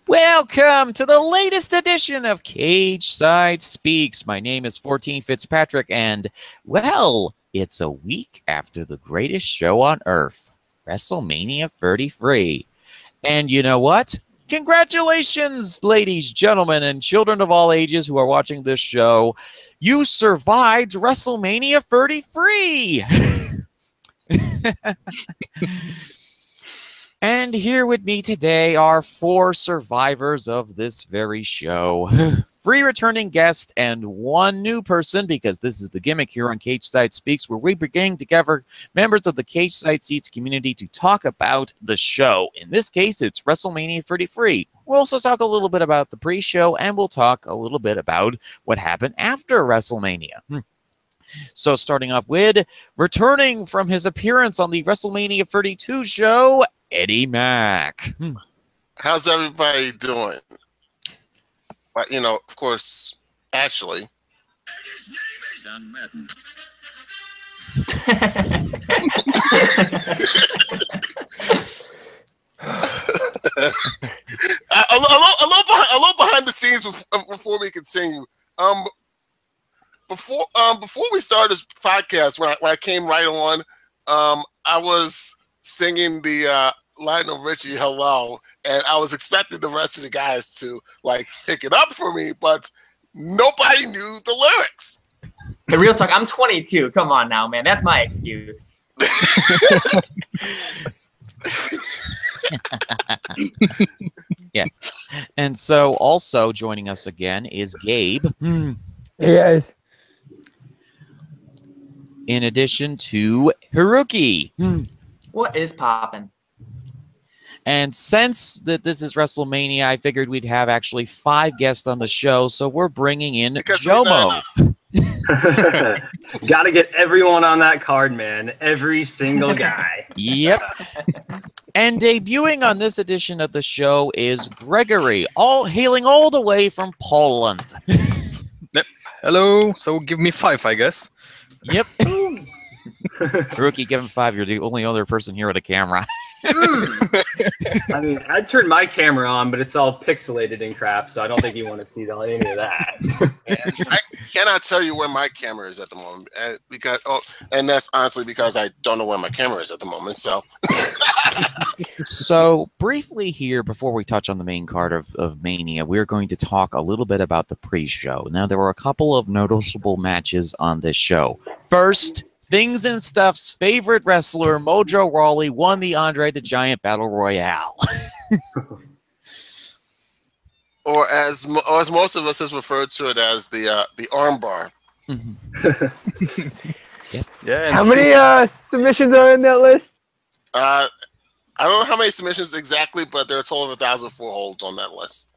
Welcome to the latest edition of Cageside Speaks. My name is 14 Fitzpatrick, and, well, it's a week after the greatest show on Earth, WrestleMania 33. And you know what? Congratulations, ladies, gentlemen, and children of all ages who are watching this show. You survived WrestleMania 33! And here with me today are 4 survivors of this very show. 3 returning guests and 1 new person, because this is the gimmick here on Cageside Speaks, where we bring together members of the Cageside Seats community to talk about the show. In this case, it's WrestleMania 33. We'll also talk a little bit about the pre-show, and we'll talk a little bit about what happened after WrestleMania. So starting off with, returning from his appearance on the WrestleMania 32 show, Eddie Mack. How's everybody doing? Well, you know, of course, actually. His name is John Madden. A little behind the scenes before we continue. Before we started this podcast, when I came right on, I was singing the Lionel Richie "Hello," and I was expecting the rest of the guys to like pick it up for me, but nobody knew the lyrics. The real talk, I'm 22. Come on now, man. That's my excuse. Yes. And so also joining us again is Gabe. Hey guys. In addition to Haruki. What is poppin'? And since that this is WrestleMania, I figured we'd have actually 5 guests on the show, so we're bringing in Jomo. Gotta get everyone on that card, man. Every single guy. Yep. And debuting on this edition of the show is Gregory, hailing all the way from Poland. Yep. Hello. So give me 5, I guess. Yep. Rookie, give him 5. You're the only other person here with a camera. I mean, I turned my camera on, but it's all pixelated and crap, so I don't think you want to see any of that. I cannot tell you where my camera is at the moment, and that's honestly because I don't know where my camera is at the moment. So briefly here, before we touch on the main card of Mania, we're going to talk a little bit about the pre-show. Now, there were a couple of noticeable matches on this show. First, Things and Stuff's favorite wrestler, Mojo Rawley, won the Andre the Giant Battle Royale. Or as most of us has referred to it as the armbar. Mm-hmm. Yep. Yeah. How many submissions are in that list? I don't know how many submissions exactly, but there are a total of 1,004 holds on that list.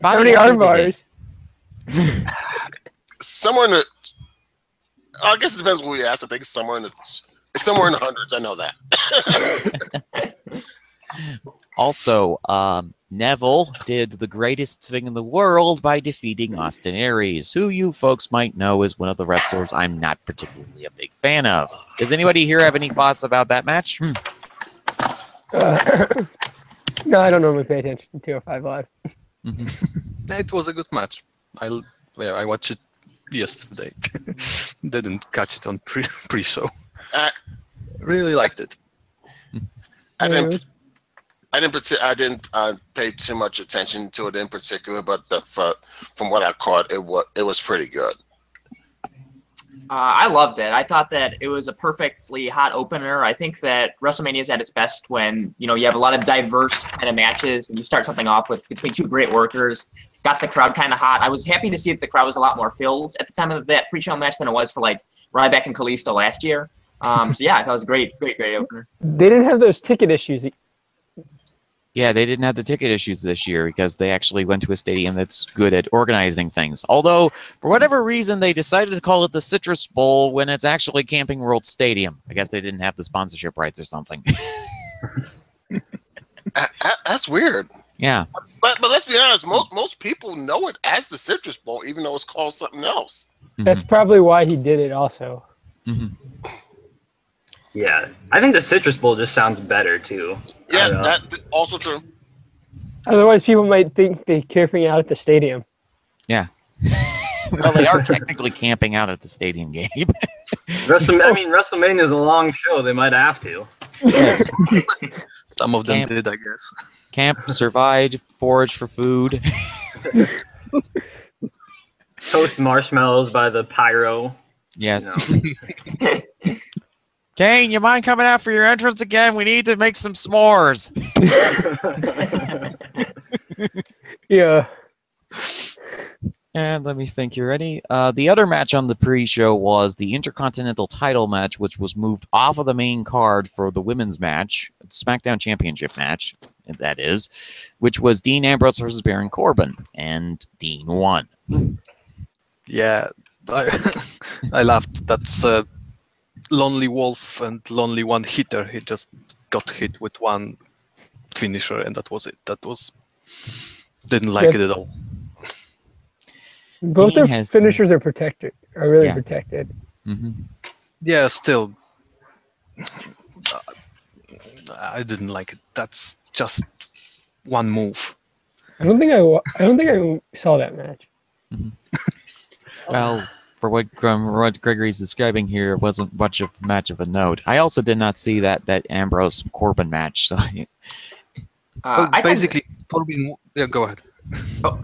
How many armbars? Somewhere in the, I guess it depends on who you ask. I think it's somewhere in the hundreds. I know that. Also, Neville did the greatest thing in the world by defeating Austin Aries, who you folks might know is one of the wrestlers I'm not particularly a big fan of. Does anybody here have any thoughts about that match? No, I don't normally pay attention to 205 Live. Mm-hmm. It was a good match. I watched it yesterday. Didn't catch it on pre-show. Really liked it. I didn't pay too much attention to it in particular, but from what I caught, it was pretty good. I loved it. I thought that it was a perfectly hot opener. I think that WrestleMania is at its best when you have a lot of diverse kind of matches, and you start something off with between 2 great workers. Got the crowd kind of hot. I was happy to see that the crowd was a lot more filled at the time of that pre-show match than it was for like Ryback and Kalisto last year. So yeah, I thought it was a great opener. They didn't have those ticket issues. Yeah, they didn't have the ticket issues this year because they actually went to a stadium that's good at organizing things. Although, for whatever reason, they decided to call it the Citrus Bowl when it's actually Camping World Stadium. I guess they didn't have the sponsorship rights or something. That's weird. Yeah. But let's be honest, most people know it as the Citrus Bowl, even though it's called something else. That's probably why he did it also. Mm-hmm. Yeah, I think the Citrus Bowl just sounds better too. Yeah, that also true. Otherwise, people might think they're camping out at the stadium. Yeah. Well, they are technically camping out at the stadium, Gabe. WrestleMania is a long show. They might have to. Yes. Some of them Camp. did, I guess. Camp, survive, forage for food. Toast marshmallows by the pyro. Yes. Kane, you mind coming out for your entrance again? We need to make some s'mores. Yeah. And let me think. You ready? The other match on the pre-show was the Intercontinental title match, which was moved off of the main card for the women's match, SmackDown Championship match, that is, which was Dean Ambrose versus Baron Corbin, and Dean won. Yeah, I laughed. That's Lonely Wolf and Lonely One Hitter. He just got hit with one finisher, and that was it. Didn't like it at all. Both Dean their finishers are protected. Are really protected. Mm-hmm. Yeah, still, I didn't like it. That's just one move. I don't think I saw that match. Mm-hmm. Well, for what Gregory's describing here, it wasn't much of a note. I also did not see that Ambrose Corbin match. So. Basically, Corbin. Yeah, go ahead.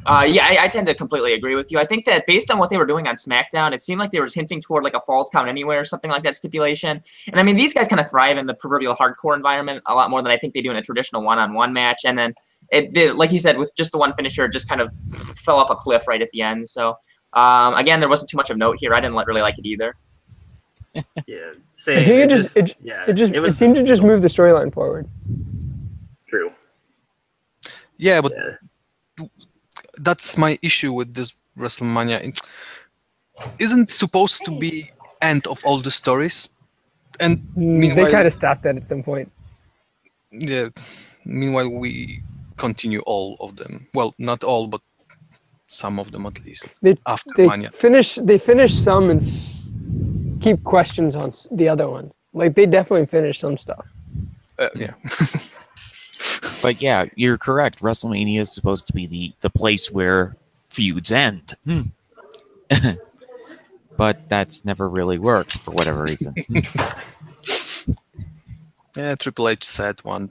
I tend to completely agree with you. I think that based on what they were doing on SmackDown, it seemed like they were hinting toward like a Falls Count Anywhere or something like that stipulation. And I mean, these guys kind of thrive in the proverbial hardcore environment a lot more than I think they do in a traditional one-on-one match. And then it did, like you said, with just the one finisher, it just kind of fell off a cliff right at the end. So again, there wasn't too much of note here. I didn't really like it either. Yeah, I think it seemed to just move the storyline forward. True. Yeah, but that's my issue with this WrestleMania. It isn't supposed to be end of all the stories, and they kind of stopped that at some point. Yeah. Meanwhile, we continue all of them. Well, not all, but some of them at least. After Mania, they finish some and keep questions on the other one. Like they definitely finish some stuff. Yeah. But yeah, you're correct. WrestleMania is supposed to be the place where feuds end. But that's never really worked for whatever reason. Yeah, Triple H said one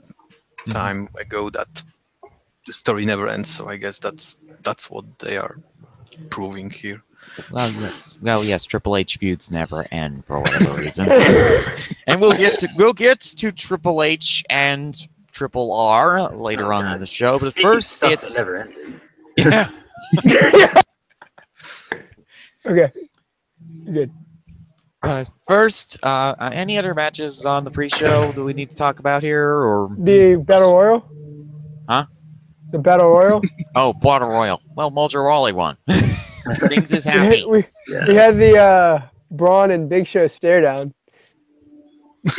time ago that the story never ends, so I guess that's what they are proving here. Well, yes, Triple H feuds never end for whatever reason. And we'll get to Triple H and Triple R later on in the show, but first it's never ended. Yeah. Okay. Good. First, any other matches on the pre-show that we need to talk about here, or the Battle Royal? Huh? The Battle Royal? Oh, Battle Royal. Well, Mojo Rawley won. Things is happy. We had the Braun and Big Show stare down.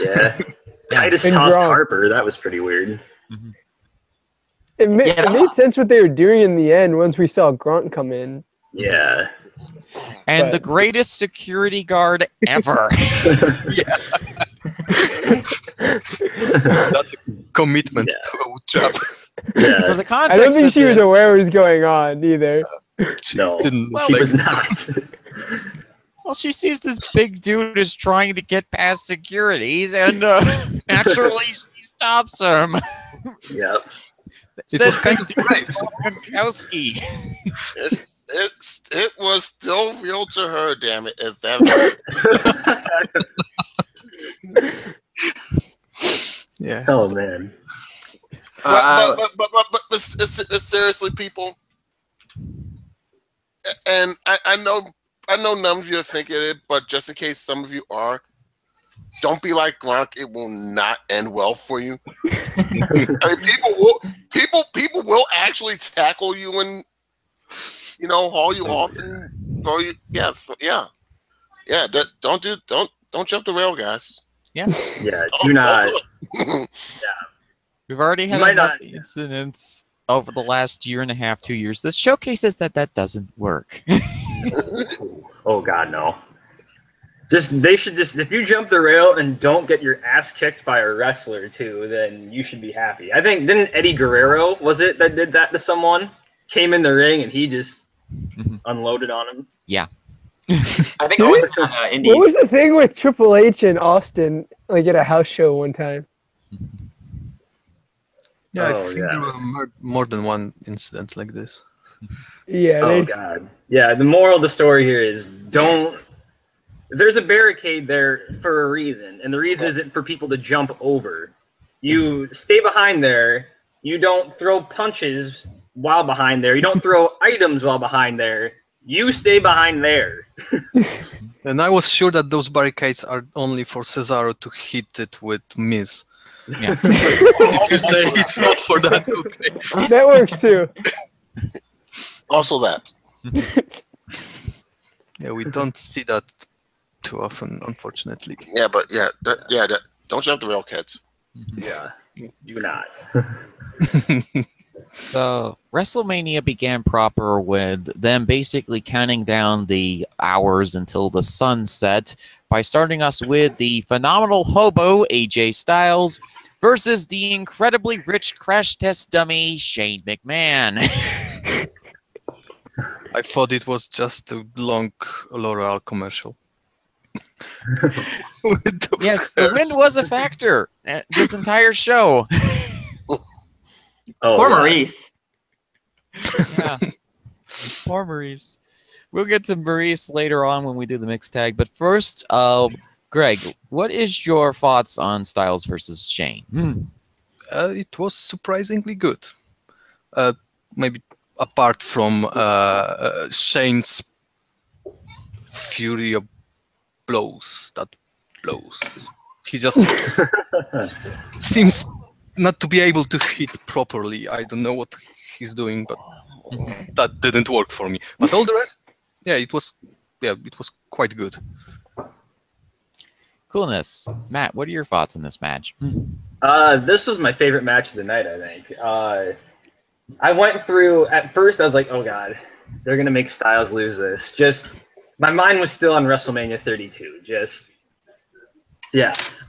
Yeah. Titus tossed Harper. That was pretty weird. Mm-hmm. It made sense what they were doing in the end once we saw Grunt come in. Yeah. And the greatest security guard ever. That's a commitment to a job. Yeah. For the context, I don't think she was aware what was going on either. No, well, she was not. Well, she sees this big dude is trying to get past securities, and naturally she stops him. Yep. It was kind of right. Gronkowski. It was still real to her, damn it. At that Yeah. Oh man. But seriously, people, and I know none of you are thinking it, but just in case some of you are, don't be like Gronk. It will not end well for you. I mean, people will actually tackle you and haul you off and throw you. Yeah. Don't jump the rail, guys. Yeah. Yeah. Do not. Yeah. We've already had enough incidents over the last year and a half, 2 years that showcases that doesn't work. Oh God, no. They should just, if you jump the rail and don't get your ass kicked by a wrestler too, then you should be happy. I think, didn't Eddie Guerrero, was it, that did that to someone? Came in the ring and he just unloaded on him. Yeah. I think Owens did on Indies. What was the thing with Triple H and Austin, like at a house show one time? Yeah, I think there were more than one incident like this. Yeah. Oh God. Yeah. The moral of the story here is don't. There's a barricade there for a reason, and the reason isn't for people to jump over. You stay behind there. You don't throw punches while behind there. You don't throw items while behind there. You stay behind there. And I was sure that those barricades are only for Cesaro to hit it with Miz. Yeah. It's not for that. Okay. That works too. Also that. Yeah, we don't see that too often, unfortunately. Yeah, but don't jump the rail, kids. Yeah. You not. So WrestleMania began proper with them basically counting down the hours until the sun set by starting us with the phenomenal hobo AJ Styles versus the incredibly rich crash test dummy Shane McMahon. I thought it was just a long L'Oreal commercial. Yes, the wind was a factor this entire show. Poor Maurice. Yeah. Poor Maurice. We'll get to Maurice later on when we do the mixed tag. But first, Greg, what is your thoughts on Styles versus Shane? It was surprisingly good. Maybe apart from Shane's fury of blows. He just seems not to be able to hit properly. I don't know what he's doing, but that didn't work for me. But all the rest, it was quite good. Coolness. Matt, what are your thoughts on this match? This was my favorite match of the night, I think. I went through, at first I was like, oh God, they're going to make Styles lose this. Just, my mind was still on WrestleMania 32.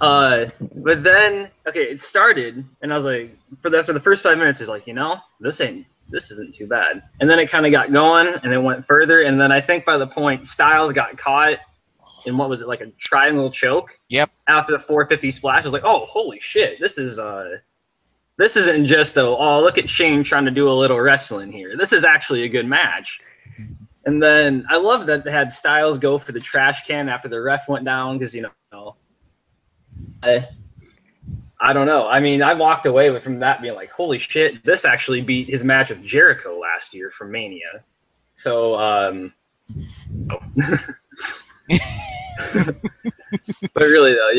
But then, okay, it started, and I was like, for the first 5 minutes, it's like, this isn't too bad. And then it kind of got going, and it went further, and then I think by the point Styles got caught in, what was it, like a triangle choke? Yep. After the 450 splash, I was like, oh, holy shit, this isn't just look at Shane trying to do a little wrestling here. This is actually a good match. And then I love that they had Styles go for the trash can after the ref went down because, I don't know. I mean, I walked away from that being like, holy shit, this actually beat his match with Jericho last year from Mania. So, but really though,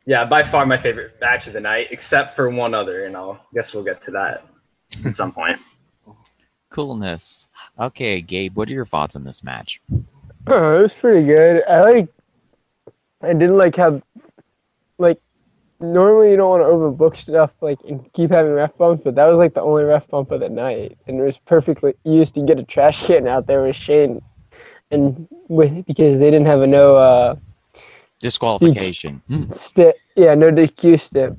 yeah, by far my favorite match of the night, except for one other, and I guess we'll get to that at some point. Coolness. Okay, Gabe, what are your thoughts on this match? Oh, it was pretty good. I didn't like how, normally you don't want to overbook stuff, and keep having ref bumps, but that was, the only ref bump of the night. And it was perfectly used to get a trash can out there with Shane, because they didn't have a Disqualification. no DQ step.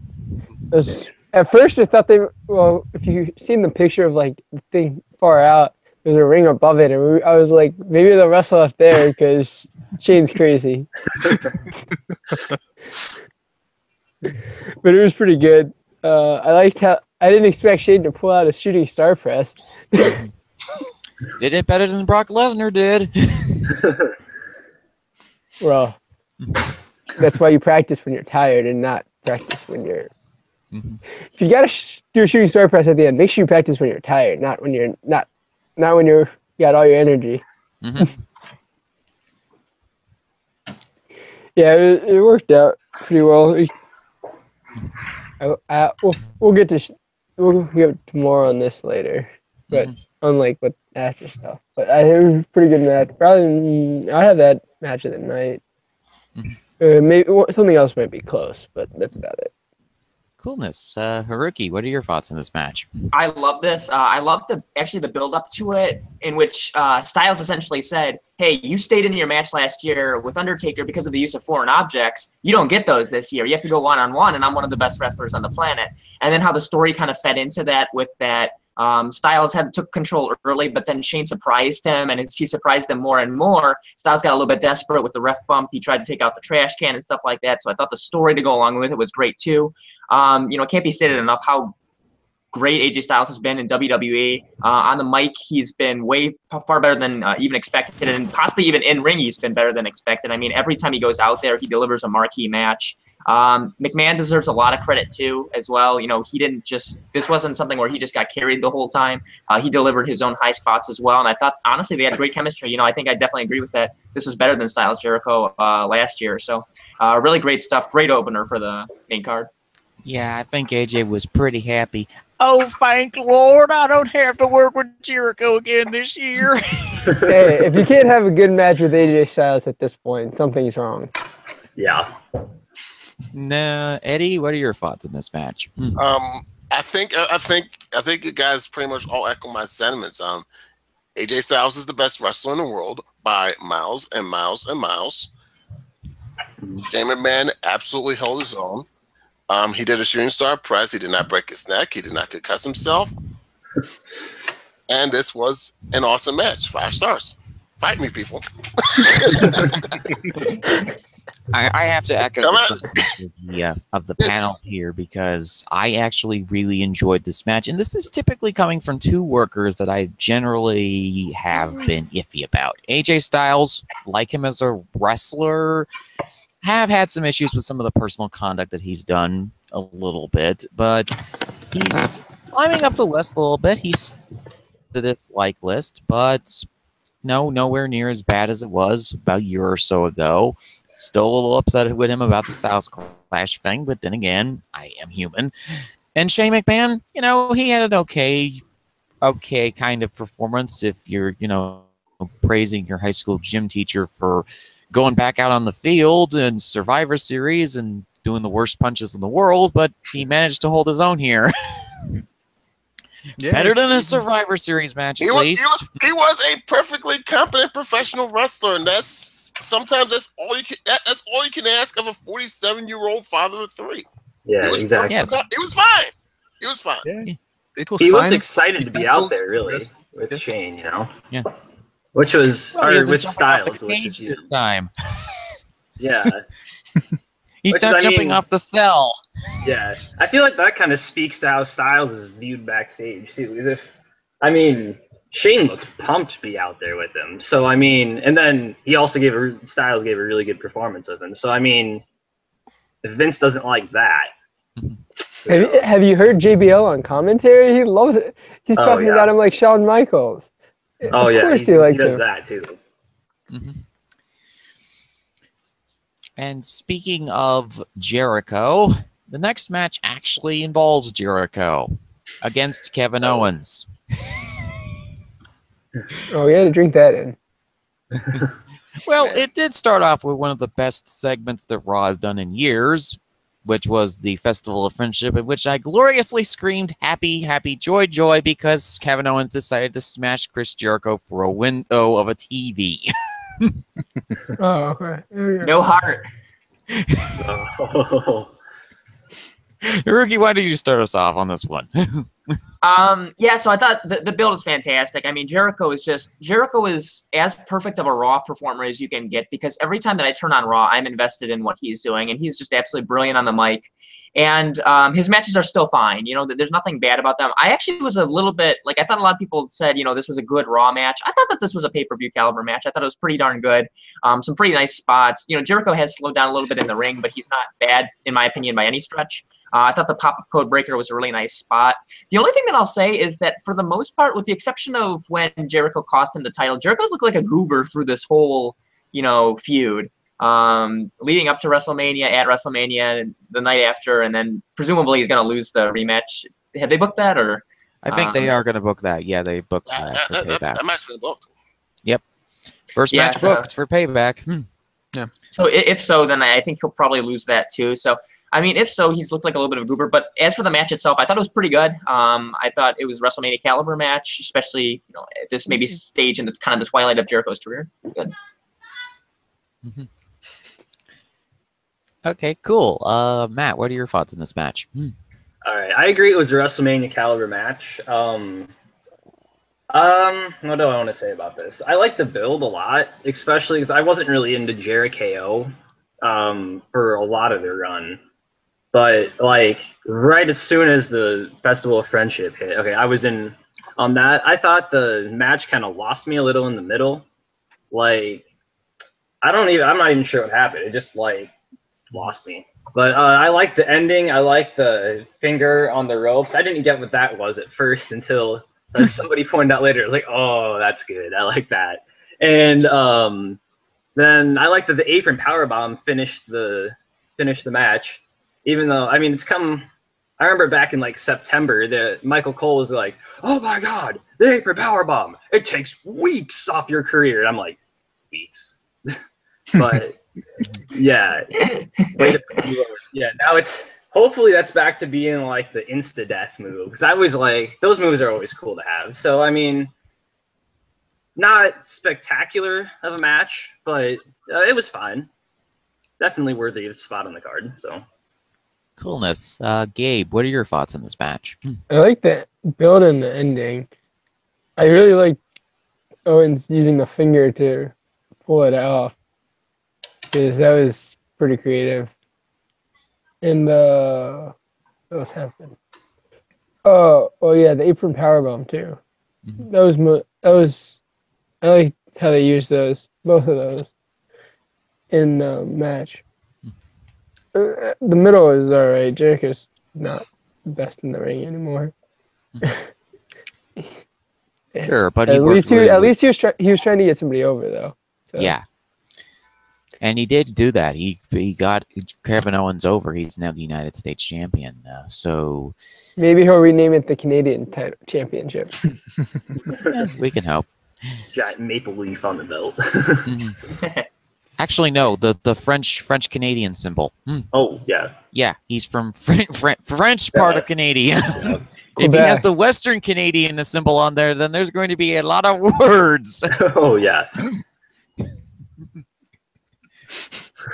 At first I thought if you've seen the picture of, the thing far out, there's a ring above it, and I was like, maybe they'll wrestle up there because Shane's crazy. But it was pretty good. I liked how I didn't expect Shane to pull out a shooting star press. Did it better than Brock Lesnar did. Well, that's why you practice when you're tired and not practice when you're. If you gotta do a shooting star press at the end, make sure you practice when you're tired, not when you're not when you got all your energy. Yeah, it worked out pretty well. We'll get to more on this later, but unlike with after stuff. But it was a pretty good match. Probably I had that match of the night. Maybe something else might be close, but that's about it. Coolness. Haruki, what are your thoughts on this match? I love this. I love the build up to it, in which Styles essentially said, hey, you stayed in your match last year with Undertaker because of the use of foreign objects. You don't get those this year. You have to go one-on-one, and I'm one of the best wrestlers on the planet. And then how the story kind of fed into that with that Styles took control early, but then Shane surprised him, and as he surprised him more and more, Styles got a little bit desperate with the ref bump. He tried to take out the trash can and stuff like that. So I thought the story to go along with it was great too. It can't be stated enough how great AJ Styles has been in WWE. On the mic, he's been far better than even expected, and possibly even in ring, he's been better than expected. I mean, every time he goes out there, he delivers a marquee match. McMahon deserves a lot of credit too, as well. This wasn't something where he just got carried the whole time. He delivered his own high spots as well, and I thought honestly they had great chemistry. I think I definitely agree with that. This was better than Styles Jericho last year. So really great stuff. Great opener for the main card. Yeah, I think AJ was pretty happy. Oh, thank Lord, I don't have to work with Jericho again this year. Hey, if you can't have a good match with AJ Styles at this point, something's wrong. Yeah. Nah, Eddie, what are your thoughts on this match? I think you guys pretty much all echo my sentiments. AJ Styles is the best wrestler in the world by miles and miles and miles. Shane McMahon absolutely held his own. He did a shooting star press. He did not break his neck. He did not concuss himself. And this was an awesome match. 5 stars. Fight me, people. I have to echo of the panel here because I actually really enjoyed this match. And this is typically coming from 2 workers that I generally have been iffy about. AJ Styles, like him as a wrestler, have had some issues with some of the personal conduct that he's done a little bit, but he's climbing up the list a little bit. He's to this like list, but nowhere near as bad as it was about a year or so ago. Still a little upset with him about the Styles Clash thing, but then again, I am human. And Shane McMahon, he had an okay kind of performance if you're, praising your high school gym teacher for going back out on the field in Survivor Series and doing the worst punches in the world, but he managed to hold his own here. Better than a Survivor Series match, at least. He was a perfectly competent professional wrestler, and sometimes that's all you can ask of a 47-year-old father of 3. Yeah, exactly. Yes. It was fine. It was fine. Yeah, it was he fine. was excited to be out there, really, with Shane, Yeah. Which was, with Styles. This time. Yeah. He's not jumping off the cell. Yeah. I feel like that kind of speaks to how Styles is viewed backstage, too. Because Shane looked pumped to be out there with him. So, and then he also Styles gave a really good performance with him. So, if Vince doesn't like that. Have you heard JBL on commentary? He loves it. He's talking about him like Shawn Michaels. Oh, of course he likes does him. that, too. Mm-hmm. And speaking of Jericho, the next match actually involves Jericho against Kevin Owens. Oh, we had to drink that in. Well, it did start off with one of the best segments that Raw has done in years, which was the Festival of Friendship, in which I gloriously screamed, happy, happy, joy, joy, because Kevin Owens decided to smash Chris Jericho for a window of a TV. Oh, okay. No heart. Rookie, why don't you start us off on this one? So I thought the build is fantastic. Jericho is as perfect of a Raw performer as you can get, because every time that I turn on Raw, I'm invested in what he's doing, and he's just absolutely brilliant on the mic. And his matches are still fine. There's nothing bad about them. I actually was a little bit, I thought a lot of people said, this was a good Raw match. I thought that this was a pay-per-view caliber match. I thought it was pretty darn good. Some pretty nice spots. Jericho has slowed down a little bit in the ring, but he's not bad, in my opinion, by any stretch. I thought the pop-up code breaker was a really nice spot. The only thing that I'll say is that for the most part, with the exception of when Jericho cost him the title, Jericho's looked like a goober through this whole, feud. Leading up to WrestleMania, at WrestleMania, the night after, and then presumably he's going to lose the rematch. Have they booked that, or? I think they are going to book that. Yeah, they booked that for Payback. That match's been booked. Yep. First match booked for Payback. Yeah. So if so, then I think he'll probably lose that too. So I mean, if so, he's looked like a little bit of a goober. But as for the match itself, I thought it was pretty good. I thought it was WrestleMania caliber match, especially at this maybe stage in the kind of the twilight of Jericho's career. Good. Mm-hmm. Okay, cool. Matt, what are your thoughts on this match? All right, I agree. It was a WrestleMania caliber match. What do I want to say about this? I like the build a lot, especially because I wasn't really into Jericho for a lot of their run. But like right as soon as the Festival of Friendship hit, okay, I was in on that. I thought the match kind of lost me a little in the middle. Like I'm not even sure what happened. It just like lost me. But I like the ending. I like the finger on the ropes. I didn't get what that was at first until somebody pointed out later. I was like, oh, that's good. I like that. And then I like that the apron powerbomb finished the match. Even though, I mean, I remember back in like September that Michael Cole was like, oh my God, the apron powerbomb. It takes weeks off your career. And I'm like, weeks? But yeah. Yeah, now hopefully that's back to being like the insta-death move. Because I always like, those moves are always cool to have. So, I mean, not spectacular of a match, but it was fine. Definitely worthy of a spot on the card, so. Coolness. Gabe, what are your thoughts on this match? I like the build and the ending. I really like Owens using the finger to pull it off, because that was pretty creative. And what else happened? Oh yeah, the apron powerbomb too. Mm-hmm. That was I liked how they used both of those in the match. The middle is alright. Jericho's not the best in the ring anymore. Sure, but at least he was trying to get somebody over though. So. Yeah, and he did do that. He got Kevin Owens over. He's now the United States champion. So maybe he'll rename it the Canadian Championship. We can hope. Giant maple leaf on the belt. Actually, no, the French Canadian symbol. Oh, yeah. Yeah, he's from French part of Canada. Yeah. If he has the Western Canadian symbol on there, then there's going to be a lot of words. Oh, yeah.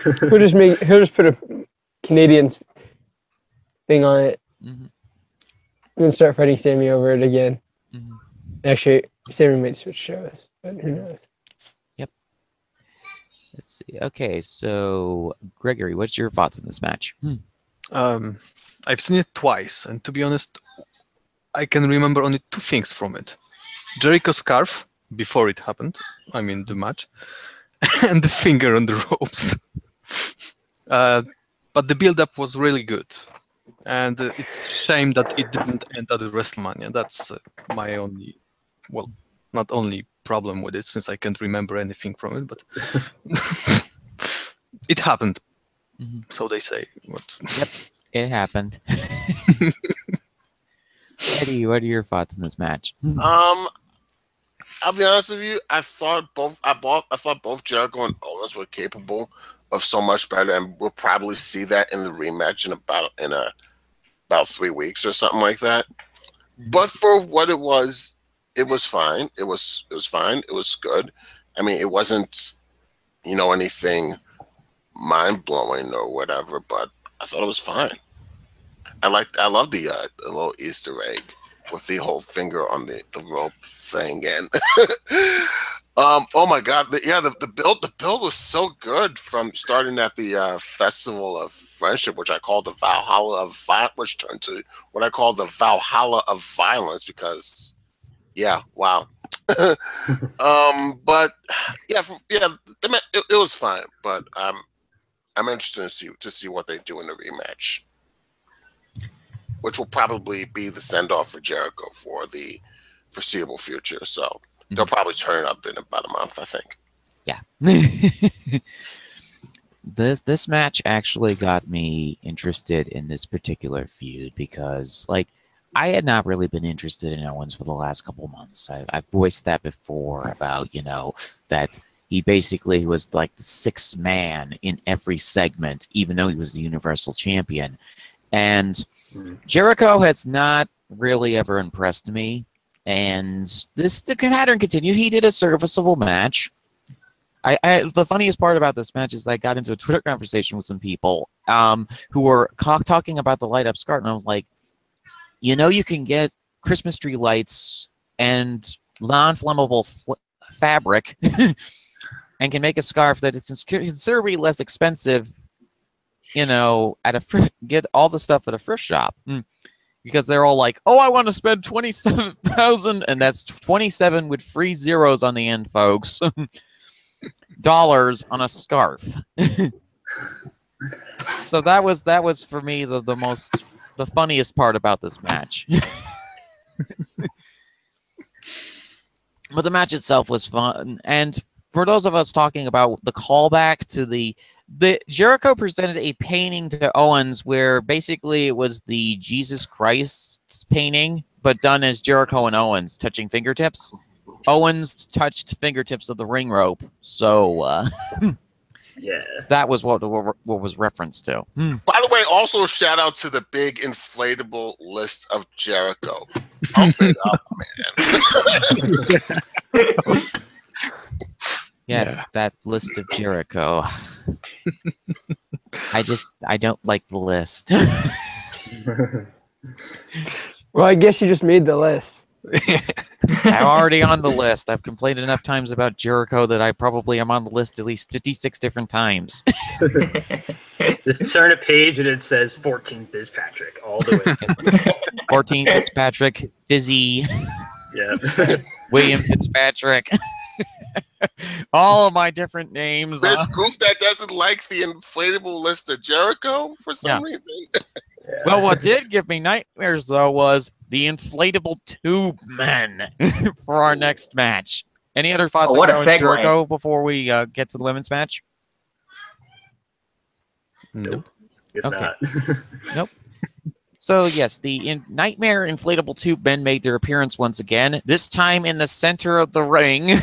He'll just put a Canadian thing on it. And start fighting Sammy over it again. Actually, Sammy might switch shows, but who knows? Let's see. Okay, so Gregory, what's your thoughts on this match? I've seen it twice, and to be honest, I can remember only two things from it. Jericho's scarf, before it happened, I mean the match, and the finger on the ropes. But the build-up was really good. And it's a shame that it didn't end at WrestleMania. That's my only, well, not only problem with it, since I can't remember anything from it, but it happened. So they say. Yep, it happened. Eddie, what are your thoughts on this match? I'll be honest with you. I thought both Jericho and Owens were capable of so much better, and we'll probably see that in the rematch in about 3 weeks or something like that. But for what it was fine. It was fine. It was good. I mean, it wasn't, anything mind blowing or whatever, but I thought it was fine. I love the little Easter egg with the whole finger on the rope thing, and oh my God, the build was so good from starting at the Festival of Friendship, which I call the Valhalla of which turned to what I call the Valhalla of Violence, because yeah, wow. But it was fine, but I'm interested to see what they do in the rematch, which will probably be the send-off for Jericho for the foreseeable future. So they'll probably turn up in about a month, I think. Yeah. This match actually got me interested in this particular feud because, like, I had not really been interested in Owens for the last couple months. I've voiced that before about, that he basically was like the sixth man in every segment, even though he was the Universal Champion. And Jericho has not really ever impressed me. And the pattern continued. He did a serviceable match. The funniest part about this match is I got into a Twitter conversation with some people who were talking about the light up scarf, and I was like, you can get Christmas tree lights and non-flammable fabric and can make a scarf that is considerably less expensive, get all the stuff at a thrift shop. Because they're all like, oh, I want to spend $27,000, and that's 27 with 3 zeros on the end, folks. Dollars on a scarf. So that was for me the funniest part about this match. But the match itself was fun, and for those of us talking about the callback to the Jericho presented a painting to Owens where basically it was the Jesus Christ painting, but done as Jericho and Owens touching fingertips. Owens touched fingertips of the ring rope, so Yeah. that was what was referenced to. By the way, also shout out to the big inflatable list of Jericho. Pump it up, man. Yes, that list of Jericho. I don't like the list. Well, I guess you just made the list. I'm already on the list. I've complained enough times about Jericho that I probably am on the list at least 56 different times. Just turn a page and it says 14 Fitzpatrick all the way. 14 Fitzpatrick, Fizzy, Yeah. William Fitzpatrick. All of my different names. This goof that doesn't like the inflatable list of Jericho for some reason. Well, what did give me nightmares, though, was the inflatable tube men for our next match. Any other thoughts on Jericho before we get to the women's match? Nope. Guess Okay. not. Nope. So, yes, the Nightmare inflatable tube men made their appearance once again, this time in the center of the ring,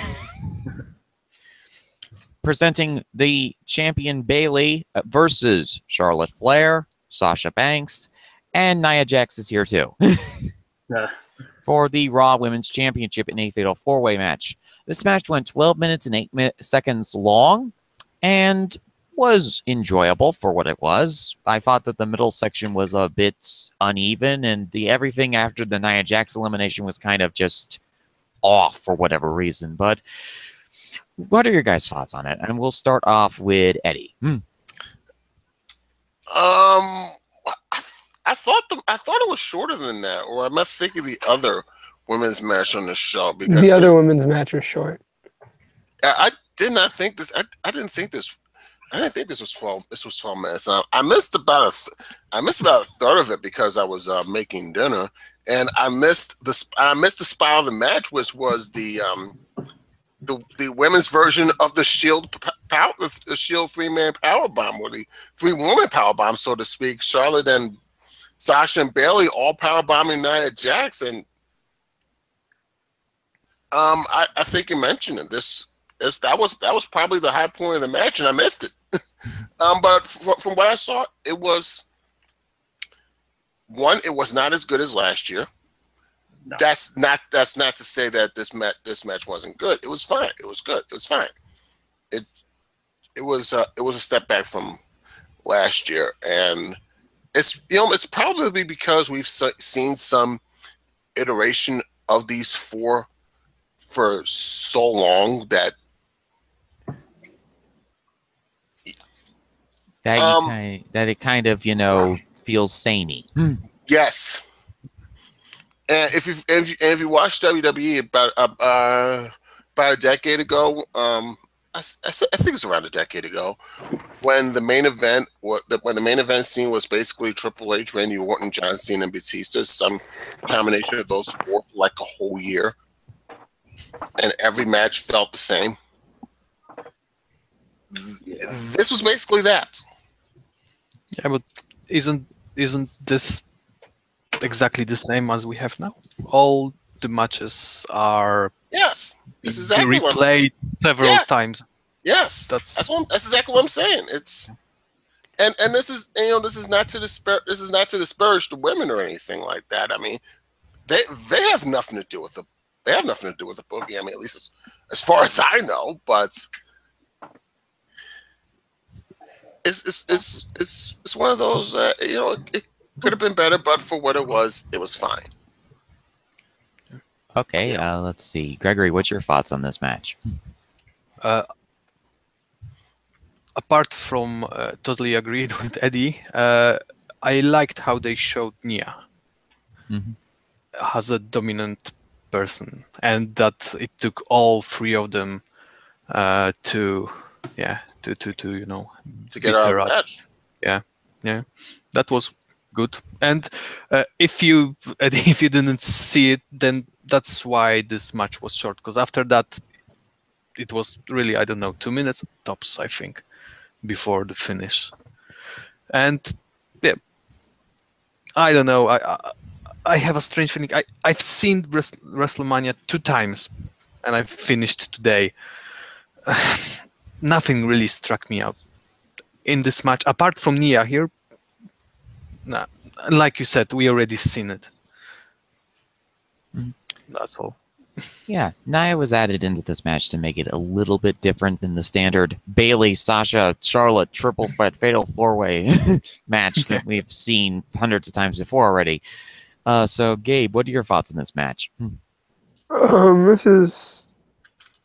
presenting the champion Bayley versus Charlotte Flair, Sasha Banks, and Nia Jax is here too for the Raw Women's Championship in a Fatal 4-Way match. This match went 12 minutes and 8 seconds long and was enjoyable for what it was. I thought that the middle section was a bit uneven, and everything after the Nia Jax elimination was kind of just off for whatever reason. But what are your guys' thoughts on it? And we'll start off with Eddie. I thought it was shorter than that, or am I thinking the other women's match on the show? Because the other women's match was short. I did not think this. I didn't think this. I didn't think this was 12. This was 12 minutes. I missed about a third of it because I was making dinner, and I missed the spot of the match, which was the women's version of the Shield the Shield 3-man power bomb, or the 3-woman power bomb, so to speak. Charlotte and Sasha and Bayley all power bombing Nia Jax, and I think you mentioned it. That was probably the high point of the match, and I missed it. But from what I saw, it was not as good as last year. No. That's not to say that this match wasn't good. It was fine. It was good. It was fine. It was a step back from last year, and it's probably because we've seen some iteration of these four for so long that it kind of feels samey. Yes. And if you watched WWE about a decade ago, I think it's around a decade ago, when the main event scene was basically Triple H, Randy Orton, John Cena, and Batista, some combination of those four for like a whole year, and every match felt the same. This was basically that. Yeah, but isn't this exactly the same as we have now? All the matches are this is exactly replayed several times. Yes, That's that's exactly what I'm saying. It's and this is this is not to disparage the women or anything like that. I mean, they have nothing to do with the boogie. I mean, at least as far as I know, but it's one of those it could have been better, but for what it was fine. Okay, let's see. Gregory, what's your thoughts on this match? apart from totally agreed with Eddie, I liked how they showed Nia as a dominant person, and that it took all three of them to get her out of the match. Yeah, that was good. And if you didn't see it, then that's why this match was short, because after that it was really, I don't know, 2 minutes tops, I think, before the finish. And yeah, I don't know, I have a strange feeling. I've seen WrestleMania 2 times, and I finished today. Nothing really struck me out in this match, apart from Nia here. Nah, like you said, we already seen it. That's all. Yeah, Nia was added into this match to make it a little bit different than the standard Bayley, Sasha, Charlotte triple threat fatal 4-way match that we've seen hundreds of times before already. So, Gabe, what are your thoughts on this match? This is.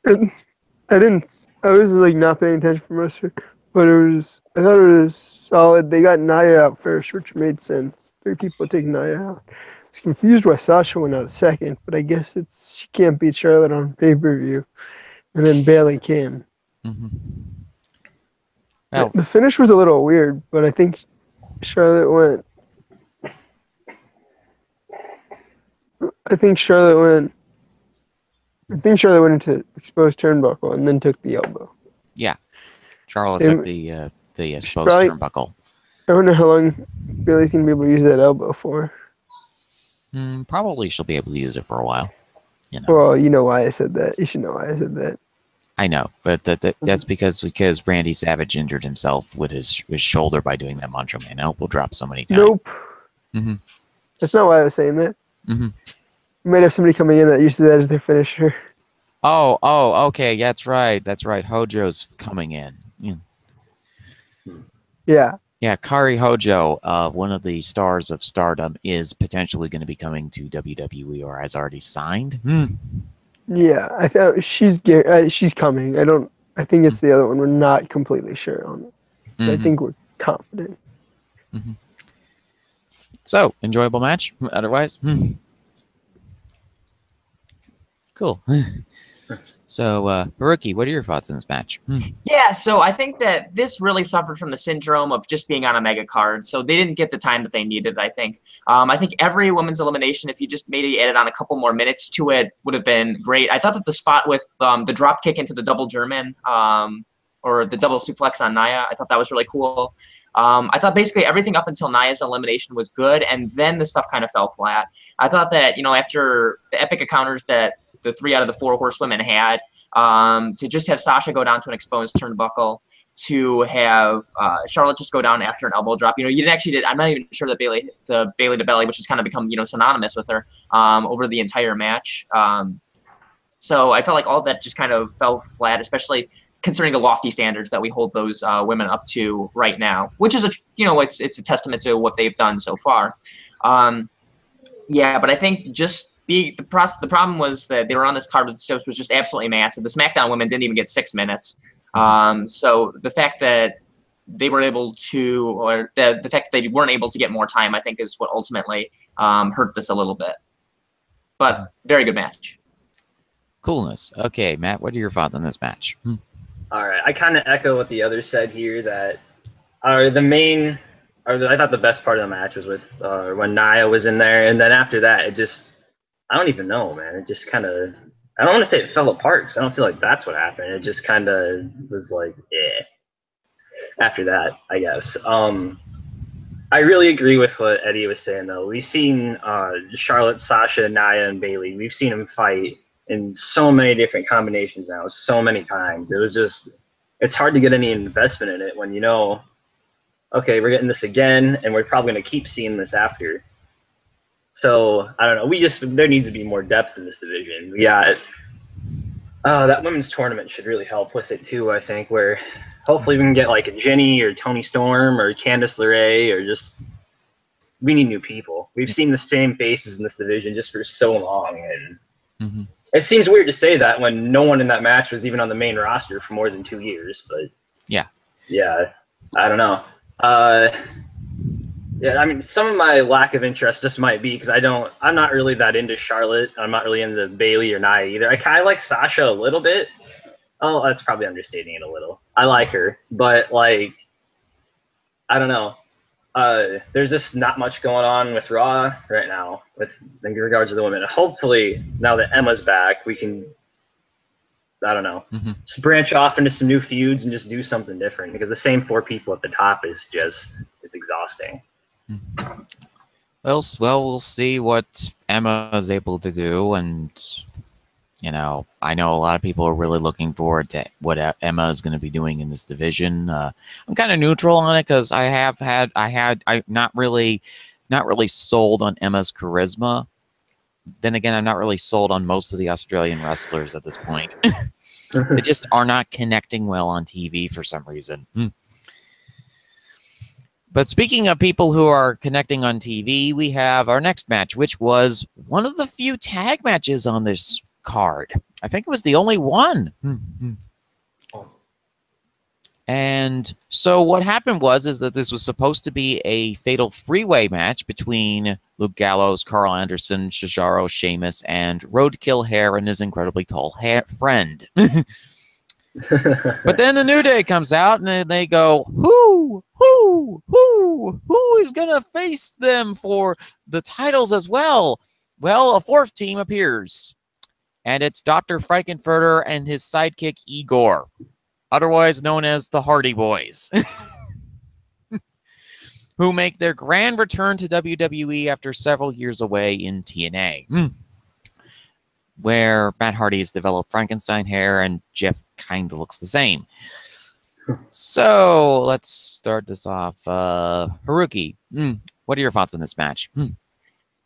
I was like not paying attention for most of it, but I thought it was solid. They got Nia out first, which made sense. 3 people taking Nia out. I was confused why Sasha went out second, but I guess she can't beat Charlotte on pay-per-view, and then Bayley can. Well, the finish was a little weird, but I think Charlotte went. I think Charlotte went into exposed turnbuckle and then took the elbow. yeah, Charlotte took the exposed turnbuckle. I don't know how long Bayley's gonna be able to use that elbow for. Probably she'll be able to use it for a while. You know. Well, you know why I said that. You should know why I said that. I know, but that's because Randy Savage injured himself with his shoulder by doing that Macho Man elbow drop so many times. Nope. That's not why I was saying that. You might have somebody coming in that uses that as their finisher. Oh, okay, that's right. Hojo's coming in. Yeah. Yeah, Kari Hojo, one of the stars of Stardom, is potentially going to be coming to WWE or has already signed. Yeah, I thought she's coming. I think it's the other one. We're not completely sure on it. But I think we're confident. So, enjoyable match. Otherwise, cool. So, Haruki, what are your thoughts on this match? Yeah, so I think that this really suffered from the syndrome of just being on a mega card. So they didn't get the time that they needed, I think. I think every women's elimination, if you just maybe added on a couple more minutes to it, would have been great. I thought that the spot with the drop kick into the double German or the double suplex on Nia, I thought that was really cool. I thought basically everything up until Nia's elimination was good, and then the stuff kind of fell flat. I thought that, after the epic encounters that the 3 out of the 4 horsewomen had, to just have Sasha go down to an exposed turnbuckle, to have Charlotte just go down after an elbow drop. You didn't actually I'm not even sure that Bayley to belly, which has kind of become, synonymous with her over the entire match. So I felt like all of that just kind of fell flat, especially considering the lofty standards that we hold those women up to right now, which is it's a testament to what they've done so far. Yeah, but I think just the problem was that they were on this card with shows was just absolutely massive. The SmackDown women didn't even get 6 minutes. So the fact that they were able to, or the fact that they weren't able to get more time, I think is what ultimately hurt this a little bit. But very good match. Coolness. Okay, Matt, what are your thoughts on this match? All right, I kind of echo what the others said here, that I thought the best part of the match was with when Nia was in there, and then after that, it just, I don't even know, man. It just kind of, I don't want to say it fell apart, because I don't feel like that's what happened. It just kind of was like, after that, I guess. I really agree with what Eddie was saying, though. We've seen Charlotte, Sasha, Nia, and Bayley. We've seen them fight in so many different combinations now, so many times. It it's hard to get any investment in it when you know, okay, we're getting this again, and we're probably going to keep seeing this after. So I don't know. There needs to be more depth in this division. Yeah, that women's tournament should really help with it too. I think where hopefully we can get like a Jenny or Toni Storm or Candice LeRae or just we need new people. We've seen the same faces in this division just for so long, and it seems weird to say that when no one in that match was even on the main roster for more than 2 years. But yeah, I don't know. Yeah, I mean, some of my lack of interest just might be because I'm not really that into Charlotte. I'm not really into Bayley or Nia either. I kind of like Sasha a little bit. Oh, that's probably understating it a little. I like her, but like, I don't know. There's just not much going on with Raw right now in regards to the women. Hopefully, now that Emma's back, we can, I don't know, just branch off into some new feuds and just do something different because the same 4 people at the top is just, it's exhausting. Well, we'll see what Emma is able to do, and you know, I know a lot of people are really looking forward to what Emma is going to be doing in this division. I'm kind of neutral on it because I'm not really sold on Emma's charisma. Then again, I'm not really sold on most of the Australian wrestlers at this point. They just are not connecting well on TV for some reason. But speaking of people who are connecting on TV, we have our next match, which was one of the few tag matches on this card. I think it was the only one. And so what happened is that this was supposed to be a fatal three-way match between Luke Gallows, Carl Anderson, Cesaro, Sheamus, and Roadkill Hare and his incredibly tall friend. But then the New Day comes out and they go, who is gonna face them for the titles as well? Well, a 4th team appears, and it's Dr. Frankenfurter and his sidekick Igor, otherwise known as the Hardy Boys, who make their grand return to WWE after several years away in TNA. Where Matt Hardy has developed Frankenstein hair and Jeff kind of looks the same. So let's start this off. Haruki, what are your thoughts on this match?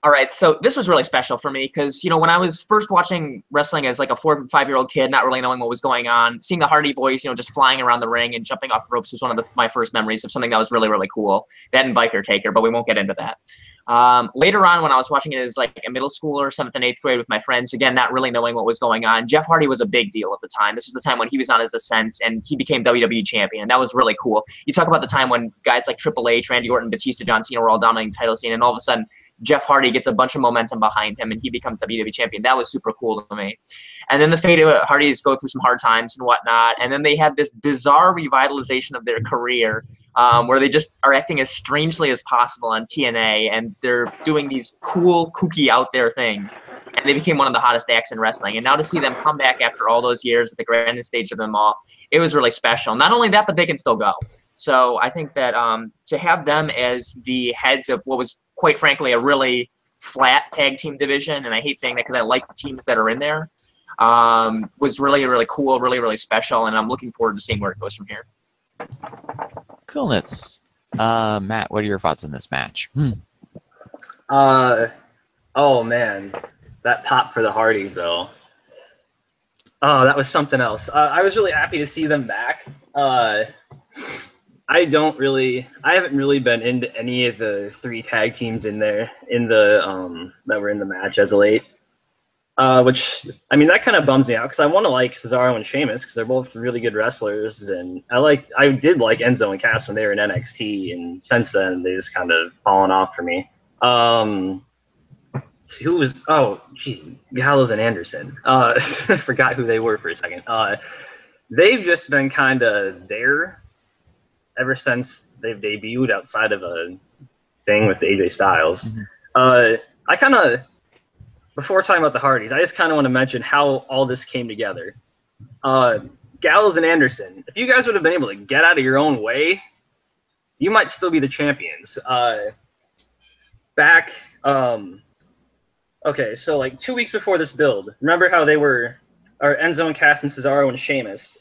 All right, so this was really special for me because, you know, when I was first watching wrestling as like a 4 or 5-year-old kid, not really knowing what was going on, seeing the Hardy Boys, you know, just flying around the ring and jumping off the ropes was one of my first memories of something that was really, really cool. That and Biker Taker, but we won't get into that. Later on, when I was watching it as like in middle school or 7th and 8th grade with my friends, again, not really knowing what was going on, Jeff Hardy was a big deal at the time. This was the time when he was on his ascent and he became WWE champion. And that was really cool. You talk about the time when guys like Triple H, Randy Orton, Batista, John Cena were all dominating the title scene, and all of a sudden Jeff Hardy gets a bunch of momentum behind him and he becomes WWE champion. That was super cool to me. And then the fate of Hardys go through some hard times and whatnot. And then they had this bizarre revitalization of their career where they just are acting as strangely as possible on TNA, and they're doing these cool, kooky, out there things. And they became one of the hottest acts in wrestling. And now to see them come back after all those years at the grandest stage of them all, it was really special. Not only that, but they can still go. So I think that to have them as the heads of what was, quite frankly, a really flat tag team division, and I hate saying that because I like the teams that are in there, was really, really cool, really, really special, and I'm looking forward to seeing where it goes from here. Coolness. Matt, what are your thoughts on this match? Oh, man. That pop for the Hardys, though. Oh, that was something else. I was really happy to see them back. I haven't really been into any of the 3 tag teams in there that were in the match as of late. Which, I mean, that kind of bums me out because I want to like Cesaro and Sheamus because they're both really good wrestlers, and I did like Enzo and Cass when they were in NXT, and since then they just kind of fallen off for me. Who was? Oh, jeez, Gallows and Anderson. I forgot who they were for a second. They've just been kind of there ever since they've debuted outside of a thing with AJ Styles. I kind of, before talking about the Hardys, I just kind of want to mention how all this came together. Gallows and Anderson, if you guys would have been able to get out of your own way, you might still be the champions. Okay, so like 2 weeks before this build, remember how they were, Enzo and Cass and Cesaro and Sheamus,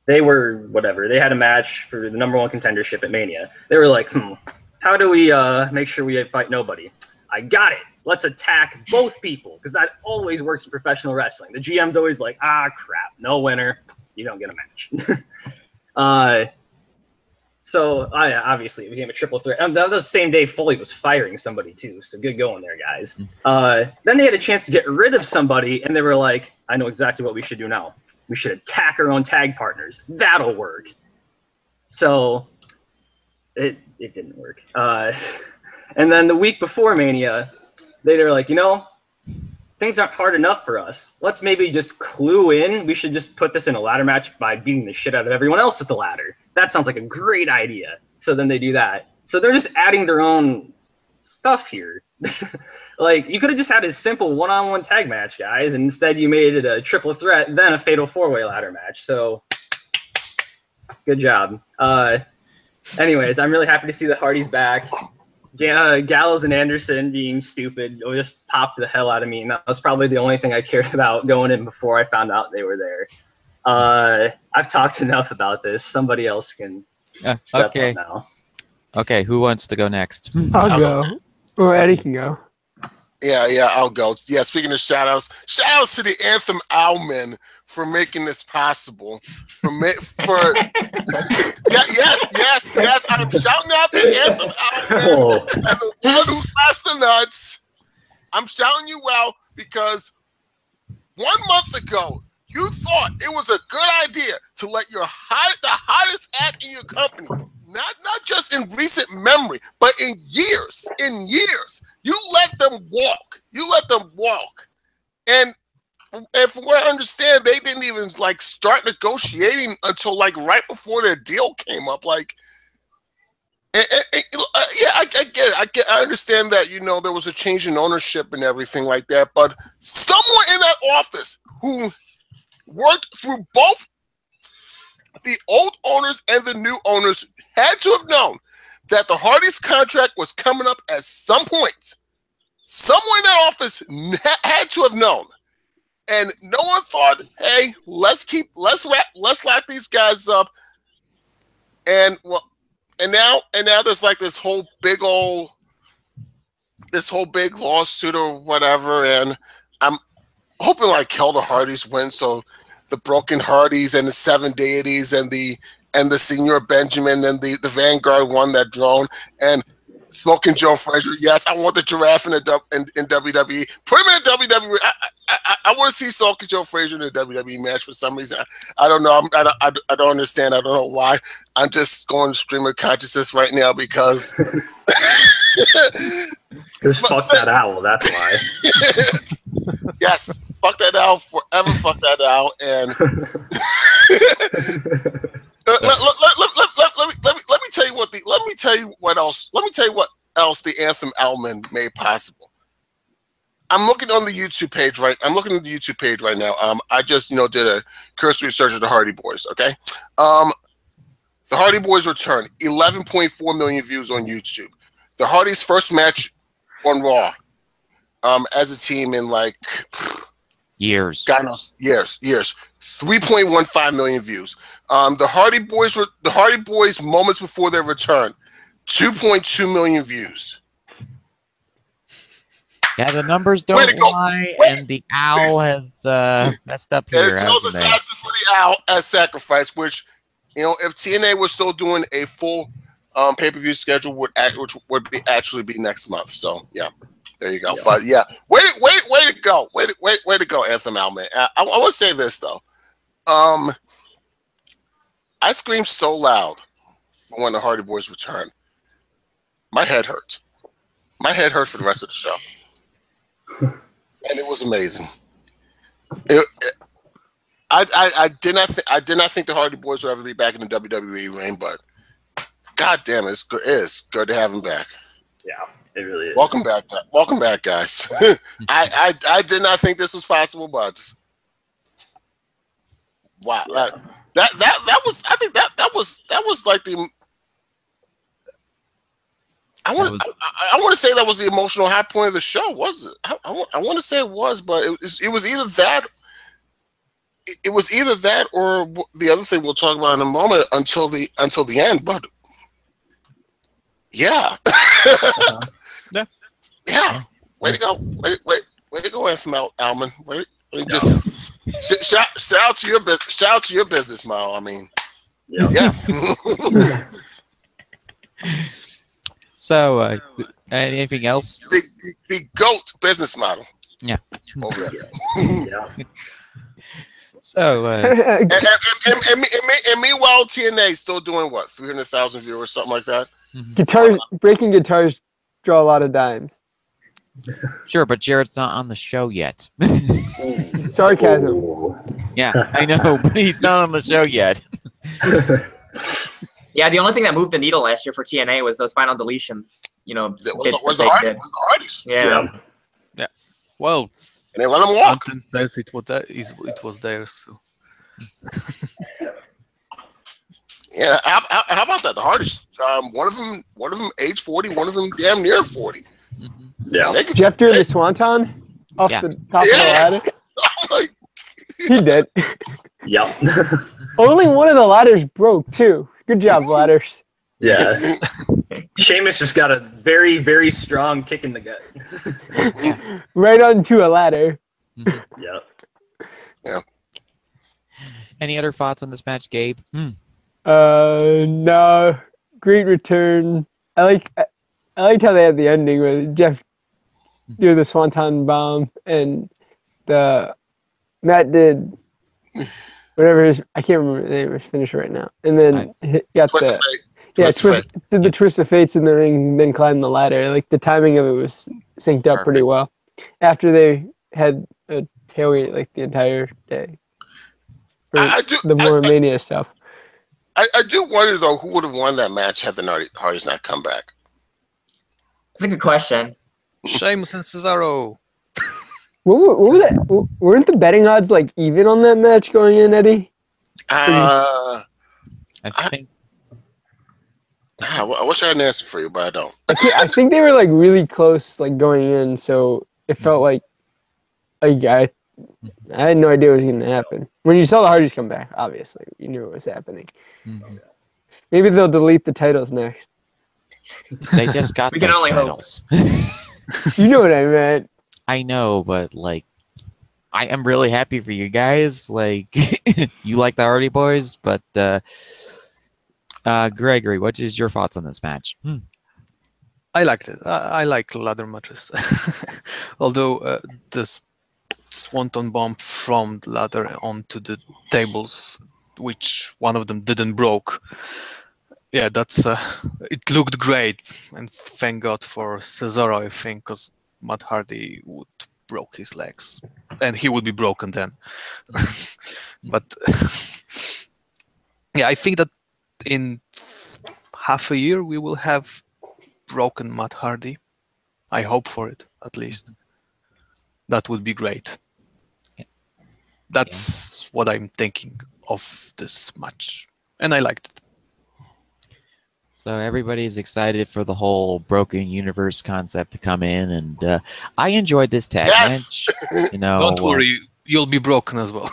they were whatever. They had a match for the #1 contendership at Mania. They were like, how do we make sure we fight nobody? I got it. Let's attack both people, because that always works in professional wrestling. The GM's always like, crap, no winner. You don't get a match. So obviously it became a triple threat. And that was the same day Foley was firing somebody too. So good going there, guys. Then they had a chance to get rid of somebody, and they were like, I know exactly what we should do now. We should attack our own tag partners. That'll work. So it didn't work. And then the week before Mania, they were like, things aren't hard enough for us. Let's maybe just clue in. We should just put this in a ladder match by beating the shit out of everyone else at the ladder. That sounds like a great idea. So then they do that. So they're just adding their own stuff here. Like, you could have just had a simple one-on-one tag match, guys, and instead you made it a triple threat, then a fatal four-way ladder match. So good job. Anyways, I'm really happy to see the Hardys back. Gallows and Anderson being stupid just popped the hell out of me, and that was probably the only thing I cared about going in before I found out they were there. I've talked enough about this. Somebody else can step up now. Okay, who wants to go next? I'll go. Or Eddie can go. Yeah, I'll go. Yeah, speaking of shout-outs to the Anthem Owlmen for making this possible. Yes, I'm shouting out the Anthem Owlmen and the one who smashed the nuts. I'm shouting you out because 1 month ago, you thought it was a good idea to let the hottest act in your company, not just in recent memory, but in years, you let them walk. And from what I understand, they didn't even start negotiating until right before their deal came up. I get it. I understand that, there was a change in ownership and everything like that, but someone in that office who worked through both the old owners and the new owners had to have known that the Hardys contract was coming up at some point. Someone in that office had to have known. And no one thought, hey, let's lock these guys up. And now there's this whole big lawsuit or whatever, and I'm hoping Hell the Hardys win, so the Broken Hardys and the Seven Deities and the Senior Benjamin and the Vanguard won that drone, and Smoking Joe Frazier. Yes, I want the giraffe in WWE. Put him in the WWE. I want to see Smoking Joe Frazier in a WWE match for some reason. I don't know. I don't understand. I don't know why. I'm just going stream of consciousness right now because. Because fuck that owl. That's why. Yes, fuck that owl forever. Fuck that owl, and let me tell you what else the Anthem Owlmen made possible. I'm looking at the YouTube page right now. I just did a cursory search of the Hardy Boys. Okay, the Hardy Boys return 11.4 million views on YouTube. The Hardys' first match on Raw, as a team in years. God knows, years. 3.15 million views. The Hardy Boys moments before their return, 2.2 million views. Yeah, the numbers don't lie, and the owl has messed up here. There's no assassin for the owl as sacrifice, which, if TNA was still doing a full pay-per-view schedule, would actually be next month. So yeah, there you go. Yeah. But yeah, way to go, way to go, Anthem Owlmen. I want to say this though. I screamed so loud when the Hardy Boys returned. My head hurt. My head hurt for the rest of the show. And it was amazing. I did not think the Hardy Boys would ever be back in the WWE ring, but God damn it, it's good to have them back. Yeah, it really is. Welcome back, guys. I did not think this was possible, but wow, yeah. that was like the. I want to say that was the emotional high point of the show, was it? I want to say it was, but it was either that. it was either that or the other thing we'll talk about in a moment until the end. But yeah, Yeah. yeah. Way to go! Way to go, Alman. Just shout out to your business model. I mean, yeah. So, anything else? The GOAT business model. Yeah. Over there. Yeah. So, and meanwhile, TNA still doing what? 300,000 viewers, something like that. Breaking guitars draw a lot of dimes. sure, but Jared's not on the show yet. Sarcasm. Ooh. Yeah, I know, but he's not on the show yet. Yeah, the only thing that moved the needle last year for TNA was those final deletion. Was the Hardys. Yeah. Well, And they let them walk. Says it was there. So Yeah, how about that? The Hardys. One of them age 40, one of them damn near 40. Yeah. Jeff doing the swanton off the top of the ladder. I'm like, He did. Yep. Only one of the ladders broke too. Good job, ladders. Yeah. Sheamus just got a very, very strong kick in the gut. Right onto a ladder. Yep. yeah. Any other thoughts on this match, Gabe? No. Great return. I liked how they had the ending with Jeff do the swanton bomb and Matt did whatever I can't remember the name of his finisher right now. And then he got Twist of Fate. did the twist of fates in the ring, then climbed the ladder. Like the timing of it was synced up pretty well. After they had a tailgate like the entire day. The more Mania stuff. I do wonder though who would have won that match had the Hardys not come back. That's a good question. Sheamus and Cesaro. What was that? Weren't the betting odds like even on that match going in, Eddie? I think. I wish I had an answer for you, but I don't. I think they were like really close, like going in, so it felt like I had no idea what was going to happen. When you saw the Hardys come back, obviously you knew what was happening. Mm-hmm. Maybe they'll delete the titles next. They just got We can those only hope. titles. You know what I meant. I know, but like, I am really happy for you guys. Like, you like the Hardy Boys, but Gregory, what is your thoughts on this match? I liked it. I like ladder matches. Although this swanton bomb from the ladder onto the tables, which one of them didn't broke. Yeah, that's it looked great, and thank God for Cesaro, I think, because Matt Hardy would broke his legs, and he would be broken then. But yeah, I think that in half a year we will have broken Matt Hardy. I hope for it, at least. That would be great. That's what I'm thinking of this match, and I liked it. So everybody's excited for the whole broken universe concept to come in, and I enjoed this tag match. You know, don't worry, you'll be broken as well.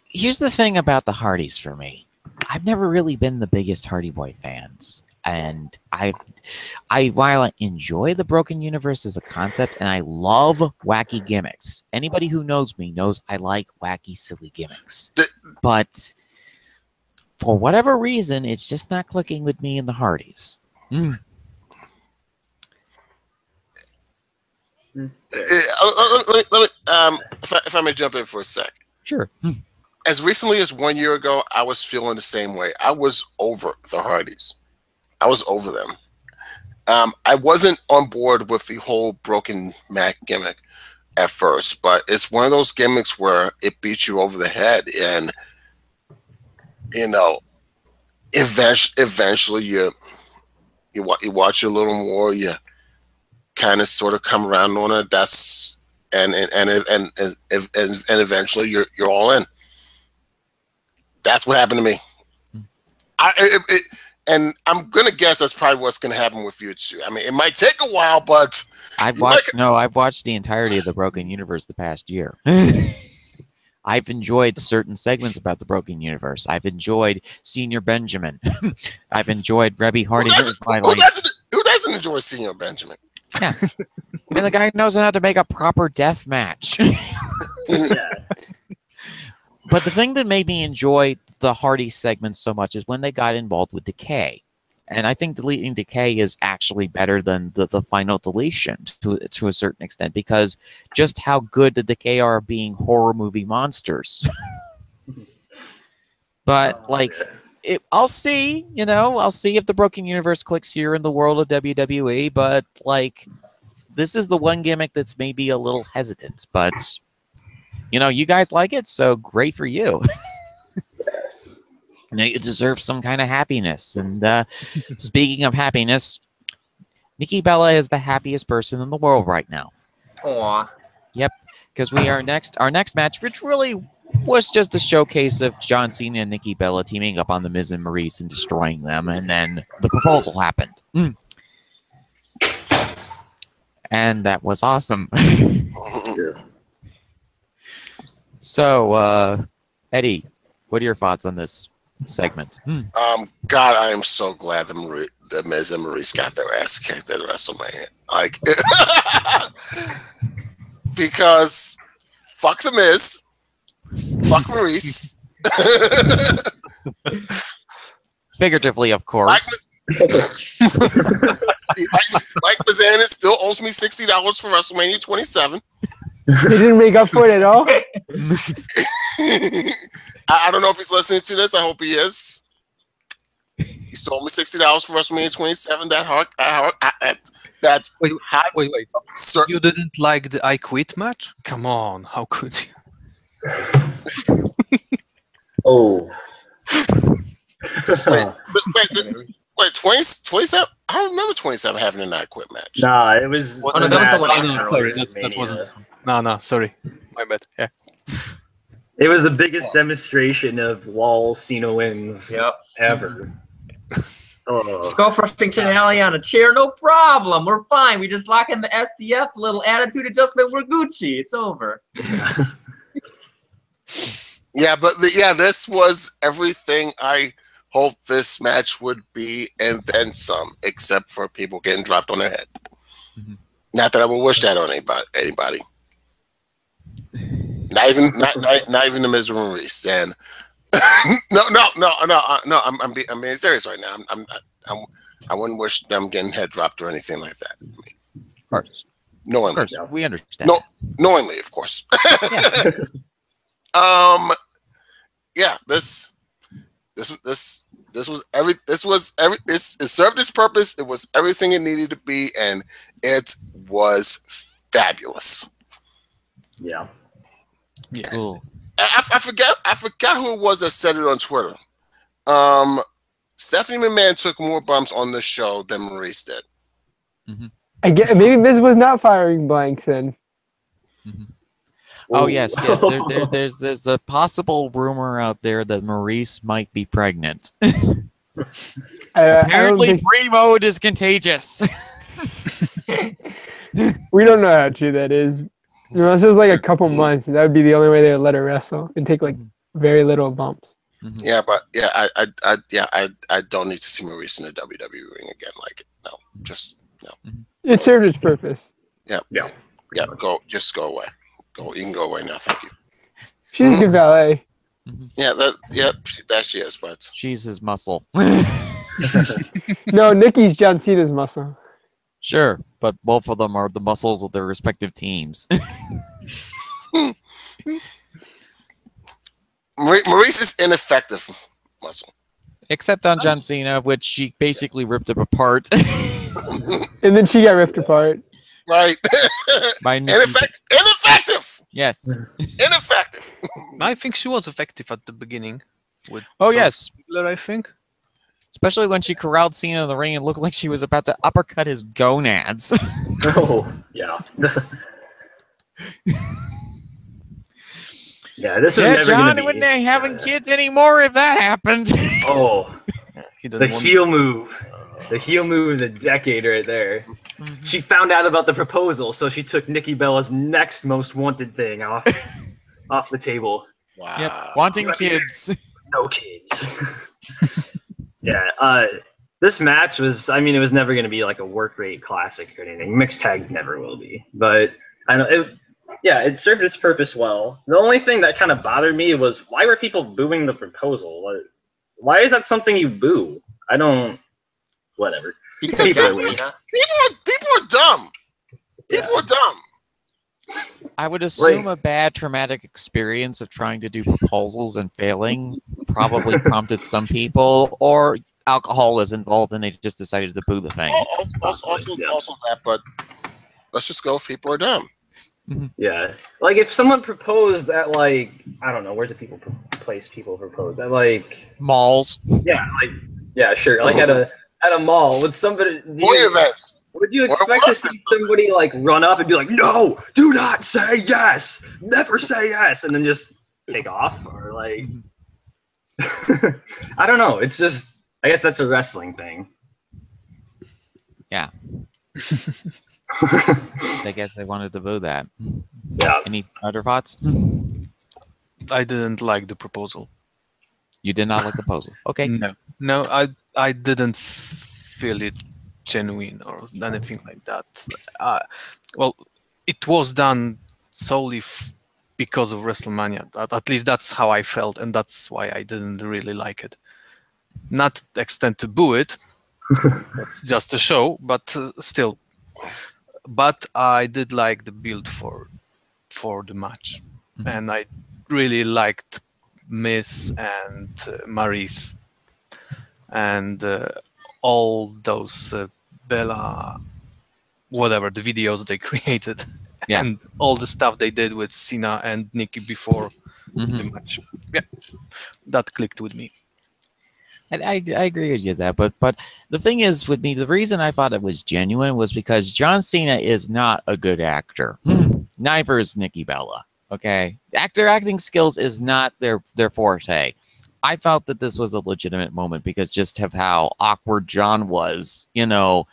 Here's the thing about the Hardys for me. I've never really been the biggest Hardy Boy fans, and while I enjoy the broken universe as a concept, and I love wacky gimmicks. Anybody who knows me knows I like wacky, silly gimmicks. But for whatever reason, it's just not clicking with me and the Hardys. If I may jump in for a sec. Sure. As recently as 1 year ago, I was feeling the same way. I was over the Hardys. I was over them. I wasn't on board with the whole broken Mac gimmick at first, but it's one of those gimmicks where it beats you over the head, and you know, eventually you watch a little more, you kind of sort of come around on it. And eventually you're all in. That's what happened to me. And I'm gonna guess that's probably what's gonna happen with you too. I mean, it might take a while, but I've watched the entirety of the Broken Universe the past year. I've enjoyed certain segments about the Broken Universe. I've enjoyed Senior Benjamin. I've enjoyed Rebby Hardy. Who doesn't enjoy Senior Benjamin? Yeah. And the guy knows how to make a proper death match. Yeah. But the thing that made me enjoy the Hardy segments so much is when they got involved with Decay. And I think deleting Decay is actually better than the final deletion to a certain extent, because just how good the Decay are being horror movie monsters. But I'll see, I'll see if the Broken Universe clicks here in the world of WWE. But this is the one gimmick that's maybe a little hesitant. But you guys like it, so great for you. You deserve some kind of happiness. And speaking of happiness, Nikki Bella is the happiest person in the world right now. Aw. Yep, because our next match, which really was just a showcase of John Cena and Nikki Bella teaming up on The Miz and Maurice and destroying them, and then the proposal happened. And that was awesome. So, Eddie, what are your thoughts on this segment? God, I am so glad the Miz and Maurice got their ass kicked at WrestleMania. Because fuck the Miz, fuck Maurice. Figuratively, of course. Mike Mizanin still owes me $60 for WrestleMania 27. He didn't make up for it at all. I don't know if he's listening to this. I hope he is. He stole me $60 for WrestleMania 27. That's Wait. Absurd. You didn't like the I Quit match? Come on, how could you? Oh. Wait, 27? I don't remember 27 having a not quit match. Nah, it was. Oh, no, that was the one after sorry, earlier. that wasn't. No, sorry, my bad. Yeah. It was the biggest demonstration of wall Cena wins ever. Just go frustration alley on a chair, no problem. We're fine. We just lock in the SDF, little attitude adjustment. We're Gucci. It's over. Yeah, but this was everything I hoped this match would be, and then some, except for people getting dropped on their head. Mm-hmm. Not that I would wish that on anybody. Not even the Miz and Maurice. And no. I'm being serious right now. I wouldn't wish them getting head dropped or anything like that. Of course. Knowingly. Of course, we understand. No, knowingly, of course. Yeah. This served its purpose. It was everything it needed to be, and it was fabulous. Yeah. Yes. Cool. I forgot who it was that said it on Twitter. Stephanie McMahon took more bumps on the show than Maurice did. Mm-hmm. I guess maybe Miz was not firing blanks then. Mm-hmm. Oh yes. There's a possible rumor out there that Maurice might be pregnant. Apparently, pre-mode is contagious. We don't know how true that is. Unless it was like a couple months, that would be the only way they would let her wrestle and take like very little bumps. Mm-hmm. Yeah, but I don't need to see Maurice in the WWE ring again. No. Mm-hmm. It served its purpose. Yeah. Just go away. You can go away now. Thank you. She's a good ballet. Mm-hmm. Yeah, that she is, but She's his muscle. No, Nikki's John Cena's muscle. Sure, but both of them are the muscles of their respective teams. Maurice is ineffective muscle. Except on John Cena, which she basically ripped him apart. And then she got ripped apart. Right. Ineffective. Yes. Ineffective. I think she was effective at the beginning. Yes. I think. Especially when she corralled Cena in the ring and looked like she was about to uppercut his gonads. Oh, yeah. Yeah, this is never John gonna be, wouldn't be having kids anymore if that happened. Oh, He The didn't want heel move. The heel move of the decade right there. She found out about the proposal, so she took Nikki Bella's next most wanted thing off the table. Wow. Yep, wanting kids. No kids. Yeah, this match was, I mean, it was never going to be like a work rate classic or anything. Mixed tags never will be. But I know it served its purpose well. The only thing that kind of bothered me was why were people booing the proposal? Why is that something you boo? I don't. Whatever. Because People John Cena. are dumb. People are dumb. I would assume a bad traumatic experience of trying to do proposals and failing probably prompted some people, or alcohol is involved and they just decided to boo the thing. Also that, but let's just go if people are dumb. Yeah. Like if someone proposed at like, I don't know, where do people place people propose? At like Malls. Yeah, like yeah, sure. Like at a mall with somebody. Events. Would you expect to see somebody like run up and be like, "No, do not say yes, never say yes," and then just take off, or like, I don't know. It's just, I guess that's a wrestling thing. Yeah. I guess they wanted to boo that. Yeah. Any other thoughts? I didn't like the proposal. You did not like the proposal. Okay. No, I didn't feel it genuine or anything like that. Well, it was done solely because of WrestleMania. At least that's how I felt, and that's why I didn't really like it. Not to the extent to boo it. It's just a show, but still. But I did like the build for the match, and I really liked Miss and Maryse and all those Bella, whatever, the videos they created, and all the stuff they did with Cena and Nikki before the match. Yeah, that clicked with me. I agree with you that, but the thing is with me, the reason I thought it was genuine was because John Cena is not a good actor. Neither is Nikki Bella. Okay, acting skills is not their forte. I felt that this was a legitimate moment because just of how awkward John was, you know,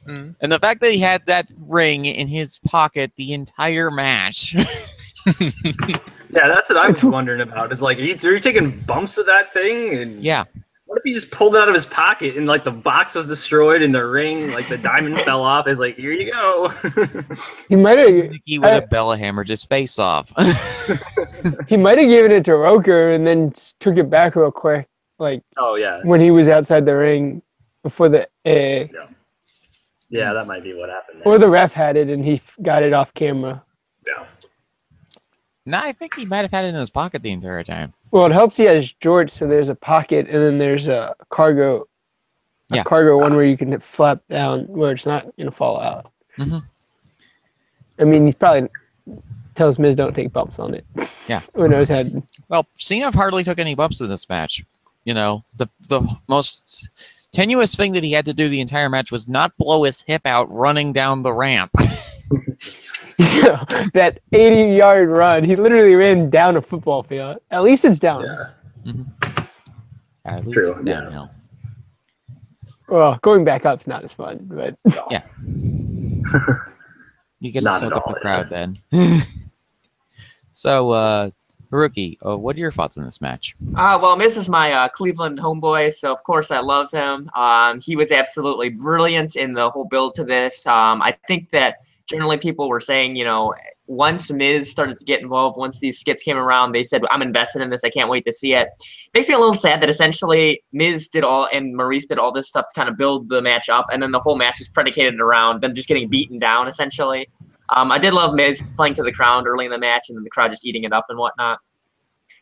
and the fact that he had that ring in his pocket the entire match. Yeah, that's what I was wondering about. Is like, are you taking bumps of that thing? And yeah. What if he just pulled it out of his pocket and like the box was destroyed and the ring, like the diamond fell off? It's like, here you go. He might have. Nikki would have Bella hammered his face off. He might have given it to Roker and then took it back real quick, like when he was outside the ring before the. Yeah, that might be what happened. Or the ref had it and he got it off camera. Yeah. No, I think he might have had it in his pocket the entire time. Well, it helps he has George, so there's a pocket and then there's a cargo one where you can flap down where it's not going to fall out. I mean, he's probably tells Miz don't take bumps on it. Yeah. Who knows how. Well, Cena hardly took any bumps in this match. You know, the most tenuous thing that he had to do the entire match was not blow his hip out running down the ramp. Yeah, that 80-yard run. He literally ran down a football field. At least it's down. Yeah. At least it's downhill. Well, going back up's not as fun, but yeah. You get to soak up the crowd then. So, Rookie, what are your thoughts on this match? Well, Miz is my Cleveland homeboy, so of course I love him. He was absolutely brilliant in the whole build to this. I think that generally people were saying, you know, once Miz started to get involved, once these skits came around, they said, I'm invested in this. I can't wait to see it. Makes me a little sad that essentially Miz did all and Maryse did all this stuff to kind of build the match up, and then the whole match was predicated around them just getting beaten down, essentially. I did love Miz playing to the crowd early in the match and then the crowd just eating it up and whatnot.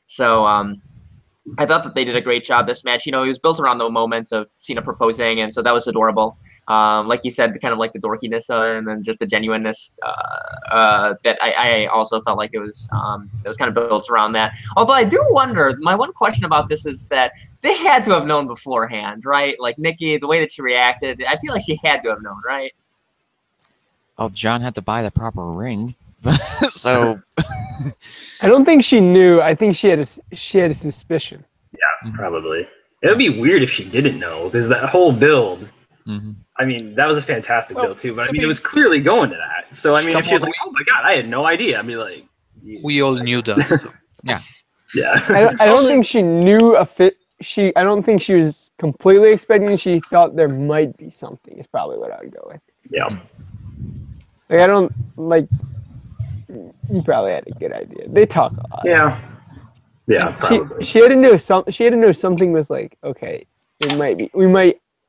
So I thought that they did a great job this match. You know, it was built around the moments of Cena proposing, and so that was adorable. Like you said, kind of like the dorkiness and then just the genuineness that I also felt like it was kind of built around that. Although I do wonder, my one question about this is that they had to have known beforehand, right? Like Nikki, the way that she reacted, I feel like she had to have known, right? Oh, John had to buy the proper ring. So I don't think she knew. I think she had a suspicion. Yeah, probably. It would be weird if she didn't know, because that whole build, Mm-hmm. I mean, that was a fantastic Well, build too. But I to mean, be- it was clearly going to that. So I mean, if Come she was on, like, "Oh my god, I had no idea," I'd be like, we all knew that. So. Yeah. "Yeah." I don't think she knew I don't think she was completely expecting. She thought there might be something. Is probably what I would go with. Yeah. Like I don't like. You probably had a good idea. They talk a lot. Yeah. Yeah. Probably. She had to know She had to know something was like, okay, it might be.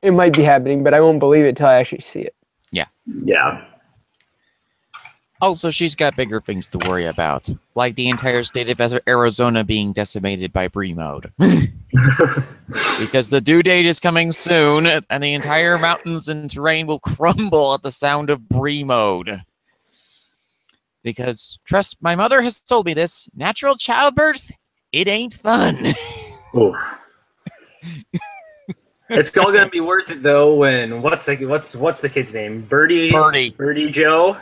It might be happening, but I won't believe it till I actually see it. Yeah. Also, she's got bigger things to worry about, like the entire state of Arizona being decimated by Bree mode. Because the due date is coming soon, and the entire mountains and terrain will crumble at the sound of Bree mode. Because, trust, my mother has told me this, natural childbirth, it ain't fun. Ooh. It's all gonna be worth it though when what's the kid's name? Birdie Joe.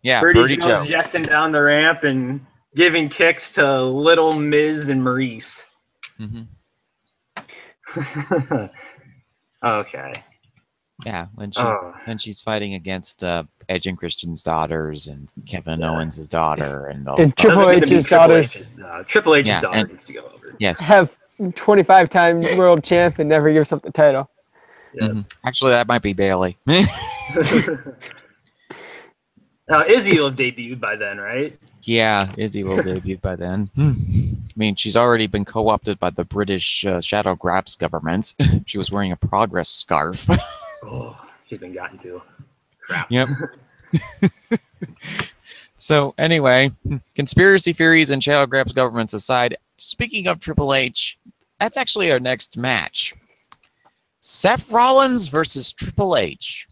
Yeah, Birdie Joe. Joe's jetting down the ramp and giving kicks to Little Miz and Maurice. Mm-hmm. Okay. Yeah, when she's fighting against Edge and Christian's daughters and Kevin Owens' daughter and all. And Triple H's daughters. Triple H's Yeah, daughter and- needs to go over. Yes. Have 25-time world champ and never gives up the title. Yeah. Mhm. Actually, that might be Bailey. Now Izzy will have debuted by then, right? Yeah, Izzy will debut by then. I mean, she's already been co-opted by the British Shadow Graps government. She was wearing a progress scarf. Oh, she's been gotten to. Crap. Yep. So anyway, conspiracy theories and Shadow Graps governments aside, speaking of Triple H, that's actually our next match. Seth Rollins versus Triple H.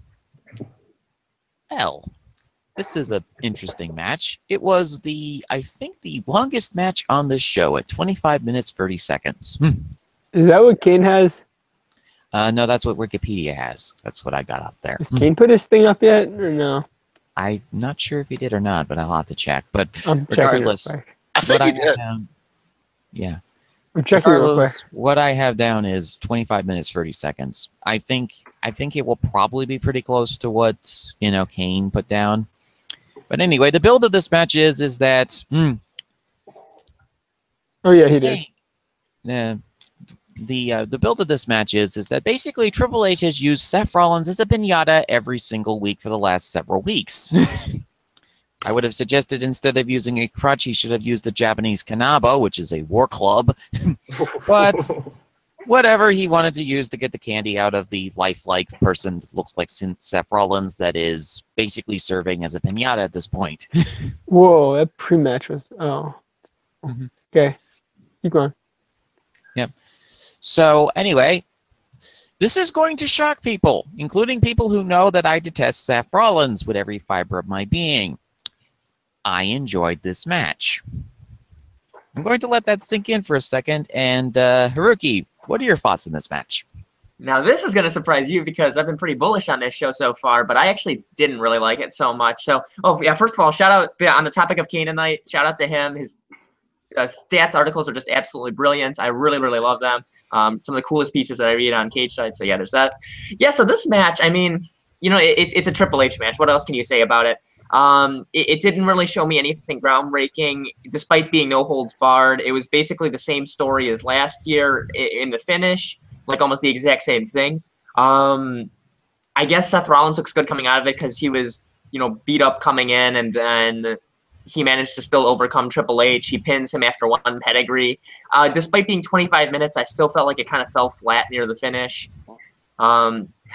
Well, this is an interesting match. It was I think the longest match on this show at 25 minutes, 30 seconds. Is that what Kane has? No, that's what Wikipedia has. That's what I got up there. Has Kane put his thing up yet, or no? I'm not sure if he did or not, but I'll have to check. But I'm regardless, checking real quick. I think he did. Yeah. I'm checking real quick. Regardless, what I have down is 25 minutes, 30 seconds. I think it will probably be pretty close to what Kane put down. But anyway, the build of this match is that. Oh yeah, he did. The build of this match is that basically Triple H has used Seth Rollins as a piñata every single week for the last several weeks. I would have suggested instead of using a crutch, he should have used a Japanese kanabo, which is a war club. But whatever he wanted to use to get the candy out of the lifelike person that looks like Seth Rollins that is basically serving as a piñata at this point. Whoa, that pre-match was. Oh. Mhm. Okay. Keep going. Yep. So anyway, this is going to shock people, including people who know that I detest Seth Rollins with every fiber of my being. I enjoyed this match. I'm going to let that sink in for a second. And Haruki, what are your thoughts on this match? Now, this is going to surprise you because I've been pretty bullish on this show so far, but I actually didn't really like it so much. So, first of all, shout out on the topic of Kane tonight. Shout out to him. His stats articles are just absolutely brilliant. I really, really love them. Some of the coolest pieces that I read on Cageside. So, yeah, there's that. Yeah, so this match, I mean, it's a Triple H match. What else can you say about it? It didn't really show me anything groundbreaking, despite being no holds barred. It was basically the same story as last year in the finish, like almost the exact same thing. I guess Seth Rollins looks good coming out of it because he was, beat up coming in, and then he managed to still overcome Triple H. He pins him after one pedigree. Despite being 25 minutes, I still felt like it kind of fell flat near the finish.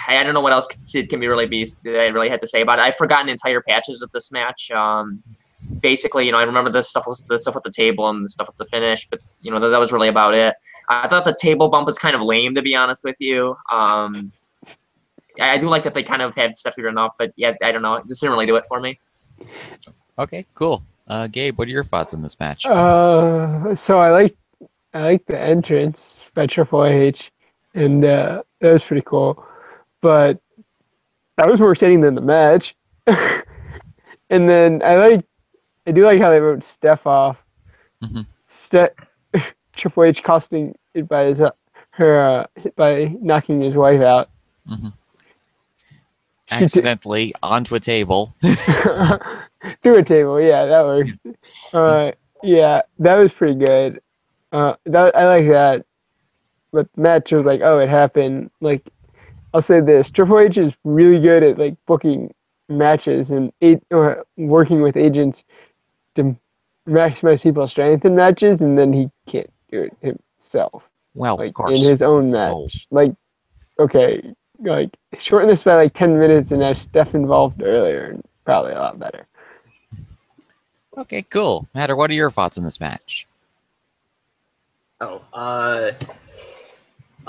I don't know what else can I really had to say about it. I've forgotten entire patches of this match. Basically, I remember the stuff with the table and the stuff with the finish, but that was really about it. I thought the table bump was kind of lame, to be honest with you. I do like that they kind of had stuff figured out, but yeah, I don't know. This didn't really do it for me. Okay, cool. Gabe, what are your thoughts on this match? So I like the entrance by Triple H, and that was pretty cool. But that was more exciting than the match. And then I do like how they wrote Steph off. Mm-hmm. Triple H costing it by her by knocking his wife out. Mm-hmm. Accidentally onto a table. Through a table, yeah, that worked. Yeah, that was pretty good. I like that. But the match was like, oh, it happened. Like, I'll say this: Triple H is really good at like booking matches and working with agents to maximize people's strength in matches, and then he can't do it himself. Well, like of course. in his own match. Like, okay, like shorten this by like 10 minutes and have Steph involved earlier, and probably a lot better. Okay, cool. Matter, what are your thoughts on this match? Oh,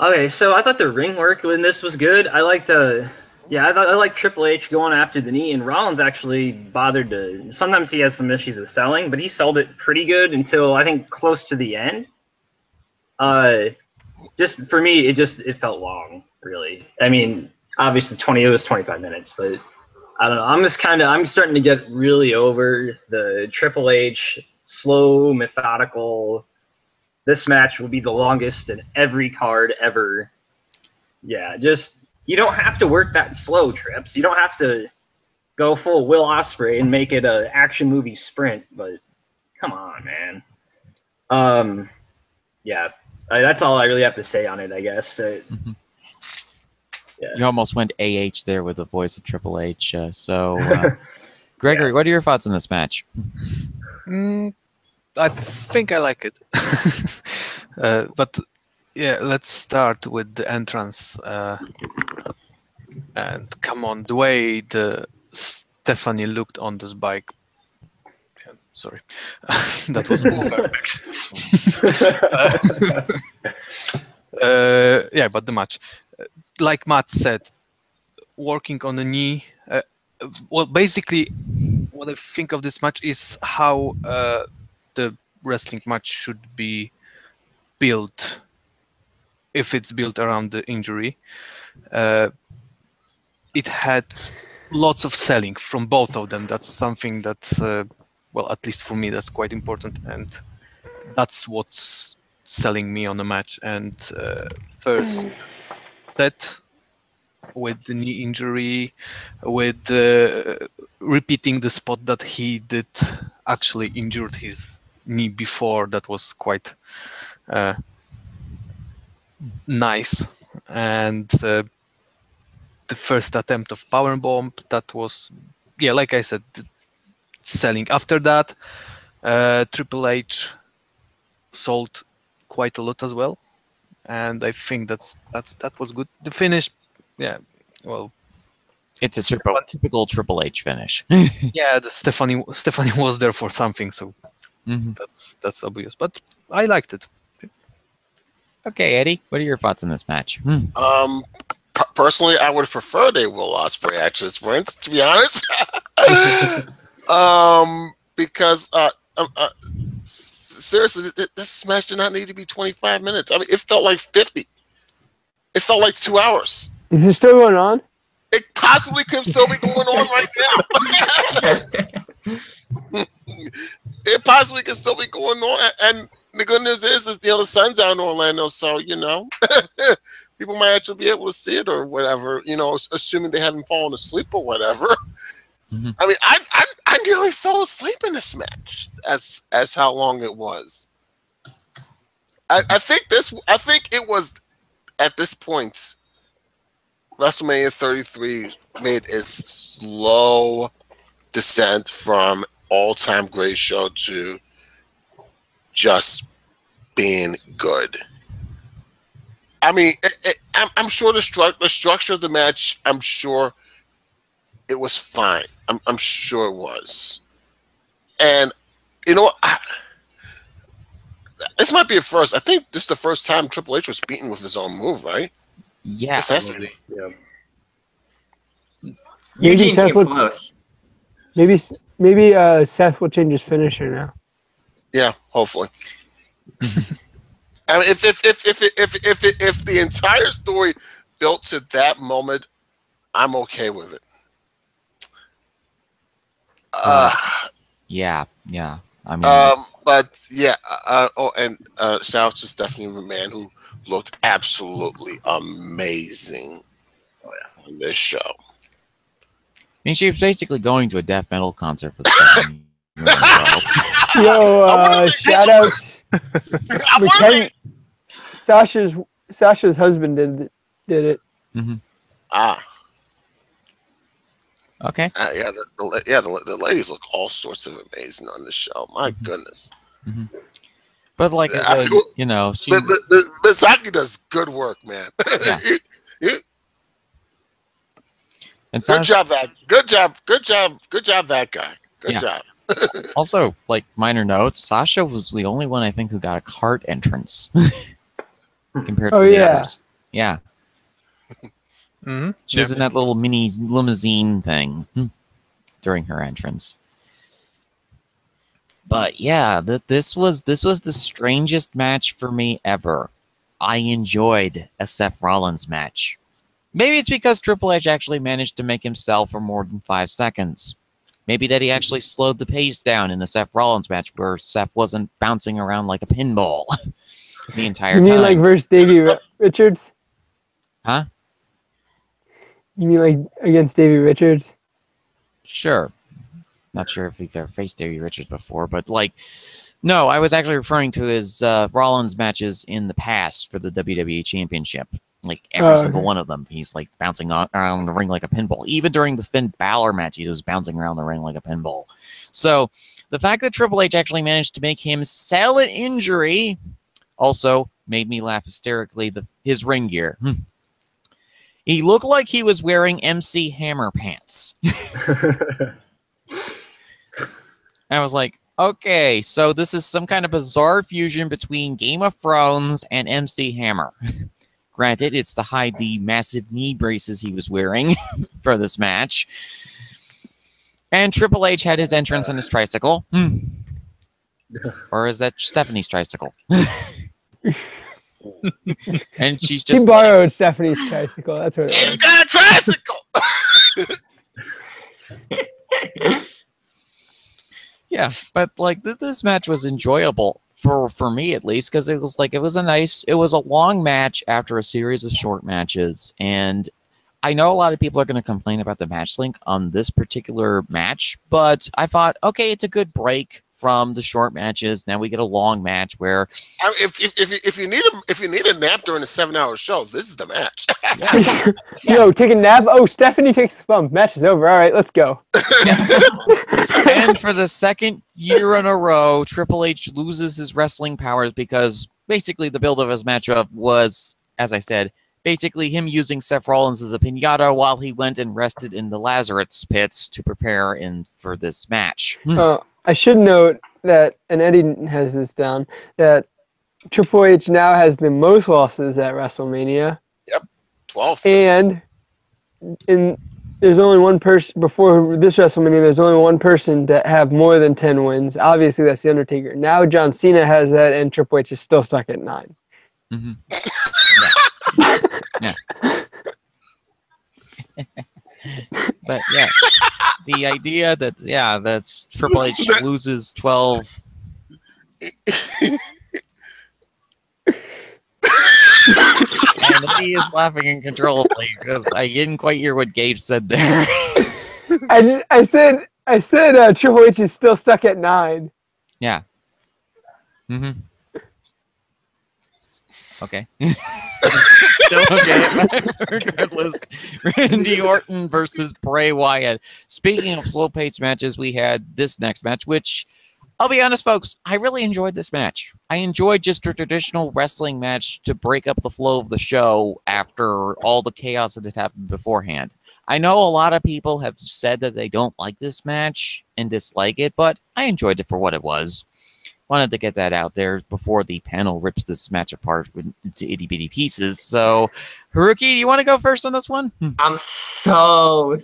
okay. So I thought the ring work in this was good. I liked, I like Triple H going after the knee, and Rollins actually bothered to. Sometimes he has some issues with selling, but he sold it pretty good until I think close to the end. Just for me, it felt long, really. I mean, obviously it was 25 minutes, but I don't know. I'm starting to get really over the Triple H slow, methodical. This match will be the longest in every card ever. Yeah, just you don't have to work that slow, Trips. You don't have to go full Will Ospreay and make it an action movie sprint. But come on, man. Yeah, that's all I really have to say on it, I guess. Mm-hmm. Yeah. You almost went AH there with the voice of Triple H. Gregory, what are your thoughts on this match? I think I like it. But yeah, let's start with the entrance. And come on, the way Stephanie looked on this bike. Yeah, sorry, that was perfect. Yeah, but the match, like Matt said, working on the knee. Well, basically, what I think of this match is how the wrestling match should be built if it's built around the injury. It had lots of selling from both of them. That's something that, well, at least for me, that's quite important, and that's what's selling me on the match. And first set with the knee injury, with repeating the spot that he did actually injured his knee before, that was quite nice. And the first attempt of powerbomb, that was, yeah, like I said, selling. After that, Triple H sold quite a lot as well, and I think that was good. The finish, yeah, well, it's a typical Triple H finish. Yeah, the Stephanie was there for something, so that's obvious. But I liked it. Okay, Eddie, what are your thoughts on this match? Personally, I would have preferred a Will Ospreay actual sprint, to be honest. Because seriously, this match did not need to be 25 minutes. I mean, it felt like 50. It felt like 2 hours. Is it still going on? It possibly could still be going on right now. It possibly could still be going on. And the good news is the sun's out in Orlando, so, people might actually be able to see it or whatever, assuming they haven't fallen asleep or whatever. Mm-hmm. I mean, I nearly fell asleep in this match as how long it was. I think it was at this point, WrestleMania 33 made its slow descent from all-time great show to just being good. I mean, I'm sure the structure of the match, I'm sure it was fine. I'm sure it was. And, this might be a first. I think this is the first time Triple H was beaten with his own move, right? Yeah. Probably. Yeah. Eugene came close. Maybe Seth will change his finisher now. Yeah, hopefully. I mean, if the entire story built to that moment, I'm okay with it. Yeah. I mean, but yeah. And shout out to Stephanie McMahon who looked absolutely amazing on this show. I mean, she was basically going to a death metal concert for the second year in a row. Yo, shout out. Sasha's husband did it. Mm-hmm. Okay. Yeah, the ladies look all sorts of amazing on this show. My goodness. Mm-hmm. But like I said, you know, Misaki does good work, man. Yeah. And good job, that guy. Good job. Also, like minor notes, Sasha was the only one I think who got a cart entrance compared to the others. Yeah. Mm-hmm. She was in that little mini limousine thing during her entrance. But yeah, this was the strangest match for me ever. I enjoyed a Seth Rollins match. Maybe it's because Triple H actually managed to make him sell for more than 5 seconds. Maybe that he actually slowed the pace down in a Seth Rollins match where Seth wasn't bouncing around like a pinball the entire time. You mean like versus Davey Richards? Huh? You mean like against Davey Richards? Sure. Not sure if we've ever faced Davey Richards before, but like, no, I was actually referring to his Rollins matches in the past for the WWE Championship. Like every single one of them, he's like bouncing around the ring like a pinball. Even during the Finn Balor match, he was bouncing around the ring like a pinball. So the fact that Triple H actually managed to make him sell an injury also made me laugh hysterically. His ring gear. He looked like he was wearing MC Hammer pants. I was like, okay, so this is some kind of bizarre fusion between Game of Thrones and MC Hammer. Granted, it's to hide the massive knee braces he was wearing for this match. And Triple H had his entrance on his tricycle. Or is that Stephanie's tricycle? And she's just... He borrowed Stephanie's tricycle. That's what it was. He's got a tricycle! Yeah, but like this match was enjoyable. For me at least, because it was a long match after a series of short matches, and I know a lot of people are going to complain about the match length on this particular match, but I thought, okay, it's a good break from the short matches. Now we get a long match where if you need a nap during a 7-hour show, this is the match. Yo, take a nap. Oh, Stephanie takes the bump. Match is over. All right, let's go. And for the second year in a row, Triple H loses his wrestling powers because basically the build of his matchup was, as I said, basically him using Seth Rollins as a pinata while he went and rested in the Lazarus pits to prepare for this match. I should note that, and Eddie has this down, that Triple H now has the most losses at WrestleMania. Yep, 12. And there's only one person, before this WrestleMania, there's only one person that have more than 10 wins. Obviously, that's The Undertaker. Now John Cena has that, and Triple H is still stuck at 9. Mm-hmm. Yeah. But yeah, the idea that that's Triple H loses 12. And he is laughing uncontrollably because I didn't quite hear what Gabe said there. I said Triple H is still stuck at 9. Yeah. Mm-hmm. Okay. Still okay. Regardless, Randy Orton versus Bray Wyatt. Speaking of slow-paced matches, we had this next match, which, I'll be honest, folks, I really enjoyed this match. I enjoyed just a traditional wrestling match to break up the flow of the show after all the chaos that had happened beforehand. I know a lot of people have said that they don't like this match and dislike it, but I enjoyed it for what it was. Wanted to get that out there before the panel rips this match apart into itty-bitty pieces. So, Haruki, do you want to go first on this one? I'm so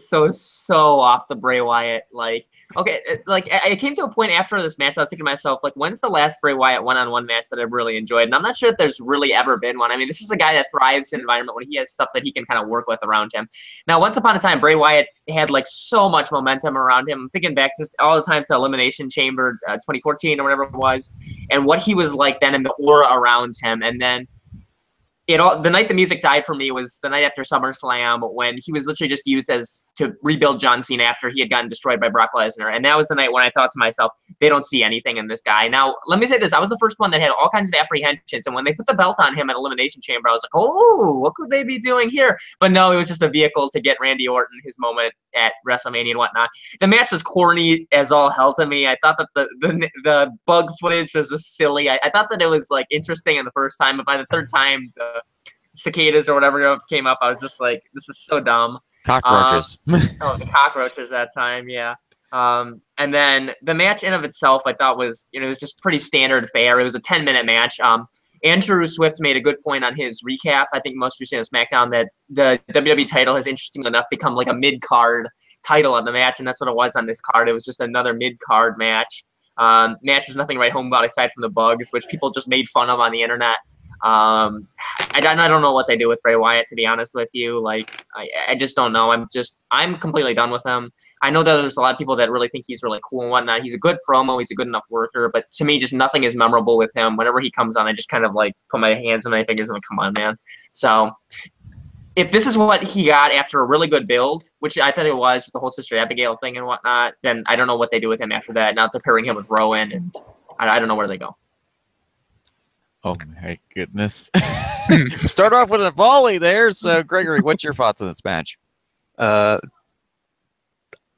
off the Bray Wyatt. Like, okay, like I came to a point after this match, I was thinking to myself, like, when's the last Bray Wyatt one-on-one match that I've really enjoyed? And I'm not sure if there's really ever been one. I mean, this is a guy that thrives in an environment when he has stuff that he can kind of work with around him. Now, once upon a time, Bray Wyatt had like so much momentum around him. I'm thinking back just all the time to Elimination Chamber 2014 or whatever it was, and what he was like then and the aura around him. And then the night the music died for me was the night after SummerSlam when he was literally just used to rebuild John Cena after he had gotten destroyed by Brock Lesnar. And that was the night when I thought to myself, they don't see anything in this guy. Now, let me say this. I was the first one that had all kinds of apprehensions. And when they put the belt on him at Elimination Chamber, I was like, oh, what could they be doing here? But no, it was just a vehicle to get Randy Orton his moment at WrestleMania and whatnot. The match was corny as all hell to me. I thought that the bug footage was just silly. I thought that it was like interesting in the first time, but by the third time, the cicadas or whatever came up, I was just like, this is so dumb. Cockroaches. The cockroaches that time, yeah. And then the match in of itself, I thought was, it was just pretty standard fare. It was a 10-minute match. Andrew Swift made a good point on his recap. I think most of you on SmackDown that the WWE title has, interestingly enough, become like a mid-card title on the match, and that's what it was on this card. It was just another mid-card match. Match was nothing to write home about aside from the bugs, which people just made fun of on the internet. I don't know what they do with Bray Wyatt, to be honest with you. Like, I just don't know. I'm completely done with him. I know that there's a lot of people that really think he's really cool and whatnot. He's a good promo. He's a good enough worker. But to me, just nothing is memorable with him. Whenever he comes on, I just kind of like put my hands on my fingers and like, come on, man. So if this is what he got after a really good build, which I thought it was with the whole Sister Abigail thing and whatnot, then I don't know what they do with him after that. Now they're pairing him with Rowan, and I don't know where they go. Oh my goodness. Start off with a volley there. So Gregory, what's your thoughts on this match?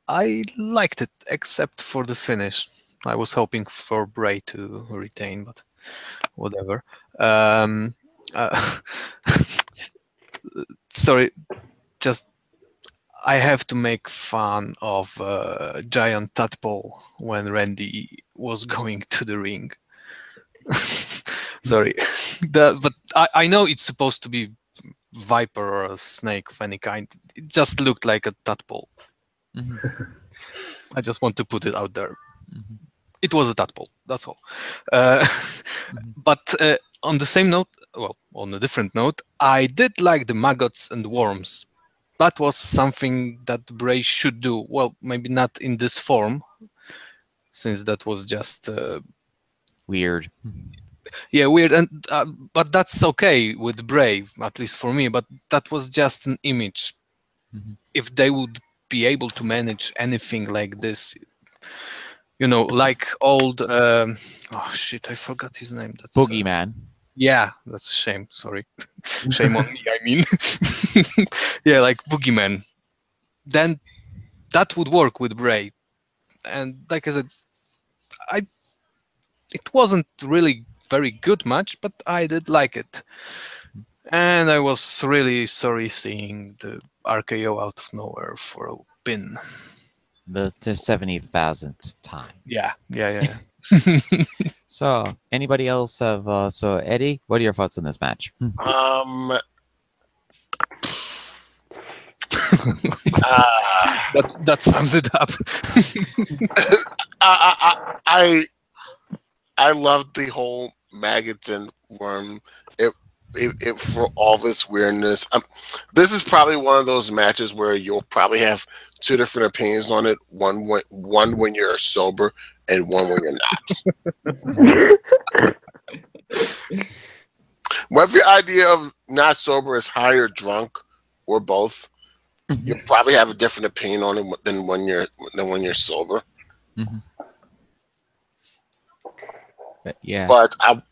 I liked it, except for the finish. I was hoping for Bray to retain, but whatever. Sorry, just I have to make fun of Giant Tadpole when Randy was going to the ring. Sorry, but I know it's supposed to be viper or a snake of any kind. It just looked like a tadpole. Mm-hmm. I just want to put it out there. Mm-hmm. It was a tadpole, that's all. But on the same note, well, on a different note, I did like the maggots and worms. That was something that Bray should do. Well, maybe not in this form, since that was just weird. Yeah, weird, and but that's okay with Bray, at least for me. But that was just an image. Mm-hmm. If they would be able to manage anything like this, like old oh shit, I forgot his name. That's Boogeyman. Yeah, that's a shame. Sorry, shame on me. I mean, yeah, like Boogeyman. Then that would work with Bray, and like I said, it wasn't really very good match, but I did like it. And I was really sorry seeing the RKO out of nowhere for a pin. The 70,000th time. Yeah. So, anybody else have? So, Eddie, what are your thoughts on this match? That sums it up. I loved the whole maggots and worm. It for all of its weirdness. This is probably one of those matches where you'll probably have two different opinions on it. One when you're sober, and one when you're not. Whatever your idea of not sober is high or drunk, or both, you probably have a different opinion on it than when you're sober. Mm-hmm. Yeah, I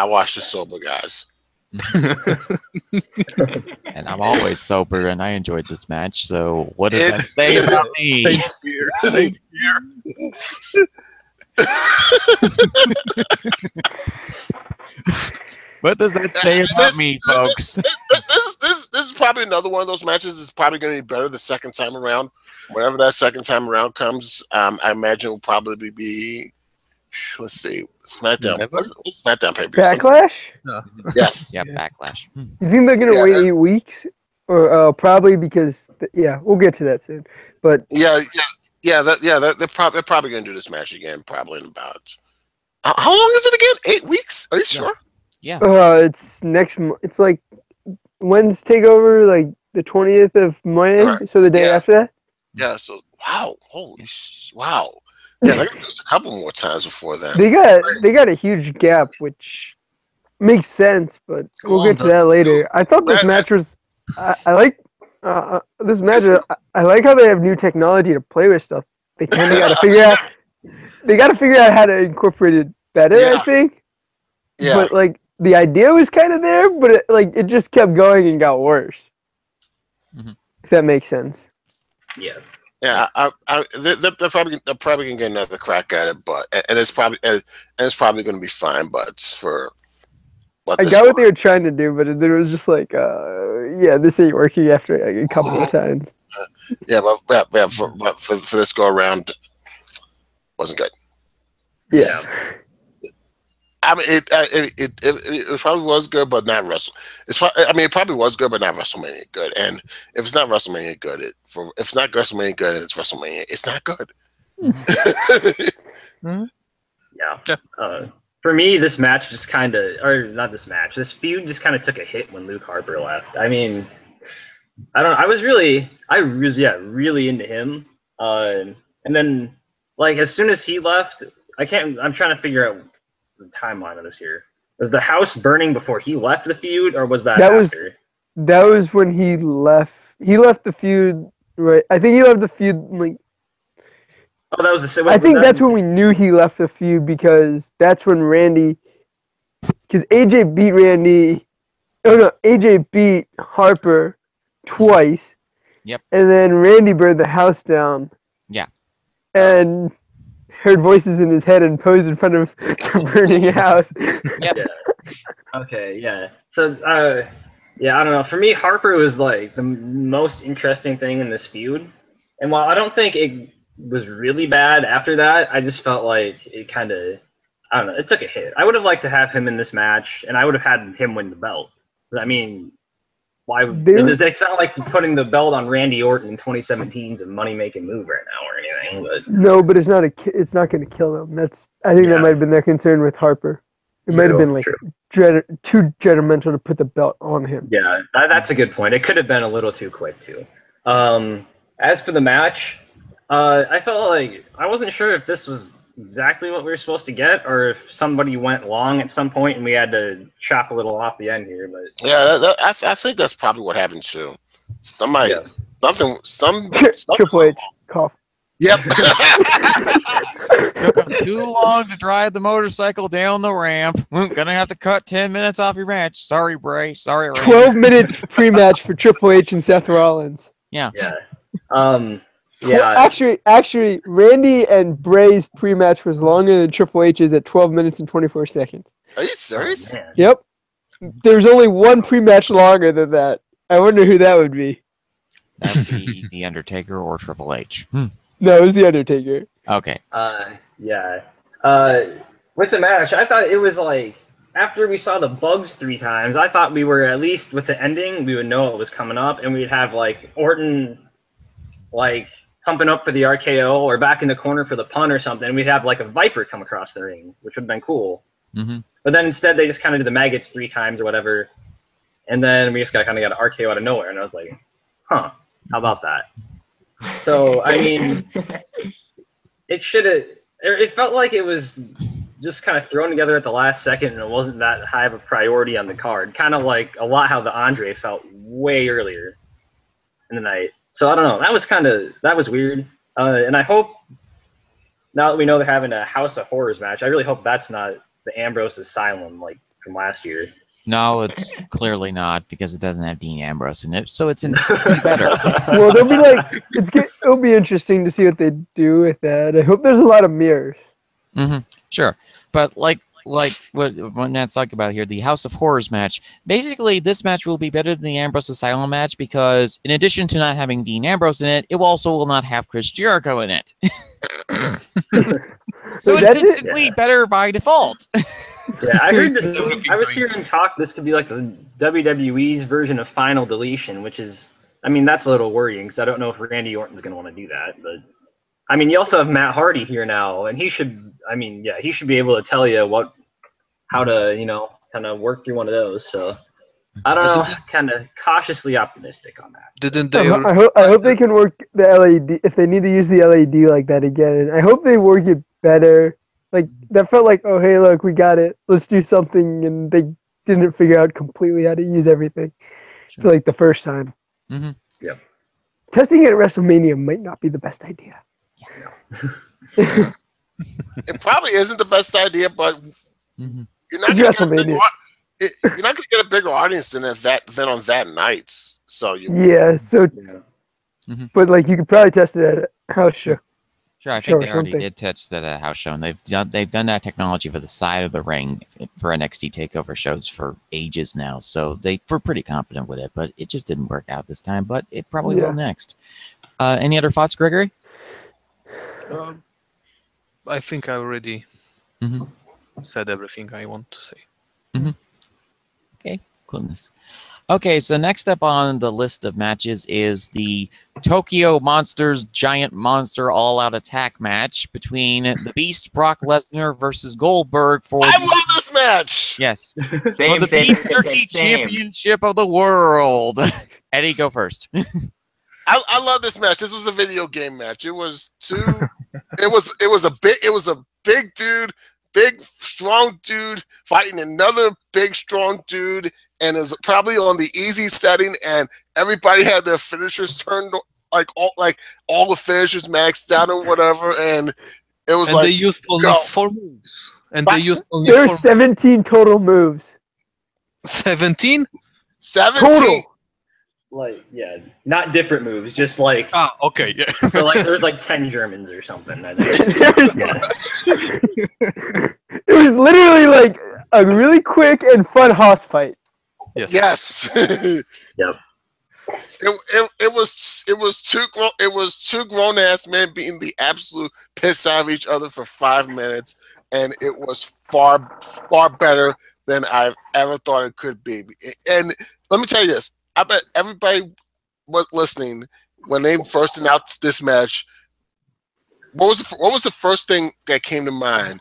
watch the sober guys, and I'm always sober, and I enjoyed this match. So, what does that say about me? Same here. What does that say about me, folks? This is probably another one of those matches. It's probably going to be better the second time around. Whenever that second time around comes, I imagine it will probably be. Let's see, SmackDown. SmackDown pay-per-view. Backlash? No. Yes. Yeah, Backlash. You think they're gonna wait 8 weeks, or probably because we'll get to that soon. But they're probably gonna do this match again, probably in about. How long is it again? 8 weeks? Are you sure? Yeah. It's next. It's like when's Takeover? Like the 20th of May. Right. So the day after that. Yeah. So wow, wow. Yeah, they're gonna do this a couple more times before then. They got a huge gap, which makes sense, but we'll Alone get to that doesn't later. I thought this match was. I like this match. I like how they have new technology to play with stuff. They kind of got to figure out. They got to figure out how to incorporate it better. Yeah. I think. Yeah. But like the idea was kind of there, but it just kept going and got worse. Mhm. If that makes sense. Yeah. Yeah, they're probably gonna get another crack at it, but and it's probably going to be fine. But for what I this got what one- they were trying to do, but it was just like, yeah, this ain't working after like, a couple of times. yeah, but for this go around, wasn't good. Yeah. I mean, it probably was good, but not Wrestle. It probably was good, but not WrestleMania good. And if it's not WrestleMania good, if it's not WrestleMania good and it's WrestleMania, it's not good. Yeah. For me, this match just kind of, or not this match, this feud just kind of took a hit when Luke Harper left. I mean, I don't know. I was really into him. And then, like, as soon as he left, I'm trying to figure out the timeline of this here. Was the house burning before he left the feud, or was that after? That was when he left. He left the feud, right? I think he left the feud, like, Oh, that was the. I think that's when we knew he left the feud, because that's when because AJ beat Randy. Oh no, AJ beat Harper twice. Yep. And then Randy burned the house down. Yeah. And heard voices in his head and posed in front of the burning house. Yep. Yeah. Okay. Yeah. So, yeah, I don't know. For me, Harper was like the most interesting thing in this feud, and while I don't think it was really bad after that, I just felt like it kind of, I don't know, it took a hit. I would have liked to have him in this match, and I would have had him win the belt. I mean, why? It's not like putting the belt on Randy Orton in 2017 is a money-making move right now or anything. But no, but it's not going to kill him. I think that might have been their concern with Harper. It might have been like too detrimental to put the belt on him. Yeah, that's a good point. It could have been a little too quick too. As for the match, I felt like I wasn't sure if this was exactly what we were supposed to get, or if somebody went long at some point and we had to chop a little off the end here. But yeah, I think that's probably what happened too. Somebody, some Triple H cough. Yep. Took him too long to drive the motorcycle down the ramp. Gonna have to cut 10 minutes off your match. Sorry, Bray. Sorry, Randy. 12 minutes pre-match for Triple H and Seth Rollins. Yeah. Yeah. Yeah. Actually, Randy and Bray's pre-match was longer than Triple H's at 12 minutes and 24 seconds. Are you serious? Man. Yep. There's only one pre-match longer than that. I wonder who that would be. That would be The Undertaker or Triple H. No, it was The Undertaker. Okay. Yeah. With the match, I thought it was like, after we saw the bugs 3 times, I thought we were, at least with the ending, we would know it was coming up, and we'd have like Orton like pumping up for the RKO or back in the corner for the pun or something. We'd have like a Viper come across the ring, which would have been cool. Mm-hmm. But then instead they just kind of did the maggots 3 times or whatever, and then we just got an RKO out of nowhere, and I was like, huh, how about that? So I mean, it felt like it was just kind of thrown together at the last second, and it wasn't that high of a priority on the card. Kind of like a lot how the Andre felt way earlier in the night. So I don't know. That was weird. And I hope, now that we know they're having a House of Horrors match, I really hope that's not the Ambrose Asylum like from last year. No, it's clearly not, because it doesn't have Dean Ambrose in it, so it's instantly better. Well, they'll be like, it'll be interesting to see what they do with that. I hope there's a lot of mirrors. Mm-hmm. Sure, but like what Matt's talking about here, the House of Horrors match. Basically, this match will be better than the Ambrose Asylum match because, in addition to not having Dean Ambrose in it, it also will not have Chris Jericho in it. So it's instantly better by default. Yeah, I heard this. I was hearing talk. This could be like the WWE's version of Final Deletion, which is, I mean, that's a little worrying because I don't know if Randy Orton's going to want to do that. But I mean, you also have Matt Hardy here now, and he should be able to tell you how to, kind of work through one of those. So I don't know, kind of cautiously optimistic on that. Didn't they? I hope they can work the LED if they need to use the LED like that again. I hope they work it better. Like that felt like, oh hey, look, we got it. Let's do something, and they didn't figure out completely how to use everything for like the first time. Mm-hmm. Yep. Testing it at WrestleMania might not be the best idea. It probably isn't the best idea, but Mm-hmm. you're not going to get a bigger audience than on that night. So Yeah. So, Mm-hmm. but like you could probably test it at a house show. Sure, I Show think or they already something. did test it at a house show, and they've done that technology for the side of the ring for NXT Takeover shows for ages now. So they were pretty confident with it, but it just didn't work out this time. But it probably will next. Any other thoughts, Gregory? I think I already Mm-hmm. said everything I want to say. Mm-hmm. Okay, coolness. Okay, so next up on the list of matches is the Tokyo Monsters Giant Monster All-Out Attack match between the Beast Brock Lesnar versus Goldberg for I love this match. yes, for Same, the same, Beef Jerky same. Championship of the world. Eddie, go first. I love this match. This was a video game match. It was a big dude, big strong dude fighting another big strong dude, and it was probably on the easy setting, and everybody had their finishers turned all the finishers maxed out and whatever, and it was They used only 4 moves. And they used only There are 17 total moves. 17? 17. Total. Like, yeah, not different moves, just like Okay, yeah. so like there's like 10 Germans or something. I think. Yeah. It was literally like a really quick and fun house fight. Yes. Yep. It was two grown ass men beating the absolute piss out of each other for 5 minutes, and it was far better than I ever thought it could be. And let me tell you this: I bet everybody was listening when they first announced this match. What was the first thing that came to mind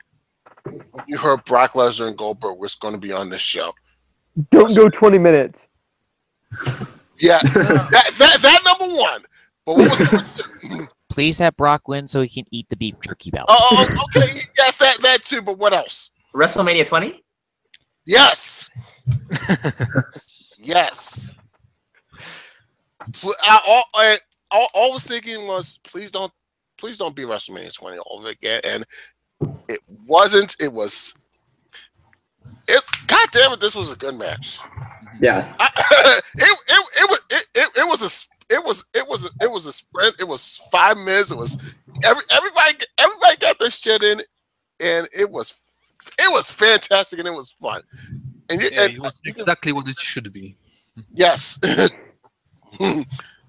when you heard Brock Lesnar and Goldberg was going to be on this show? Don't go 20 minutes. Yeah, that number one. But what was number two? Please have Brock win so he can eat the beef jerky belt. Oh, okay. Yes, that too. But what else? WrestleMania 20? Yes. Yes. All I was thinking was, please don't be WrestleMania 20 all over again. And it wasn't. It was. God damn it! This was a good match. Yeah. It was a sprint. It was 5 minutes. It was everybody got their shit in, and it was fantastic and it was fun. And It was exactly what it should be. Yes.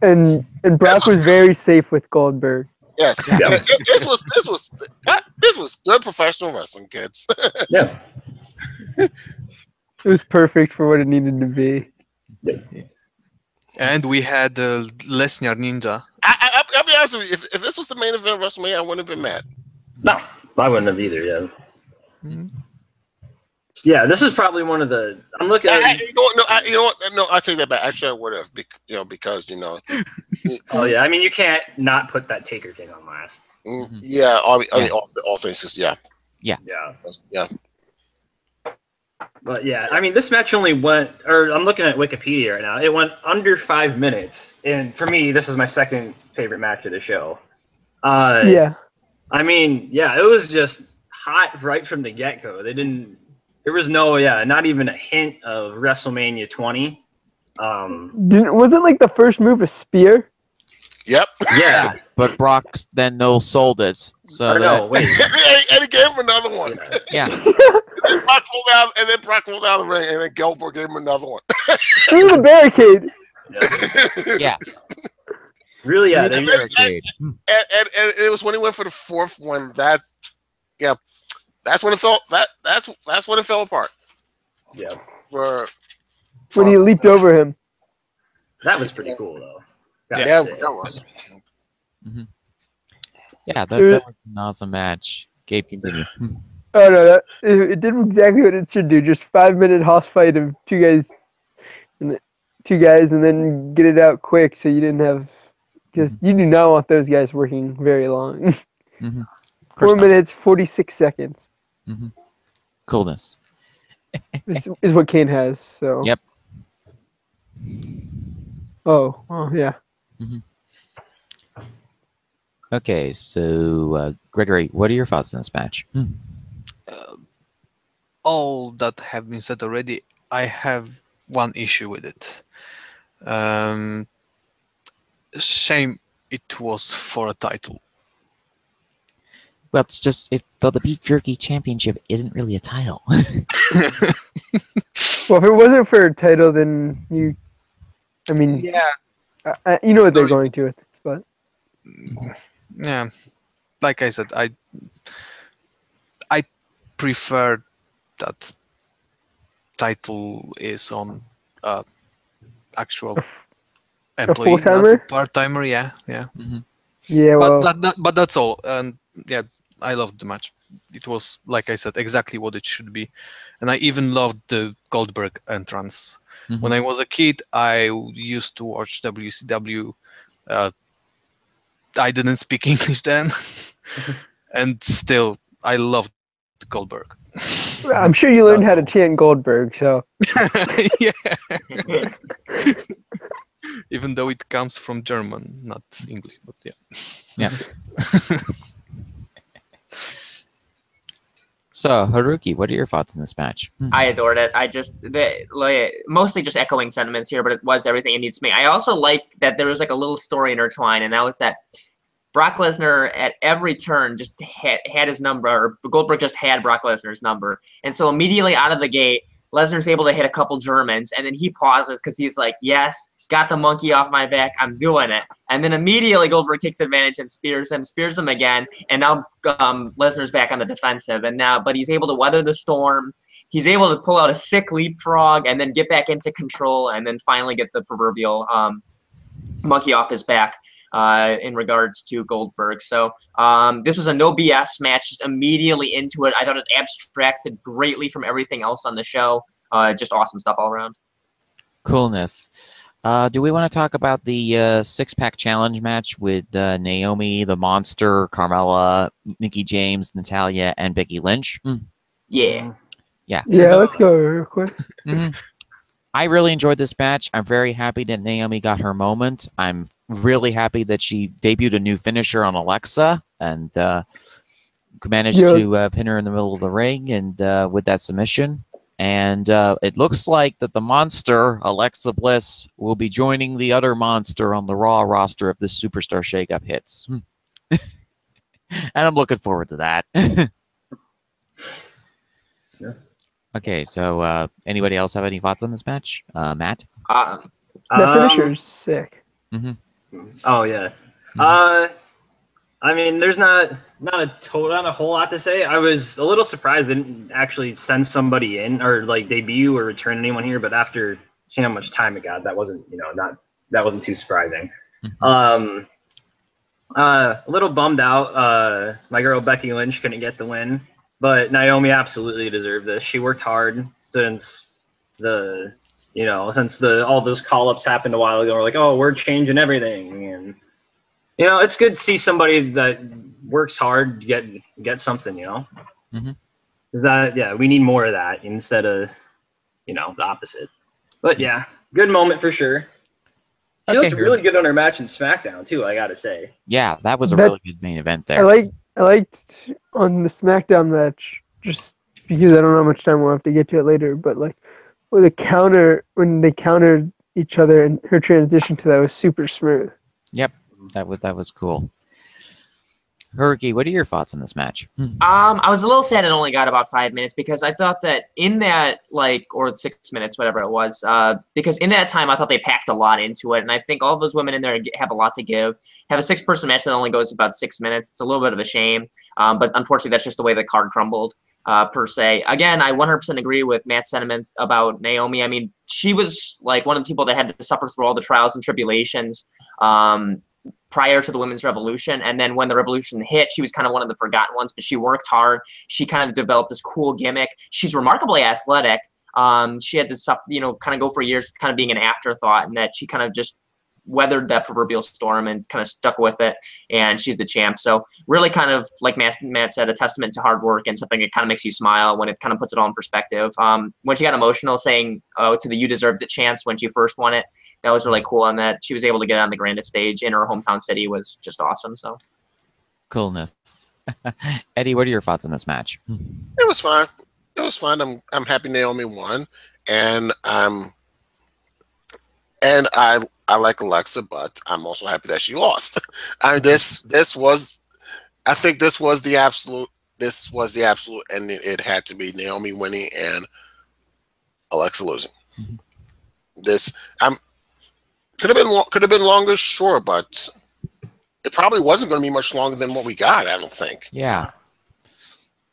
And Brock was very safe with Goldberg. Yes. Yeah. This was good professional wrestling, kids. Yeah. It was perfect for what it needed to be. And we had Lesnar Ninja. I'll be honest with you. If this was the main event of WrestleMania, I wouldn't have been mad. No, I wouldn't have either. Yeah. Mm-hmm. Yeah, this is probably one of the. I'm looking at. You know what? No, I take that back. Actually, I would have, because. Oh yeah, I mean you can't not put that Taker thing on last. Yeah, I mean, all things just Yeah. yeah. But yeah, I mean, this match only went, or I'm looking at Wikipedia right now. It went under 5 minutes, and for me, this is my second favorite match of the show. Yeah. I mean, yeah, it was just hot right from the get-go. There was not even a hint of WrestleMania 20. Wasn't like the first move a spear? Yep. Yeah. But Brock then no-sold it. So Wait. and he gave him another one. Yeah. And then Brock rolled out of the ring, and then Goldberg gave him another one. Through the barricade. Yeah. Really, yeah. And it was when he went for the fourth one. That's when it fell. That's when it fell apart. Yeah. When he leaped over him. That was pretty cool, though. Yeah, that was. Mm-hmm. Yeah, that was an awesome match. Gabe, continue. Oh no, it did exactly what it should do. Just 5-minute house fight of two guys, and then get it out quick. So you didn't have, because you do not want those guys working very long. Mm-hmm. 4 minutes, 46 seconds. Mm-hmm. Coolness. is what Kane has. So. Yep. Oh, yeah. Okay, so Gregory, what are your thoughts on this match? All that have been said already. I have one issue with it. Shame it was for a title. Well, it's just the Beef Jerky Championship isn't really a title. Well, if it wasn't for a title, then I mean, yeah, you know what they're going to with this, but yeah, like I said, I prefer that title is on actual employee, not a full-timer? part-timer. Yeah. Yeah, well, But that's all. And yeah, I loved the match. It was, like I said, exactly what it should be. And I even loved the Goldberg entrance. When I was a kid, I used to watch WCW. I didn't speak English then, and still, I loved Goldberg. I'm sure you learned That's how to all. chant Goldberg, so. Yeah. Even though it comes from German, not English, but yeah. So, Haruki, what are your thoughts on this match? I adored it. Mostly just echoing sentiments here, but it was everything it needs to be. I also like that there was like a little story intertwined, and that was that Brock Lesnar at every turn just had his number, or Goldberg just had Brock Lesnar's number. And so immediately out of the gate, Lesnar's able to hit a couple Germans, and then he pauses because he's like, yes, got the monkey off my back, I'm doing it. And then immediately Goldberg takes advantage and spears him again, and now Lesnar's back on the defensive. But he's able to weather the storm. He's able to pull out a sick leapfrog and then get back into control, and then finally get the proverbial monkey off his back. In regards to Goldberg. So this was a no BS match, just immediately into it. I thought it abstracted greatly from everything else on the show. Just awesome stuff all around. Coolness. Do we want to talk about the six-pack challenge match with Naomi, the Monster, Carmella, Nikki James, Natalya, and Becky Lynch? Yeah. Yeah, let's go real quick. I really enjoyed this match. I'm very happy that Naomi got her moment. I'm really happy that she debuted a new finisher on Alexa and managed to pin her in the middle of the ring and with that submission. And it looks like that the Monster, Alexa Bliss, will be joining the other Monster on the Raw roster if this Superstar Shakeup hits. And I'm looking forward to that. Yeah. Okay, so anybody else have any thoughts on this match? Matt? The finisher's sick. Oh yeah. I mean, there's not a whole lot to say. I was a little surprised they didn't actually send somebody in or like debut or return anyone here, but after seeing how much time it got, that wasn't too surprising. A little bummed out. My girl Becky Lynch couldn't get the win, but Naomi absolutely deserved this. She worked hard since all those call-ups happened a while ago. We're like, oh, we're changing everything, and it's good to see somebody that works hard get something. Is that we need more of that instead of the opposite. But yeah, good moment for sure. She looks really good on her match in SmackDown too, I gotta say. Yeah, that was a really good main event there. I liked on the SmackDown match, just because I don't know how much time we'll have to get to it later, but like when they countered each other and her transition to that was super smooth. Yep, that was cool. Haruki, what are your thoughts on this match? I was a little sad it only got about 5 minutes because I thought that in that or 6 minutes, whatever it was, because in that time I thought they packed a lot into it, and I think all those women in there have a lot to give. Have a 6-person match that only goes about 6 minutes. It's a little bit of a shame, but unfortunately that's just the way the card crumbled. Per se. Again, I 100% agree with Matt's sentiment about Naomi. I mean, she was like one of the people that had to suffer through all the trials and tribulations prior to the women's revolution. And then when the revolution hit, she was kind of one of the forgotten ones, but she worked hard. She kind of developed this cool gimmick. She's remarkably athletic. She had to suffer, kind of go for years kind of being an afterthought, and that she kind of just weathered that proverbial storm and kind of stuck with it, and she's the champ. So really kind of, like Matt said, a testament to hard work and something that kind of makes you smile when it kind of puts it all in perspective. When she got emotional saying, "Oh, to the You Deserved It" chants when she first won it, that was really cool, and that she was able to get on the grandest stage in her hometown city was just awesome. So Coolness. Eddie, what are your thoughts on this match? It was fine. It was fine. I'm happy Naomi won, and I like Alexa, but I'm also happy that she lost. I mean, I think this was the absolute ending. It had to be Naomi winning and Alexa losing. This could have been longer, sure, but it probably wasn't going to be much longer than what we got. I don't think. Yeah.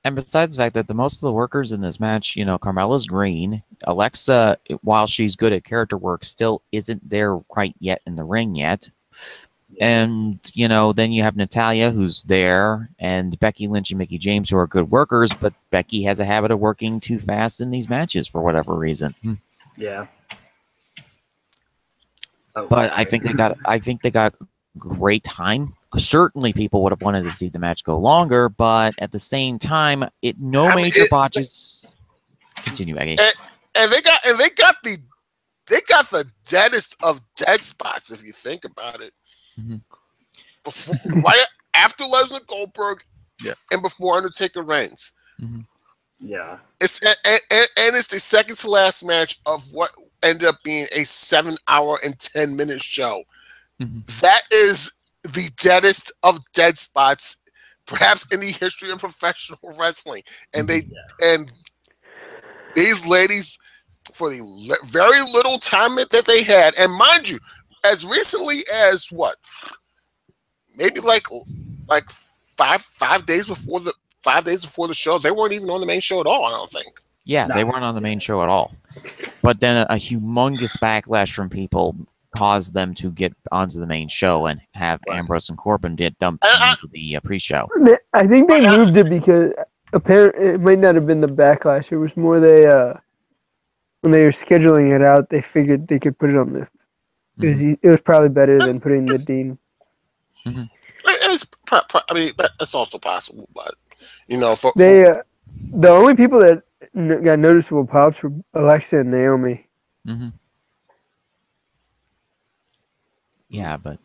And besides the fact that most of the workers in this match, Carmella's green. Alexa, while she's good at character work, still isn't there quite yet in the ring yet. And, then you have Natalya, who's there, and Becky Lynch and Mickie James, who are good workers, but Becky has a habit of working too fast in these matches for whatever reason. Yeah. But I think they got great time. Certainly, people would have wanted to see the match go longer, but at the same time, major botches. Continue, Aggie. And they got the deadest of dead spots if you think about it. Before, right after Lesnar Goldberg, and before Undertaker Reigns. Yeah. It's the second to last match of what ended up being a 7-hour and 10-minute show. That is the deadest of dead spots, perhaps in the history of professional wrestling. And these ladies, for the very little time that they had, and mind you, as recently as maybe like 5 days before the show, they weren't even on the main show at all. I don't think. Yeah, they weren't on the main show at all. But then a humongous backlash from people caused them to get onto the main show and have Ambrose and Corbin get dumped into the pre-show. I think they moved it because apparently it might not have been the backlash. It was more when they were scheduling it out, they figured they could put it on the. It was probably better than putting the Dean. It's also possible, but the only people that got noticeable pops were Alexa and Naomi. Yeah, but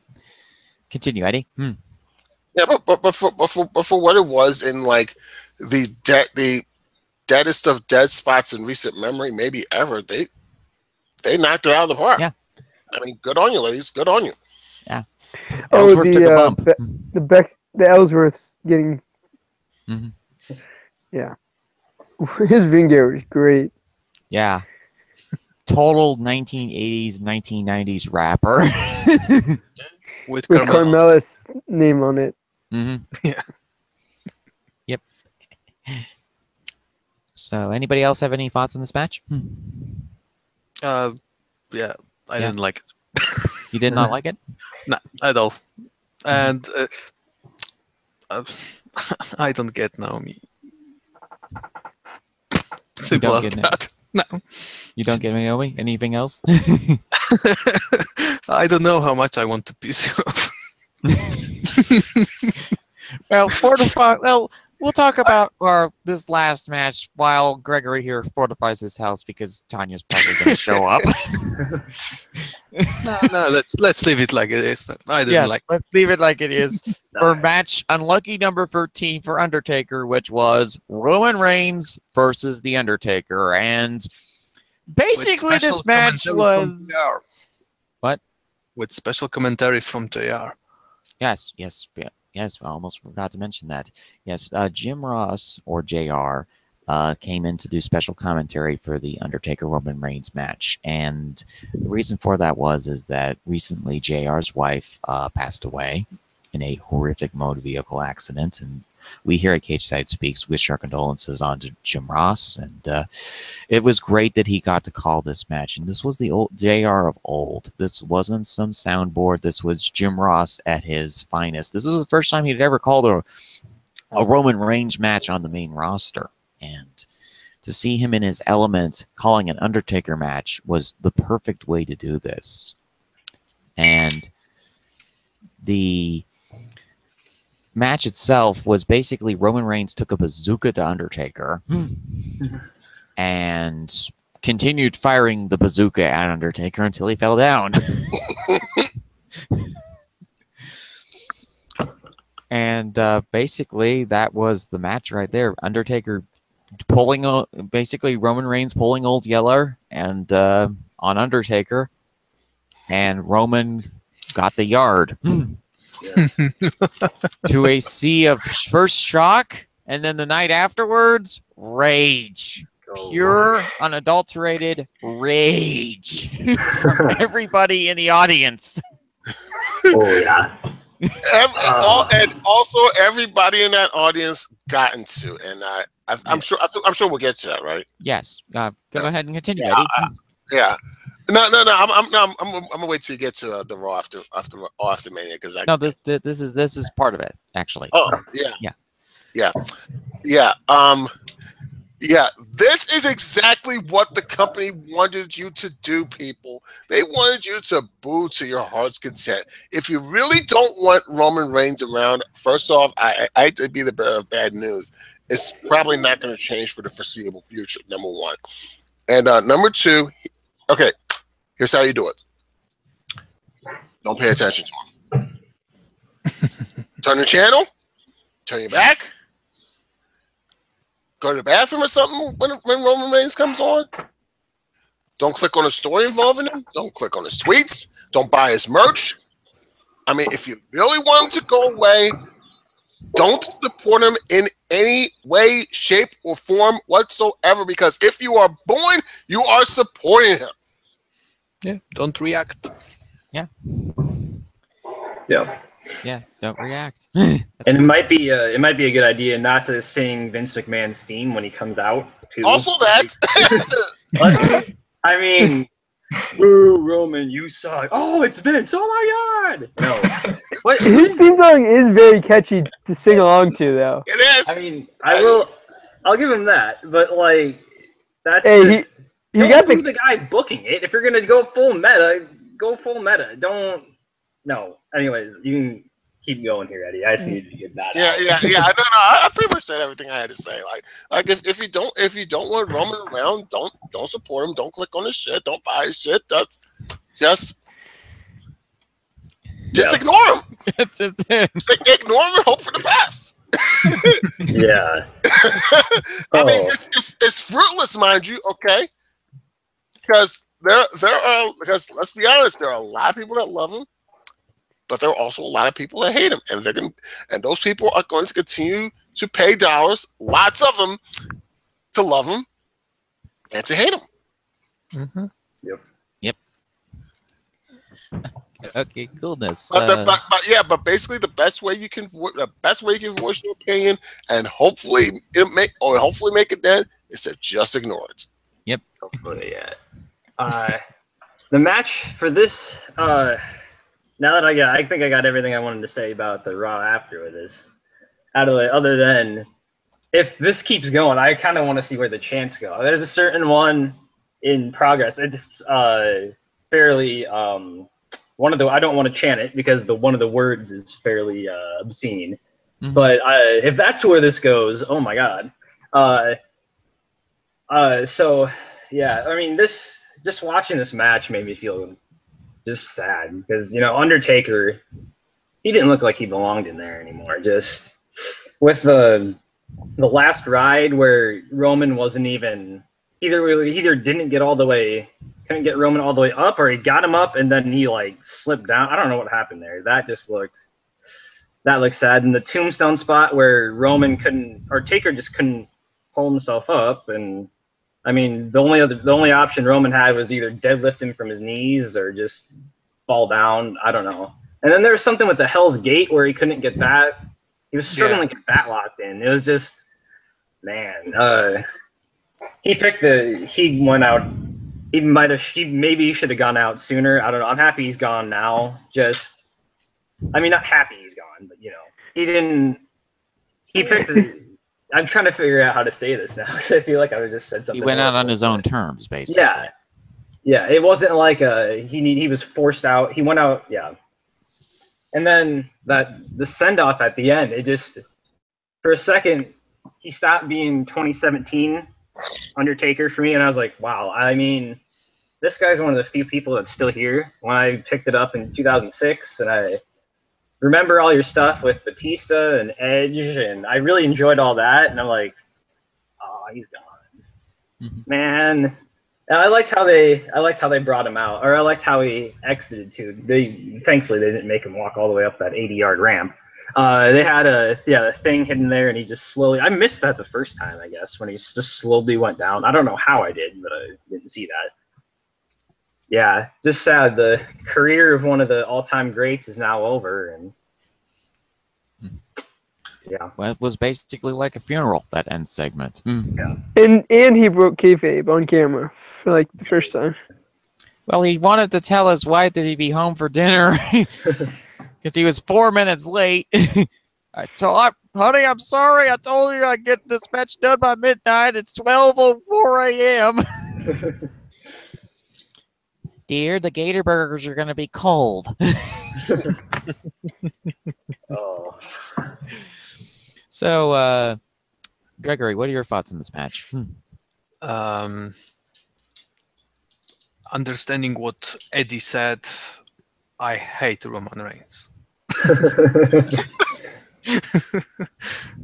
continue, Eddie. Yeah, but for what it was in the deadest of dead spots in recent memory, maybe ever, they knocked it out of the park. Yeah, I mean, good on you, ladies. Good on you. Yeah. Ellsworth took a bump. The Ellsworth's getting. Yeah, his ring gear was great. Yeah. Total 1980s, 1990s rapper. With Carmella's name on it. Yeah. Yep. So, anybody else have any thoughts on this match? Yeah, I didn't like it. You did not like it? No, at all. And I don't get Naomi. Simple as that. No. You don't get Naomi? Anything else? I don't know how much I want to piss you off. Well, we'll talk about this last match while Gregory here fortifies his house because Tanya's probably going to show up. No, let's leave it like it is. Let's leave it like it is for match unlucky number 13 for Undertaker, which was Roman Reigns versus The Undertaker. And basically this match was... What? With special commentary from JR. Yes, I almost forgot to mention that. Yes, Jim Ross, or JR, came in to do special commentary for the Undertaker Roman Reigns match. And the reason for that is that recently JR's wife passed away in a horrific motor vehicle accident. And we here at Cageside Speaks wish our condolences on to Jim Ross. And it was great that he got to call this match. And this was the old JR of old. This wasn't some soundboard. This was Jim Ross at his finest. This was the first time he'd ever called a Roman Reigns match on the main roster. And to see him in his element calling an Undertaker match was the perfect way to do this. And the match itself was basically Roman Reigns took a bazooka to Undertaker and continued firing the bazooka at Undertaker until he fell down. And basically, that was the match right there. Undertaker pulling, basically Roman Reigns pulling Old Yeller and on Undertaker, and Roman got the yard to a sea of first shock, and then the night afterwards, rage. Pure, unadulterated rage from everybody in the audience. Oh yeah. And also everybody in that audience got into, and I'm sure we'll get to that, right? Yes. Go ahead and continue, Eddie. Yeah. No. I'm gonna wait till you get to the Raw after Mania, because this is part of it, actually. Oh yeah. This is exactly what the company wanted you to do, people. They wanted you to boo to your heart's content. If you really don't want Roman Reigns around, first off, I hate to be the bearer of bad news. It's probably not going to change for the foreseeable future, number one. And number two, okay, here's how you do it. Don't pay attention to him. Turn the channel. Turn your back. Go to the bathroom or something when Roman Reigns comes on. Don't click on a story involving him. Don't click on his tweets. Don't buy his merch. I mean, if you really want him to go away, don't support him in any way, shape, or form whatsoever, because if you are booing, you are supporting him. Yeah, don't react. Yeah. Yeah. Yeah, don't react. And it might be a good idea not to sing Vince McMahon's theme when he comes out, too. Also that. I mean, boo, Roman, you suck. Oh, it's Vince. Oh my God. No. What? His theme song is very catchy to sing along to, though. It is. I mean, I'll give him that, but like, that's Hey, don't got boo the guy booking it. If you're gonna go full meta, go full meta. Don't. No. Anyways, you can keep going here, Eddie. I just need to get that. Yeah. No. I pretty much said everything I had to say. Like if you don't want Roman around, don't support him. Don't click on his shit. Don't buy his shit. That's just ignore him. Just Ignore him and hope for the best. Yeah. I mean, it's fruitless, mind you. Okay, because because let's be honest, there are a lot of people that love him. But there are also a lot of people that hate him, and those people are going to continue to pay dollars, lots of them, to love him and to hate him. Mm-hmm. Yep. Okay, coolness. But basically, the best way you can voice your opinion and hopefully make it then is to just ignore it. Yep. Hopefully, yeah. The match for this. Now that I think I got everything I wanted to say about the Raw after this. Out of it, other than if this keeps going, I kind of want to see where the chants go. There's a certain one in progress. It's fairly one of the. I don't want to chant it because one of the words is fairly obscene. Mm-hmm. But if that's where this goes, oh my God. So yeah, I mean, just watching this match made me feel just sad because, Undertaker, he didn't look like he belonged in there anymore. Just with the last ride where Roman wasn't even either didn't get all the way, couldn't get Roman all the way up, or he got him up and then he like slipped down. I don't know what happened there. That looked sad. And the tombstone spot where Taker just couldn't pull himself up, and I mean, the only option Roman had was either deadlift him from his knees or just fall down. I don't know. And then there was something with the Hell's Gate where he couldn't get that. He was struggling to get that locked in. It was just, man. He went out. Maybe he should have gone out sooner. I don't know. I'm happy he's gone now. Not happy he's gone, but he didn't. He picked. I'm trying to figure out how to say this now because I feel like I was just said something. He went out on his own terms, basically. Yeah. Yeah, it wasn't like he was forced out. He went out, yeah. And then the send off at the end, it just for a second he stopped being 2017 Undertaker for me, and I was like, wow. I mean, this guy's one of the few people that's still here. When I picked it up in 2006, and I remember all your stuff with Batista and Edge, and I really enjoyed all that. And I'm like, oh, he's gone, man. And I liked how they brought him out, or I liked how he exited too. Thankfully they didn't make him walk all the way up that 80-yard ramp. They had a thing hidden there, and he just slowly. I missed that the first time, I guess, when he just slowly went down. I don't know how I did, but I didn't see that. Yeah, just sad. The career of one of the all-time greats is now over, and yeah. Well, it was basically like a funeral, that end segment. Yeah. And he broke kayfabe on camera for like the first time. Well, he wanted to tell his wife that he'd be home for dinner because he was 4 minutes late. Honey, I'm sorry. I told you I'd get this match done by midnight. It's 12:04 a.m. Dear, the Gator Burgers are going to be cold. Oh. So, Gregory, what are your thoughts on this match? Understanding what Eddie said, I hate Roman Reigns.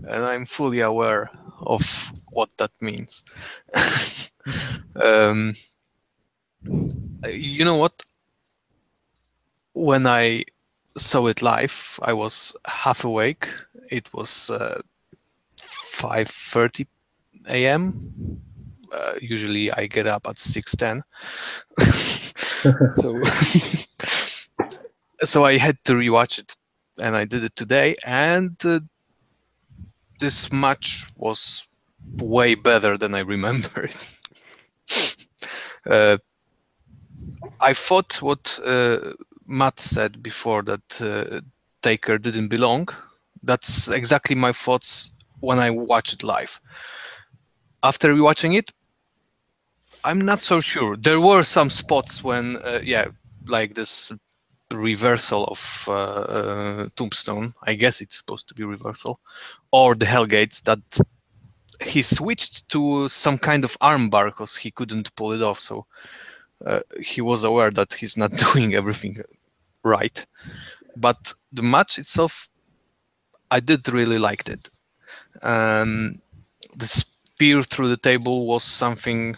And I'm fully aware of what that means. You know what? When I saw it live, I was half awake. It was 5:30 a.m. Usually I get up at 6:10. So I had to rewatch it, and I did it today. And this match was way better than I remembered. I thought what Matt said before, that Taker didn't belong. That's exactly my thoughts when I watched it live. After rewatching it, I'm not so sure. There were some spots when, like this reversal of Tombstone. I guess it's supposed to be reversal, or the Hellgates, that he switched to some kind of armbar because he couldn't pull it off. So he was aware that he's not doing everything right. But the match itself, I did really liked it. The spear through the table was something.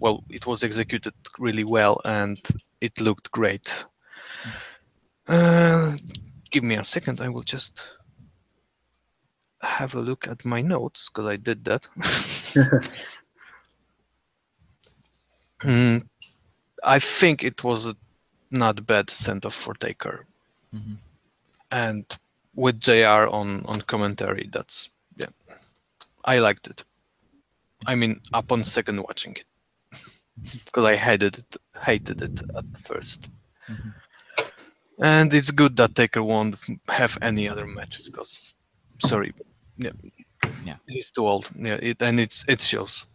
Well, it was executed really well, and it looked great. Give me a second. I will just have a look at my notes, because I did that. I think it was a not bad send-off for Taker. And with JR on commentary, that's, yeah, I liked it. I mean, upon second watching it, because I hated it at first. And it's good that Taker won't have any other matches, because, sorry, yeah, he's too old. Yeah, it shows.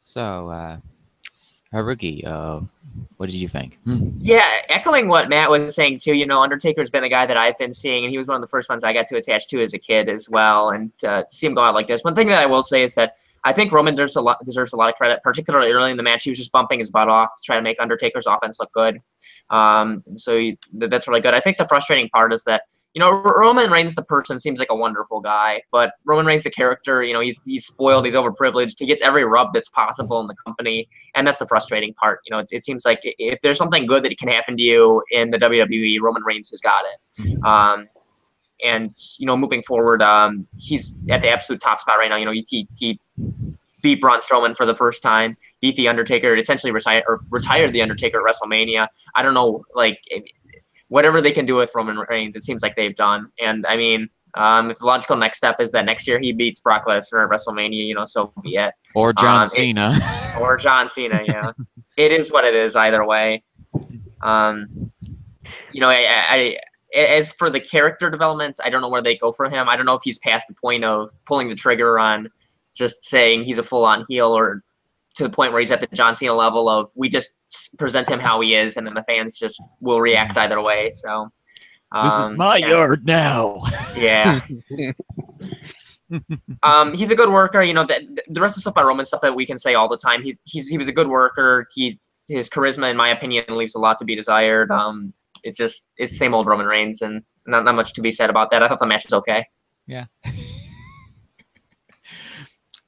So, Haruki, what did you think? Yeah, echoing what Matt was saying too, Undertaker's been a guy that I've been seeing, and he was one of the first ones I got to attach to as a kid as well, and to see him go out like this. One thing that I will say is that I think Roman deserves a lot of credit, particularly early in the match. He was just bumping his butt off to try to make Undertaker's offense look good. So that's really good. I think the frustrating part is that, Roman Reigns, the person, seems like a wonderful guy, but Roman Reigns, the character, he's spoiled, he's overprivileged, he gets every rub that's possible in the company, and that's the frustrating part. It seems like if there's something good that can happen to you in the WWE, Roman Reigns has got it. And moving forward, he's at the absolute top spot right now. He beat Braun Strowman for the first time, beat The Undertaker, essentially retired The Undertaker at WrestleMania. I don't know, whatever they can do with Roman Reigns, it seems like they've done. And I mean, if the logical next step is that next year he beats Brock Lesnar at WrestleMania, so be it. Or John Cena. Or John Cena, yeah. It is what it is either way. As for the character developments, I don't know where they go for him. I don't know if he's past the point of pulling the trigger on just saying he's a full-on heel, or to the point where he's at the John Cena level of we just present him how he is, and then the fans just will react either way. So This is my yard now. Yeah. He's a good worker. You know, the rest of the stuff about Roman stuff that we can say all the time. He was a good worker. His charisma, in my opinion, leaves a lot to be desired. It's the same old Roman Reigns, and not much to be said about that. I thought the match was okay. Yeah.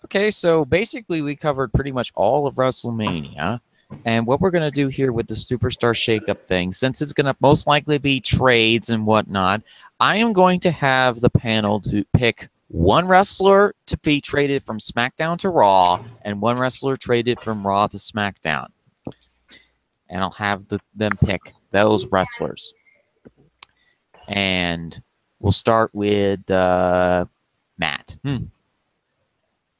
Okay, so basically we covered pretty much all of WrestleMania. And what we're going to do here with the Superstar Shakeup thing, since it's going to most likely be trades and whatnot, I am going to have the panel to pick one wrestler to be traded from SmackDown to Raw and one wrestler traded from Raw to SmackDown. And I'll have them pick those wrestlers. And we'll start with Matt.